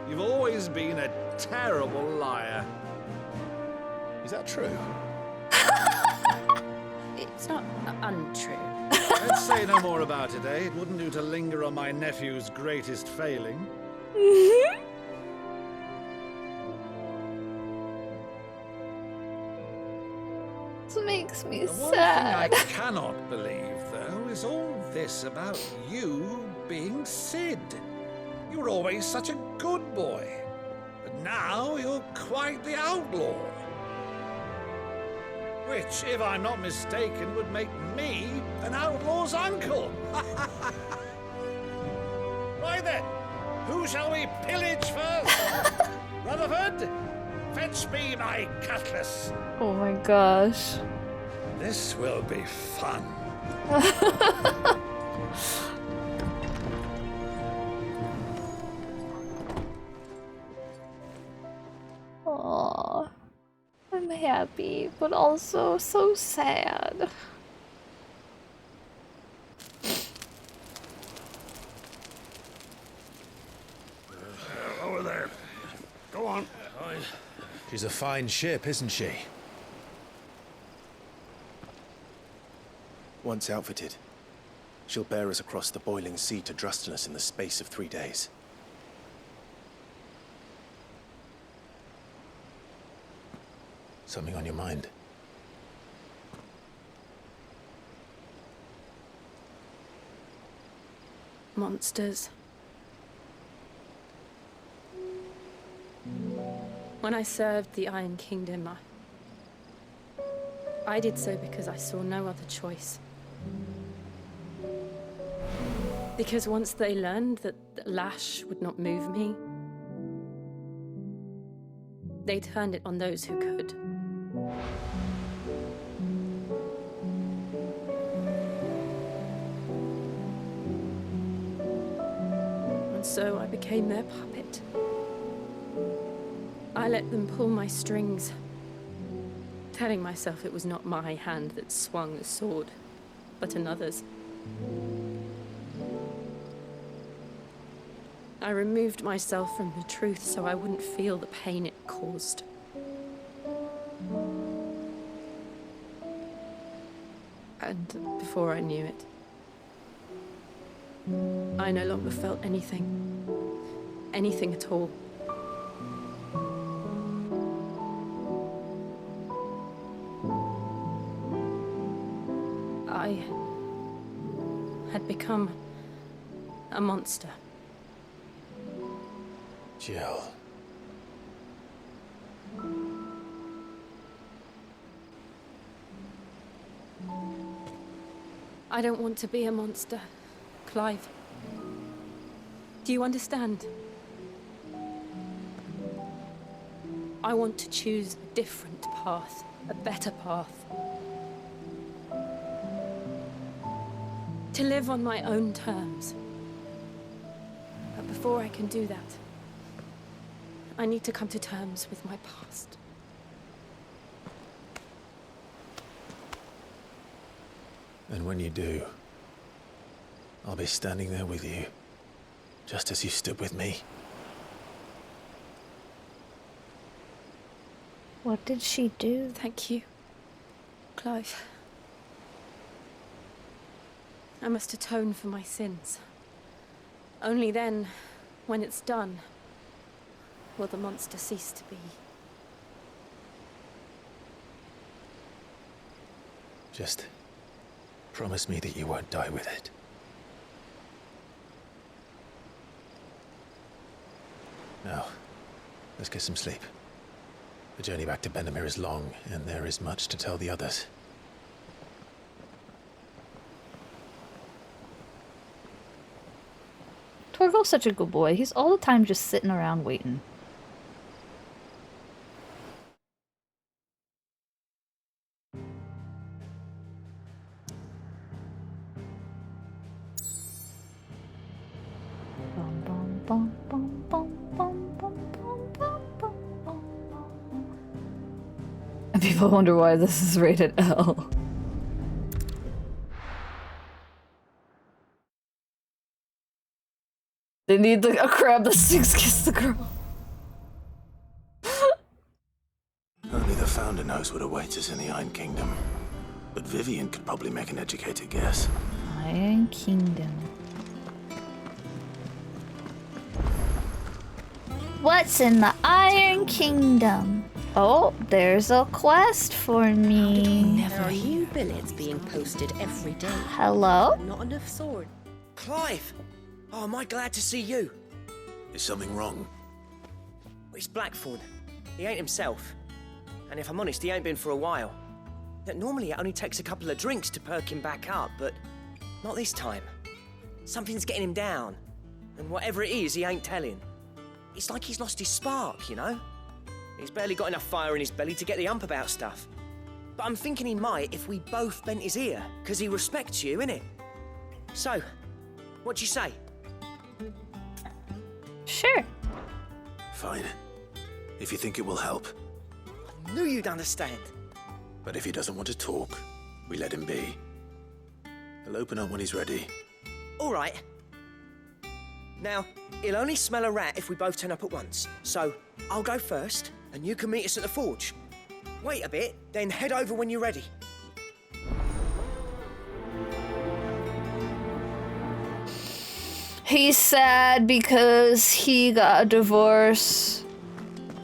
You've always been a terrible liar. Is that true? It's not untrue. Let's say no more about it, eh? It wouldn't do to linger on my nephew's greatest failing. This makes me The one sad. thing I cannot believe, though, is all this about you being Sid. You were always such a good boy, but now you're quite the outlaw. Which, if I'm not mistaken, would make me an outlaw's uncle. Right then, who shall we pillage first? Rutherford, fetch me my cutlass. Oh my gosh. This will be fun. Aww. I'm happy, but also so sad. Over there. Go on. She's a fine ship, isn't she? Once outfitted, she'll bear us across the boiling sea to Drustinus in the space of 3 days. Something on your mind? Monsters. When I served the Iron Kingdom, I did so because I saw no other choice. Because once they learned that the lash would not move me, they turned it on those who could. And so I became their puppet. I let them pull my strings, telling myself it was not my hand that swung the sword, but another's. I removed myself from the truth so I wouldn't feel the pain it caused. And before I knew it, I no longer felt anything. Anything at all. I had become a monster. Jill. I don't want to be a monster, Clive. Do you understand? I want to choose a different path, a better path. To live on my own terms. But before I can do that, I need to come to terms with my past. And when you do, I'll be standing there with you, just as you stood with me. What did she do? Thank you, Clive. I must atone for my sins. Only then, when it's done, will the monster cease to be. Just promise me that you won't die with it. Now, let's get some sleep. The journey back to Benamir is long, and there is much to tell the others. Torgal's such a good boy. He's all the time just sitting around waiting. And people wonder why this is rated L. They need a crab that sings Kiss the Girl. Only the Founder knows what awaits us in the Iron Kingdom. But Vivian could probably make an educated guess. Iron Kingdom. What's in the Iron Kingdom? Oh, there's a quest for me. There are new billets being posted every day. Hello? Not enough sword. Clive! Oh, am I glad to see you? Is something wrong? It's Blackthorn. He ain't himself. And if I'm honest, he ain't been for a while. That normally it only takes a couple of drinks to perk him back up, but not this time. Something's getting him down. And whatever it is, he ain't telling. It's like he's lost his spark, you know? He's barely got enough fire in his belly to get the ump about stuff. But I'm thinking he might if we both bent his ear, because he respects you, innit? So, what do you say? Sure. Fine. If you think it will help. I knew you'd understand. But if he doesn't want to talk, we let him be. He'll open up when he's ready. All right. Now, he'll only smell a rat if we both turn up at once. So, I'll go first, and you can meet us at the forge. Wait a bit, then head over when you're ready. He's sad because he got a divorce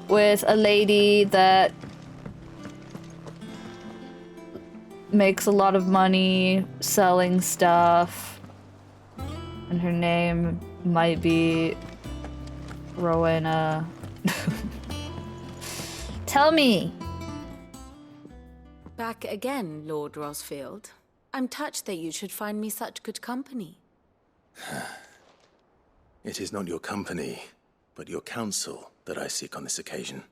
with a lady that makes a lot of money selling stuff. And her name might be Rowena. Tell me. Back again, Lord Rosfield. I'm touched that you should find me such good company. It is not your company, but your counsel that I seek on this occasion.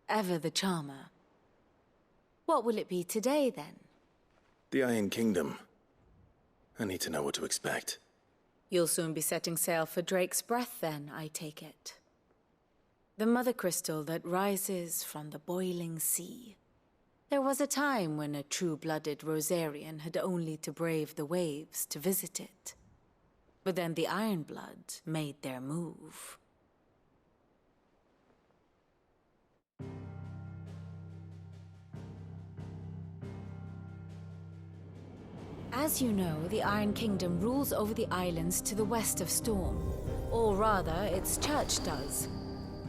Ever the charmer. What will it be today, then? The Iron Kingdom. I need to know what to expect. You'll soon be setting sail for Drake's Breath, then, I take it. The mother crystal that rises from the boiling sea. There was a time when a true-blooded Rosarian had only to brave the waves to visit it. But then the Ironblood made their move. As you know, the Iron Kingdom rules over the islands to the west of Storm. Or rather, its church does.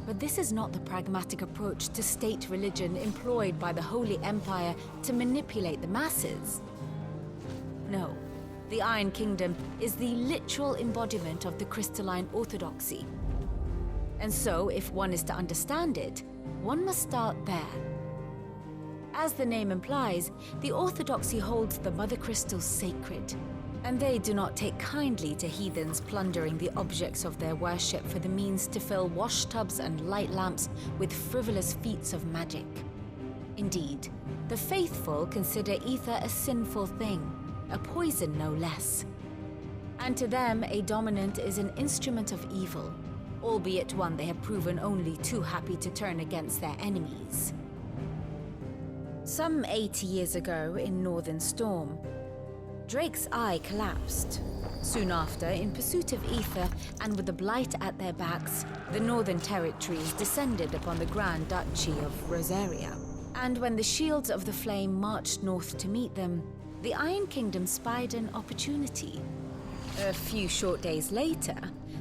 But this is not the pragmatic approach to state religion employed by the Holy Empire to manipulate the masses. No, the Iron Kingdom is the literal embodiment of the crystalline orthodoxy. And so, if one is to understand it, one must start there. As the name implies, the orthodoxy holds the Mother Crystals sacred, and they do not take kindly to heathens plundering the objects of their worship for the means to fill washtubs and light lamps with frivolous feats of magic. Indeed, the faithful consider ether a sinful thing, a poison no less. And to them, a dominant is an instrument of evil, albeit one they have proven only too happy to turn against their enemies. Some 80 years ago in Northern Storm, Drake's eye collapsed. Soon after, in pursuit of ether and with the blight at their backs, the Northern Territories descended upon the Grand Duchy of Rosaria. And when the Shields of the Flame marched north to meet them, the Iron Kingdom spied an opportunity. A few short days later,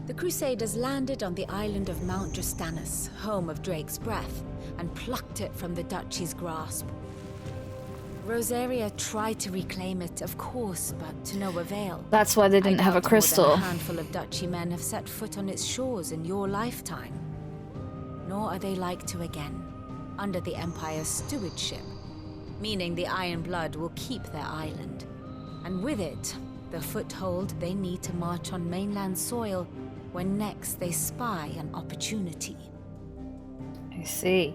the Crusaders landed on the island of Mount Drastanus, home of Drake's breath, and plucked it from the Duchy's grasp. Rosaria tried to reclaim it, of course, but to no avail. That's why they didn't have a crystal. More than a handful of Duchy men have set foot on its shores in your lifetime. Nor are they like to again, under the Empire's stewardship, meaning the Iron Blood will keep their island. And with it, the foothold they need to march on mainland soil when next they spy an opportunity. I see.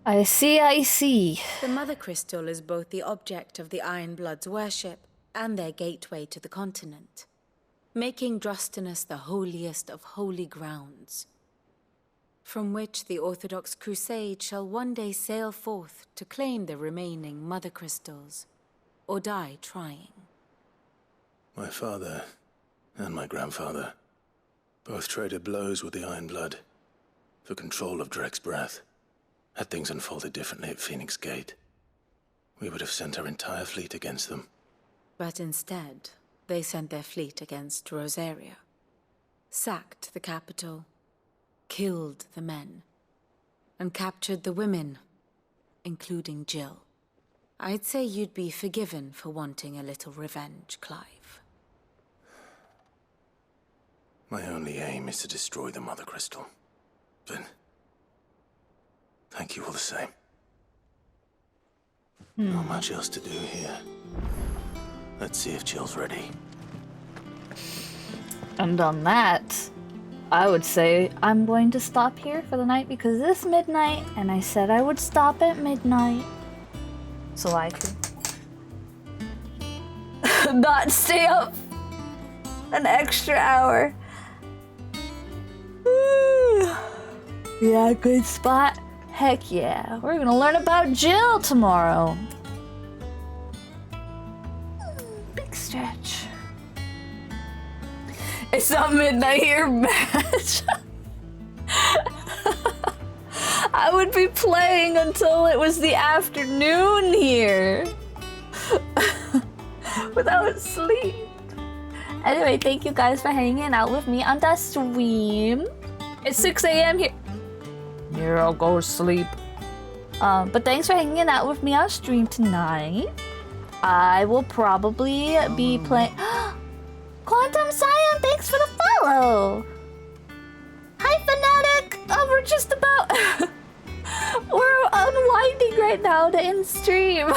I see. The Mother Crystal is both the object of the Iron Blood's worship and their gateway to the continent, making Drastanus the holiest of holy grounds, from which the Orthodox Crusade shall one day sail forth to claim the remaining Mother Crystals, or die trying. My father and my grandfather both traded blows with the Iron Blood for control of Drake's breath. Had things unfolded differently at Phoenix Gate, we would have sent our entire fleet against them. But instead, they sent their fleet against Rosaria, sacked the capital, killed the men, and captured the women, including Jill. I'd say you'd be forgiven for wanting a little revenge, Clive. My only aim is to destroy the Mother Crystal. But thank you all the same. Not much else to do here. Let's see if Jill's ready. And on that, I would say I'm going to stop here for the night because it's midnight, and I said I would stop at midnight. So I could not stay up an extra hour. Yeah, good spot. Heck yeah. We're gonna learn about Jill tomorrow. Big stretch. It's not midnight here, match. I would be playing until it was the afternoon here. Without sleep. Anyway, thank you guys for hanging out with me on the stream. It's 6 a.m. here. Here, I'll go sleep. But thanks for hanging out with me on stream tonight. I will probably be playing... Quantum Scion, thanks for the follow! Hi, Fanatic! Oh, we're just about... we're unwinding right now to end stream.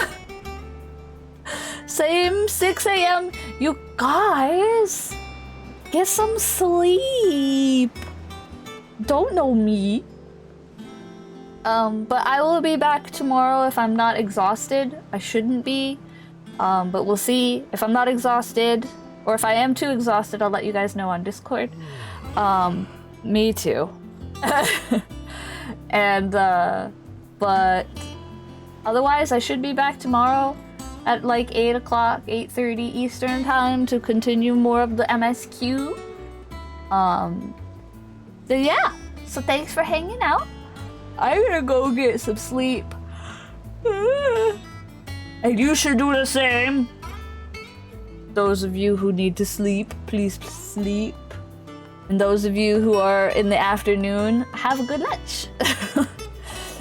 Same 6 a.m. You guys, get some sleep. Don't know me. But I will be back tomorrow if I'm not exhausted. I shouldn't be. But we'll see. If I'm not exhausted, or if I am too exhausted, I'll let you guys know on Discord. Me too. And, but otherwise I should be back tomorrow at like 8 o'clock, 8:30 Eastern time to continue more of the MSQ. So yeah, so thanks for hanging out. I'm gonna go get some sleep. I And you should do the same. Those of you who need to sleep, please sleep. And those of you who are in the afternoon, have a good night.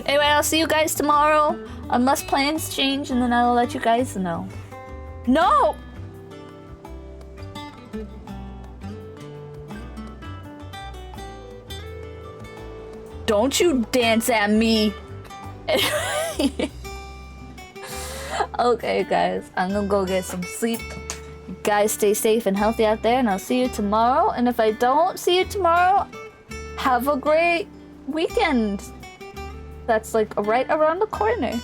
Anyway, I'll see you guys tomorrow. Unless plans change, and then I'll let you guys know. No! Don't you dance at me! Okay, guys, I'm gonna go get some sleep. You guys stay safe and healthy out there, and I'll see you tomorrow. And if I don't see you tomorrow, have a great weekend. That's like right around the corner.